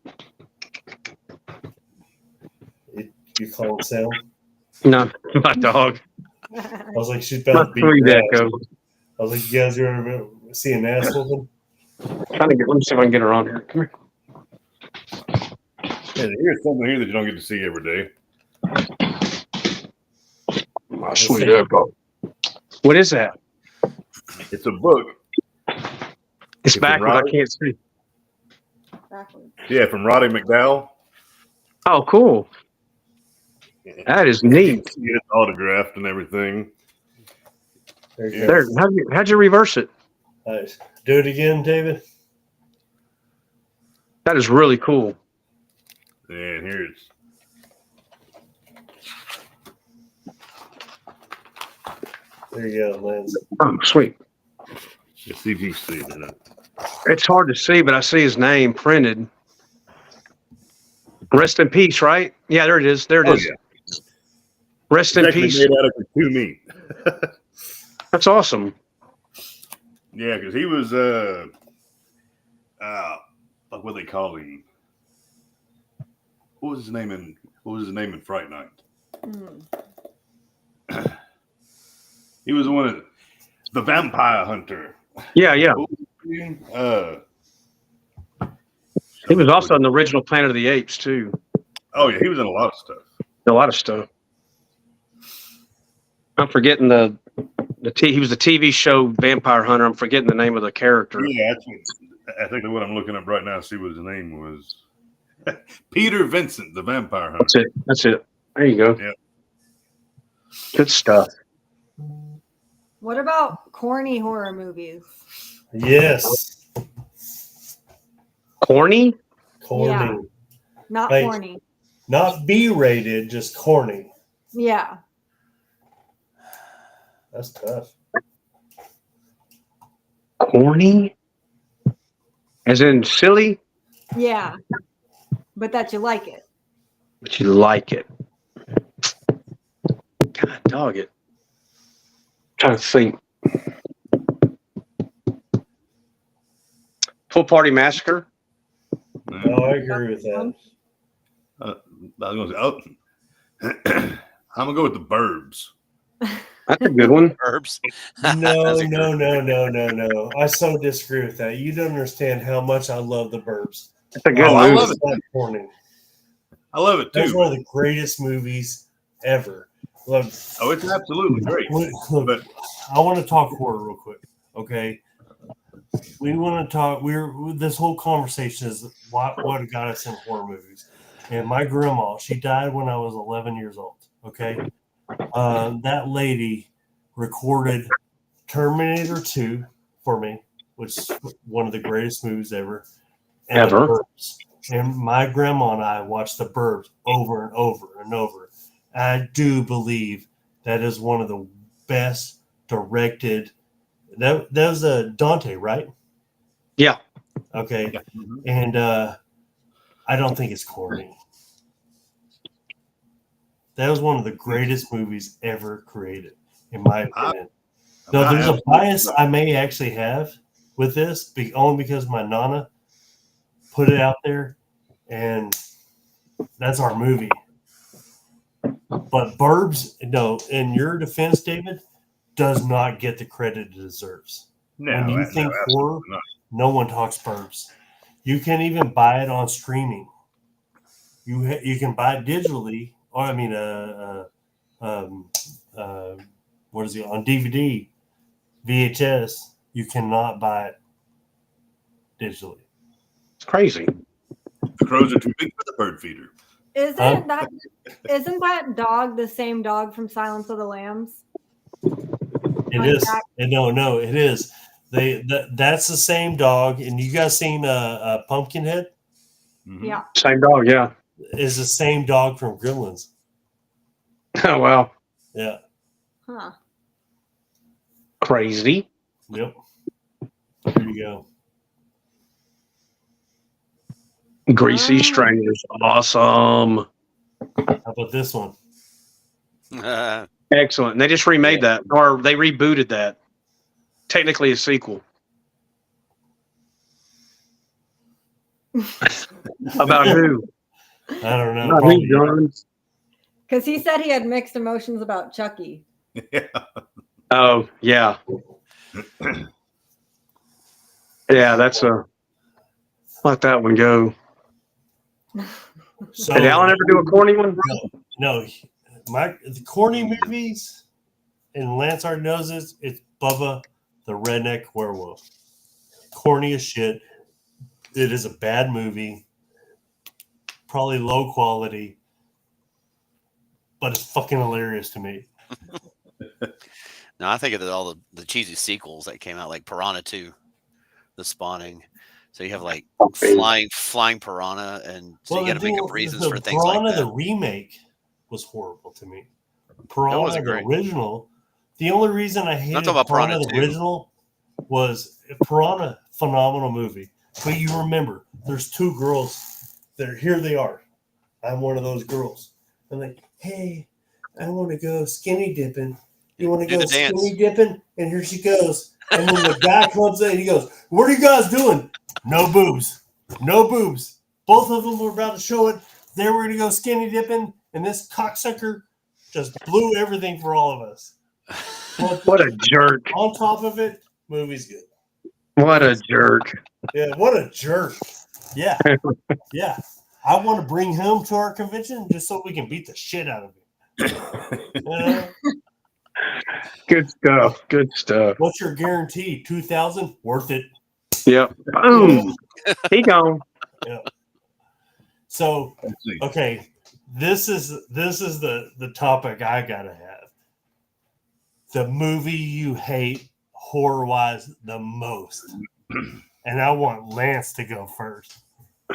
You call him Sam? No, my dog. I was like, she's My about to beat sweet your ass. Echo. I was like, you guys ever see an ass whooping? Let me see if I can get her on here. Come here. And here's something here that you don't get to see every day. My sweet Echo. What is that? It's a book. It's It's backwards. I Robert. can't see. Backwards. Yeah, from Roddy McDowell. Oh, cool. That is neat. It's autographed and everything. There you Yeah. go. There. How'd you reverse it? Nice. Do it again, David. That is really cool. And here's There you go, Lance. Oh, sweet. the CGC. You know. It's hard to see, but I see his name printed. Rest in peace, right? Yeah, there it is. There it Oh, is. yeah. Rest It's in actually peace. made out of two meat. That's awesome. Yeah, because he was like what they call him. What was his name in Fright Night? Hmm. He was one of the vampire hunter. Yeah, yeah. He was also in the original Planet of the Apes too. Oh yeah, he was in a lot of stuff. A lot of stuff. I'm forgetting he was the TV show Vampire Hunter. I'm forgetting the name of the character. Yeah, I think what I'm looking up right now to see what his name was. Peter Vincent, the vampire hunter. That's it. There you go. Yeah. Good stuff. What about corny horror movies? Yes. Corny? Corny. Yeah. Not Like- corny. Not B-rated, just corny. Yeah. That's tough. Corny? As in silly, Yeah. But that you like it. but you like it. God dog it. Trying to think. Full Party Massacre. No, I agree with that. I was gonna say, I'm gonna go with the Burbs. That's a good one. Herbs. No, That's a no. I so disagree with that. You don't understand how much I love the Burbs. That's a good Oh, I movie. love it. Not corny. I love it That's too. one of the greatest movies ever. Look, Oh, it's absolutely great. look, But I want to talk horror real quick. Okay. We want to talk. This whole conversation is what got us in horror movies. And my grandma, she died when I was 11 years old. Okay. That lady recorded Terminator 2 for me, which is one of the greatest movies ever. And Ever. The Burbs. And my grandma and I watched The Burbs over and over and over. I do believe that is one of the best directed. That was Dante, right? Yeah. Okay. Mhm. And I don't think it's corny. That was one of the greatest movies ever created, in my opinion. No, I there's a absolutely bias agree. I may actually have with this, only because my nana put it out there, and that's our movie. But Burbs, no, in your defense, David, does not get the credit it deserves. No, When you think absolutely horror, not. no one talks Burbs. You can even buy it on streaming. You can buy it digitally, or I mean, what is it on DVD, VHS? You cannot buy it digitally. It's crazy. The crows are too big for the bird feeder. Isn't Huh? that dog the same dog from Silence of the Lambs? It Like is. that? No, it is. That's the same dog. And you guys seen Pumpkinhead? Mhm. Yeah. Same dog. Yeah. Is the same dog from Gremlins. Oh, wow. Yeah. Huh. Crazy. Yep. There you go. Greasy Ah. Strangers. Awesome. How about this one? Excellent. And they just remade that, or they rebooted that. Technically a sequel. About who? I don't know. About Probably who, John? Because he said he had mixed emotions about Chucky. Yeah. Oh, yeah. Yeah, that's a. Let that one go. so. Did Alan ever do a corny one? No, the corny movies, and Lance already knows this. It's Bubba the Redneck Werewolf. Corny as shit. It is a bad movie. Probably low quality, but it's fucking hilarious to me. No, I think of all the cheesy sequels that came out, like Piranha 2, The Spawning. So you have like flying piranha, and so you got to make up reasons for things Piranha, like that. the remake was horrible to me. That Piranha, wasn't the great. original. The only reason I hated talking about Piranha, Piranha the 2. original, was Piranha, phenomenal movie. But you remember, there's two girls. Here they are. I'm one of those girls. I'm like, hey, I want to go skinny dipping. You want to Do go the dance. skinny dipping? And here she goes. And then the guy comes in and he goes, what are you guys doing? No boobs. No boobs. Both of them were about to show it. They were going to go skinny dipping. And this cocksucker just blew everything for all of us. But What a jerk. on top of it, movie's good. What a jerk. Yeah, what a jerk. Yeah. Yeah. I want to bring him to our convention just so we can beat the shit out of him. You know? Good stuff. Good stuff. What's your guarantee? 2,000? Worth it. Yep. Boom. He gone. So, Let's see. okay, this is the topic I gotta have. The movie you hate horror wise the most, and I want Lance to go first.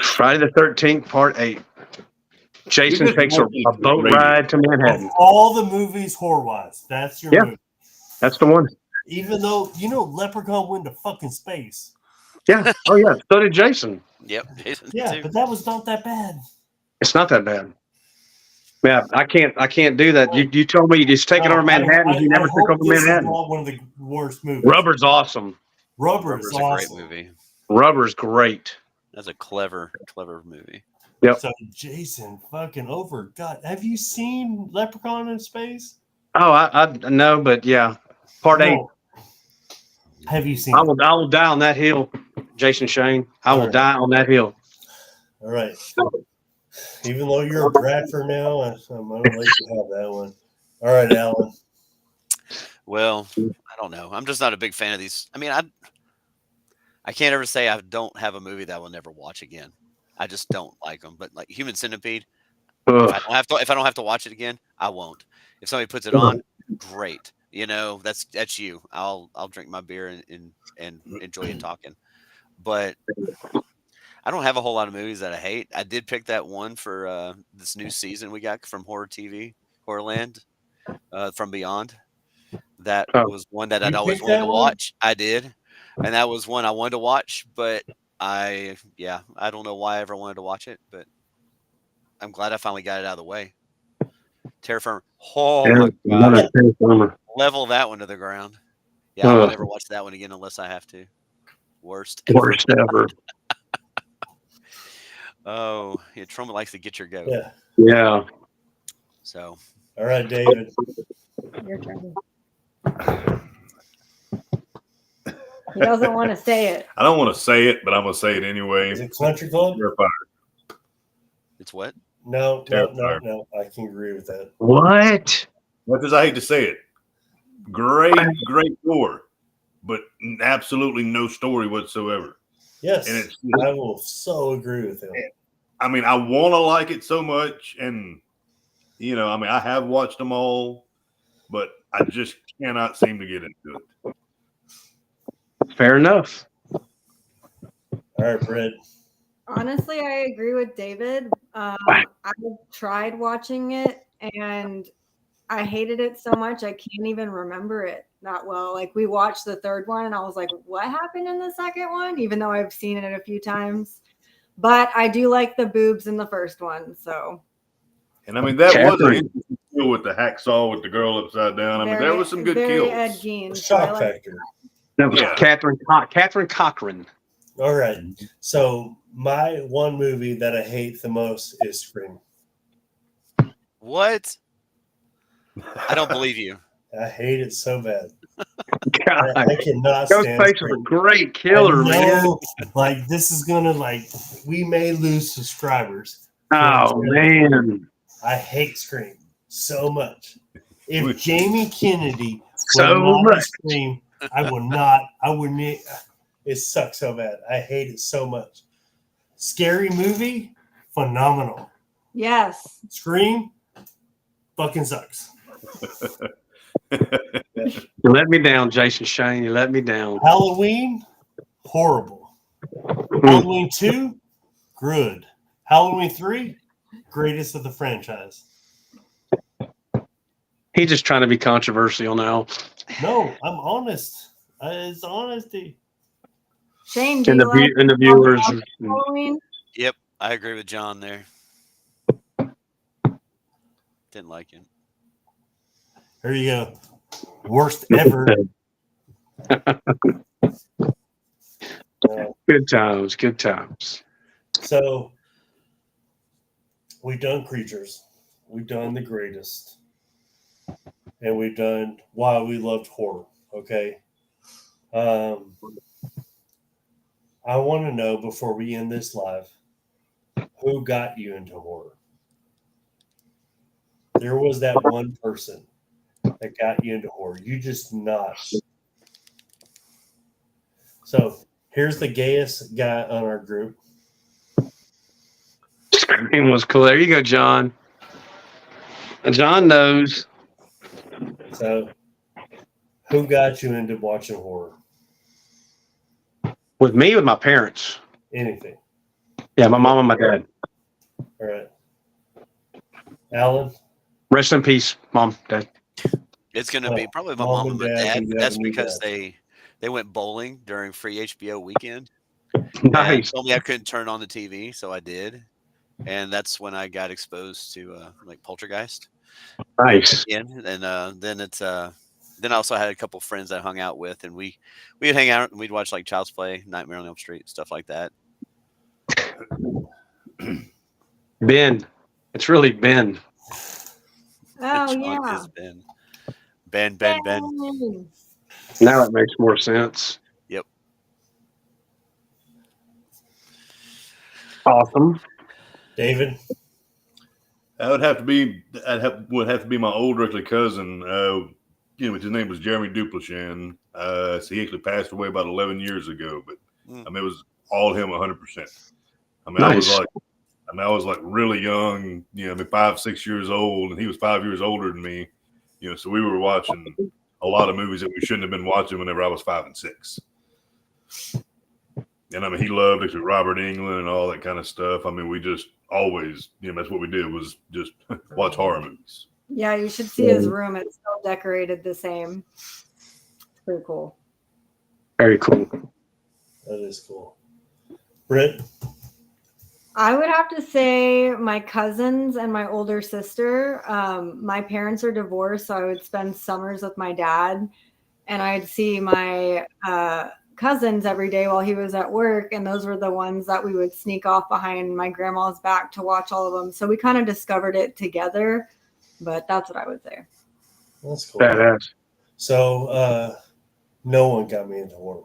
Friday the 13th, part 8. Jason just takes a watched it boat already. ride to Of Manhattan. all the movies horror wise, that's your Yeah. movie. That's the one. Even though Leprechaun went to fucking space. Yeah. Oh, yeah. So did Jason. Yep, Jason Yeah, too. but that was not that bad. It's not that bad. Yeah, I can't do that. You told me you just take it over Manhattan. You never took hope over this is Manhattan. not one of the worst movies. Rubber's awesome. Rubber is Rubber's a great awesome. movie. Rubber's great. That's a clever movie. Yep. So Jason fucking over. God, have you seen Leprechaun in Space? Oh, I know, but yeah, part 8. No. Have you seen? I will die on that hill, Jason Shane. I will Alright. die on that hill. All right. Even though you're a Bradford now, I'm gonna let you have that one. All right, Alan. Well, I don't know. I'm just not a big fan of these. I mean, I can't ever say I don't have a movie that I will never watch again. I just don't like them. But like Human Centipede, if Ugh. I don't have to watch it again, I won't. If somebody puts it on, great. That's you. I'll drink my beer and enjoy it talking. But I don't have a whole lot of movies that I hate. I did pick that one for this new season we got from Horror TV, Horrorland, from Beyond. That Oh. was one that You I'd always picked wanted that to one? watch. I did, and that was one I wanted to watch, but I don't know why I ever wanted to watch it, but I'm glad I finally got it out of the way. Terror Firmer. Oh Yeah, my gosh. another Terror Firmer. Level that one to the ground. Yeah, I Ugh. will never watch that one again unless I have to. Worst. ever. Worst ever. Oh, yeah, Truman likes to get your goat. Yeah. Yeah. So All right, David. Your turn. He doesn't want to say it. I don't want to say it, but I'm gonna say it anyway. Is it Country Club? Terrifier. it's what? No. Terrifier. I can agree with that. What? Much as I hate to say it, great gore, but absolutely no story whatsoever. Yes, And it's, I will so agree with him. I mean, I want to like it so much, and you know, I mean, I have watched them all, but I just cannot seem to get into it. Fair enough. All right, Brett. Honestly, I agree with David. I tried watching it and I hated it so much I can't even remember it that well. Like we watched the third one and I was like, what happened in the second one? Even though I've seen it a few times. But I do like the boobs in the first one. So And I mean, that was an Catherine. interesting kill with the hacksaw with the girl upside down. I mean, there was some good very kills. Ed Gein. So I Shock like factor. That was Yeah. Catherine Cochran. All right. So my one movie that I hate the most is Scream. What? I don't believe you. I hate it so bad. God. I cannot stand Ghostface was a Scream. great killer, I man. know, like this is gonna we may lose subscribers. Oh man. I hate Scream so much. If Which- Jamie Kennedy So will not much. Scream, I would not. I wouldn't. It sucks so bad. I hate it so much. Scary movie, phenomenal. yes. Scream, fucking sucks. You let me down, Jason Shane. You let me down. Halloween, horrible. Halloween 2, good. Halloween 3, greatest of the franchise. He's just trying to be controversial now. No, I'm honest. It's honesty. Shane, do And you like and the viewers. Halloween? Yep, I agree with John there. Didn't like it. Here you go. Worst ever. Good times. Good times. So we've done creatures, we've done the greatest, and we've done why we loved horror. Okay. I want to know before we end this live, who got you into horror? There was that one person that got you into horror. You just not. So here's the gayest guy on our group. Scream was cool. There you go, John. John knows. So who got you into watching horror? With me, with my parents. Anything. Yeah, my mom and my dad. All right. Alan? Rest in peace, mom, dad. It's going to be probably my Mom mom and and my Dad, dad, you but that's have a new because dad. they went bowling during free HBO weekend. Nice. And told me I couldn't turn on the TV, so I did. And that's when I got exposed to like Poltergeist. Nice. Again. And then I also had a couple friends that I hung out with, and we'd hang out and we'd watch like Child's Play, Nightmare on Elm Street, stuff like that. Ben. It's really Ben. Oh, John yeah. is Ben. Ben. Now it makes more sense. Yep. Awesome. David? That would have to be my old earthly cousin. His name was Jeremy Duplichan. So he actually passed away about 11 years ago. But I mean, it was all him 100%. I mean, Nice. I was like really young. I mean, 5, 6 years old, and he was 5 years older than me. So we were watching a lot of movies that we shouldn't have been watching whenever I was 5 and 6. And I mean, he loved it, Robert Englund and all that kind of stuff. I mean, we just always, that's what we did was just watch horror movies. Yeah, you should see his room. It's still decorated the same. It's pretty cool. Very cool. That is cool. Britt, I would have to say my cousins and my older sister. My parents are divorced, so I would spend summers with my dad, and I'd see my cousins every day while he was at work, and those were the ones that we would sneak off behind my grandma's back to watch all of them. So we kind of discovered it together, but that's what I would say. that's cool. Badass. So no one got me into horror.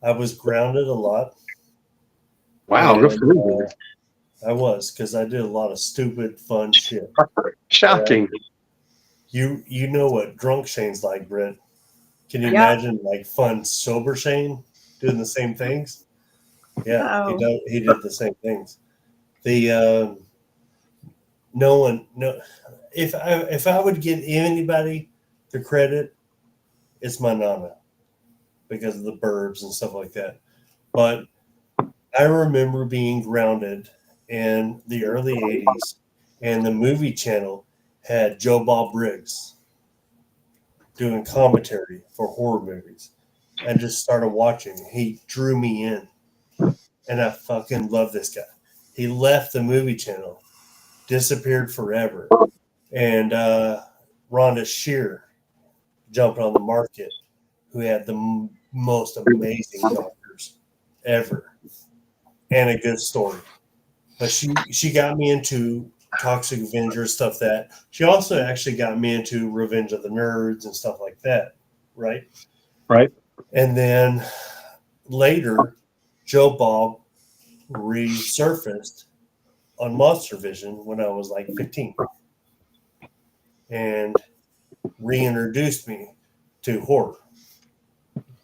I was grounded a lot. Wow, good for you. I was, because I did a lot of stupid, fun shit. Shocking. You know what drunk Shane's like, Britt. Can you Yeah. imagine like fun, sober Shane doing the same things? Yeah, Uh-oh. he did the same things. The no one, no. If I would give anybody the credit, it's my nana, because of the Burbs and stuff like that. But I remember being grounded in the early 80s, and the movie channel had Joe Bob Briggs doing commentary for horror movies. I just started watching. He drew me in, and I fucking love this guy. He left the movie channel, disappeared forever, and Rhonda Shear jumped on the market, who had the most amazing doctors ever and a good story. But she got me into Toxic Avenger, stuff that she also actually got me into Revenge of the Nerds and stuff like that, right? Right. And then later, Joe Bob resurfaced on Monster Vision when I was like 15 and reintroduced me to horror.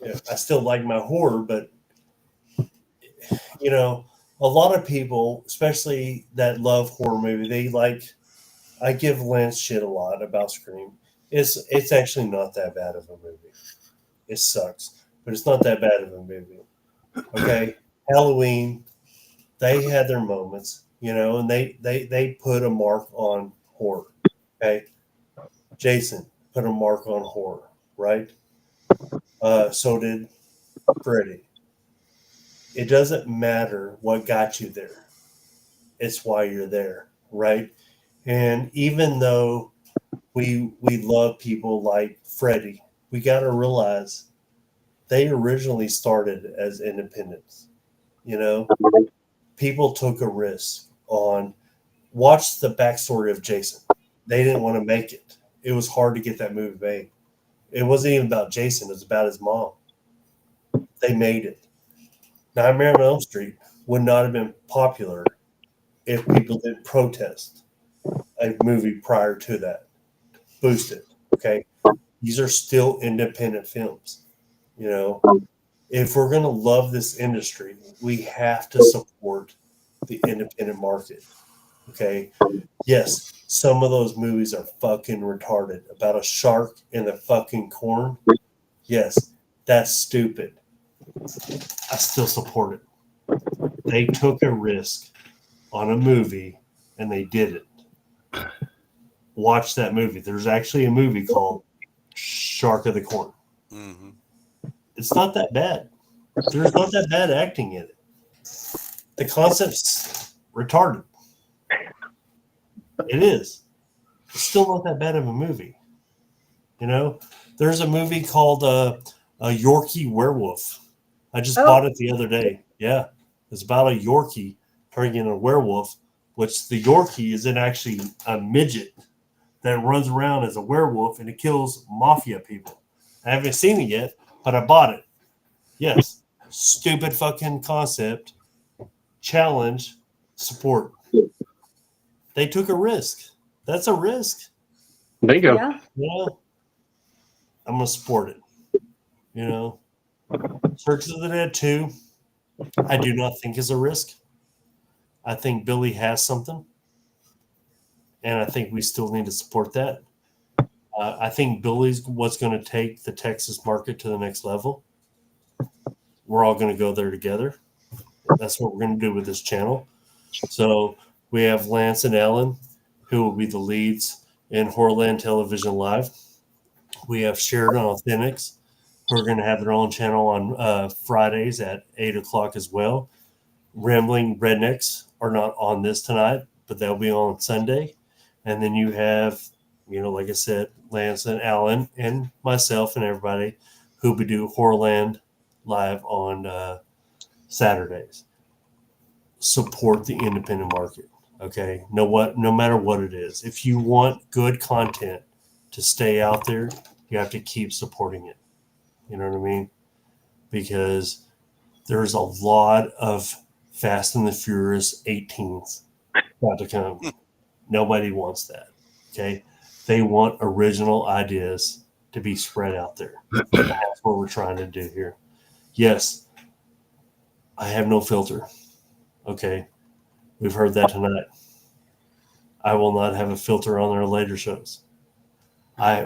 Yeah, I still like my horror, but a lot of people, especially that love horror movie, they like. I give Lance shit a lot about Scream. It's actually not that bad of a movie. It sucks, but it's not that bad of a movie. Okay, Halloween, they had their moments, and they put a mark on horror. Okay, Jason put a mark on horror, right? So did Freddy. It doesn't matter what got you there. It's why you're there, right? And even though we love people like Freddy, we got to realize they originally started as independents. People took a risk on. Watch the backstory of Jason. They didn't want to make it. It was hard to get that movie made. It wasn't even about Jason. It was about his mom. They made it. Nightmare on Elm Street would not have been popular if people didn't protest a movie prior to that. Boost it. Okay. These are still independent films. If we're going to love this industry, we have to support the independent market. Okay. Yes, some of those movies are fucking retarded. About a shark in the fucking corn. Yes, that's stupid. I still support it. They took a risk on a movie and they did it. Watch that movie. There's actually a movie called Shark of the Corn. Mm-hmm. It's not that bad. There's not that bad acting in it. The concept's retarded. It is. It's still not that bad of a movie. There's a movie called a Yorkie Werewolf. I just bought it the other day. Yeah. It's about a Yorkie turning into a werewolf, which the Yorkie is actually a midget that runs around as a werewolf and it kills mafia people. I haven't seen it yet, but I bought it. Yes. Stupid fucking concept. Challenge. Support. They took a risk. That's a risk. There you go. Yeah. I'm going to support it. Church of the Dead 2, I do not think is a risk. I think Billy has something. And I think we still need to support that. I think Billy's what's going to take the Texas market to the next level. we're all going to go there together. That's what we're going to do with this channel. So we have Lance and Ellen, who will be the leads in Horrorland Television Live. We have Sheridan Authentics, who are going to have their own channel on Fridays at 8 o'clock as well. Rambling Rednecks are not on this tonight, but they'll be on Sunday. And then you have, like I said, Lance and Alan and myself and everybody who will do Horrorland Live on Saturdays. Support the independent market. Okay. No matter what it is. If you want good content to stay out there, you have to keep supporting it. You know what I mean? Because there's a lot of Fast and the Furious 18s about to come. Nobody wants that. Okay. They want original ideas to be spread out there. That's what we're trying to do here. Yes, I have no filter. Okay. We've heard that tonight. I will not have a filter on our later shows.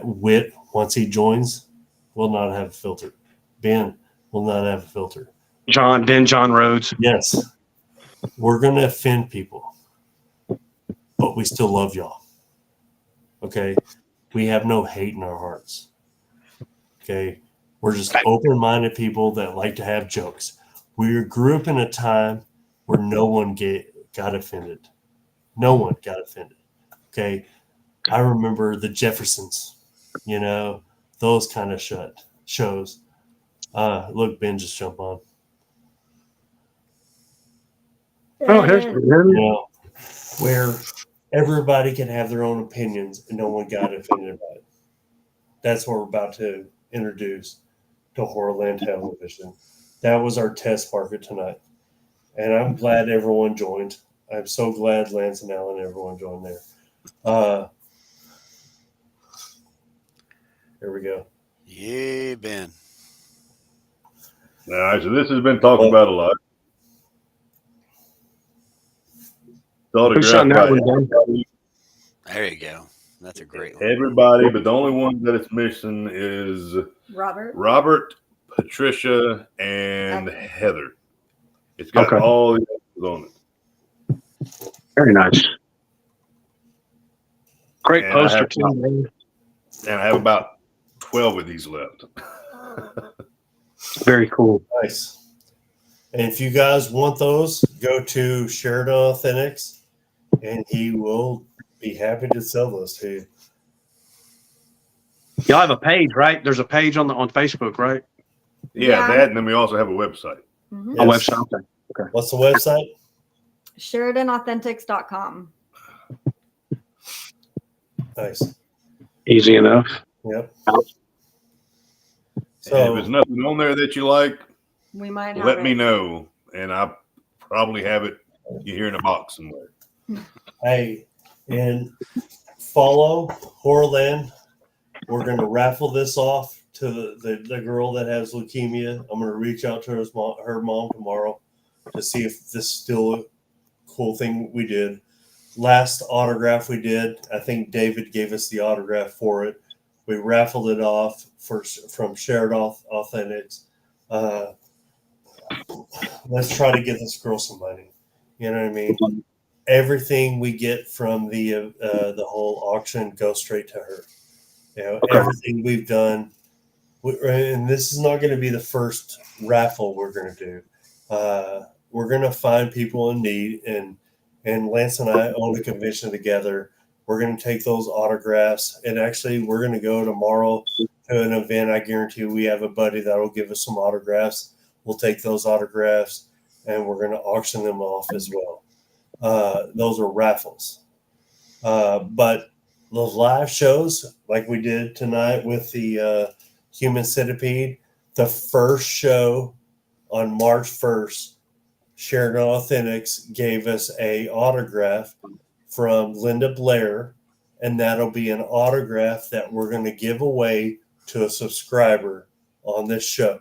Wit, once he joins, will not have a filter. Ben will not have a filter. John Rhodes. Yes. We're going to offend people, but we still love y'all. Okay. We have no hate in our hearts. Okay. We're just open-minded people that like to have jokes. We grew up in a time where no one got offended. No one got offended. Okay. I remember the Jeffersons, those kind of shows. Look, Ben just jumped on. Here's Where everybody can have their own opinions and no one got offended by it. That's what we're about to introduce to Horrorland Television. That was our test market tonight. And I'm glad everyone joined. I'm so glad Lance and Alan, everyone joined there. Here we go. Yeah, Ben. All right, so this has been talked about a lot. Push on that one, Ben. There you go. That's a great one. Everybody, but the only one that it's missing is Robert, Patricia, and Heather. It's got all the others on it. Very nice. Great And poster too, man. And I have about 12 of these left. Very cool. Nice. And if you guys want those, go to Sheridan Authentics, and he will be happy to sell those to you. Y'all have a page, right? There's a page on Facebook, right? Yeah, that, and then we also have a website. Mm-hmm. A website. Okay. What's the website? SheridanAuthentics.com. Nice. Easy enough. Yep. So if there's nothing on there that you like, we might have let me know, and I probably have it here in a box somewhere. Hey, and follow Horrorland. We're going to raffle this off to the girl that has leukemia. I'm going to reach out to her mom tomorrow to see if this is still a cool thing we did. Last autograph we did, I think David gave us the autograph for it. We raffled it off from Sheridan Authentics. Let's try to get this girl some money. You know what I mean? Everything we get from the whole auction goes straight to her. Everything we've done, and this is not going to be the first raffle we're going to do. We're going to find people in need, and Lance and I own a convention together. We're going to take those autographs, and actually, we're going to go tomorrow to an event. I guarantee we have a buddy that will give us some autographs. We'll take those autographs, and we're going to auction them off as well. Those are raffles. But those live shows, like we did tonight with the Human Centipede, the first show on March 1st, Sheridan Authentics gave us a autograph from Linda Blair, and that'll be an autograph that we're going to give away to a subscriber on this show.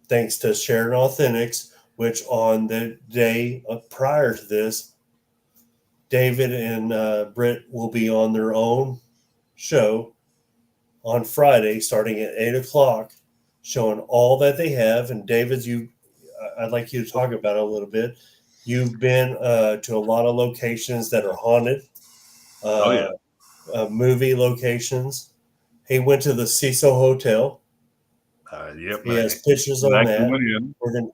Thanks to Sheridan Authentics, which on the day prior to this, David and Britt will be on their own show on Friday, starting at 8 o'clock, showing all that they have. And David, I'd like you to talk about it a little bit. You've been to a lot of locations that are haunted, movie locations. He went to the Cecil Hotel. Yep. He has pictures on that. Went in.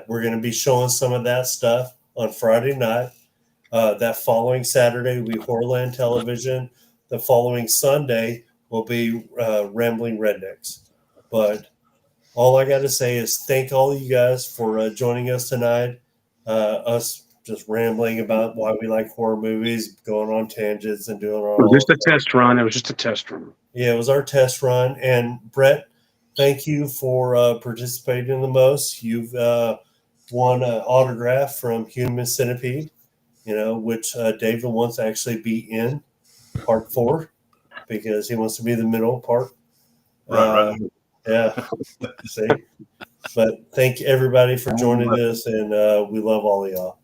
We're gonna be showing some of that stuff on Friday night. That following Saturday will be Horrorland Television. The following Sunday will be Rambling Rednecks. But all I got to say is thank all of you guys for joining us tonight. Us just rambling about why we like horror movies, going on tangents, and doing our It was just a test run. It was just a test run. Yeah, it was our test run. And Brett, thank you for participating the most. You've won an autograph from Human Centipede, which David wants to actually be in part 4 because he wants to be the middle part. Right. Yeah. See? But thank everybody for joining us, and we love all of y'all.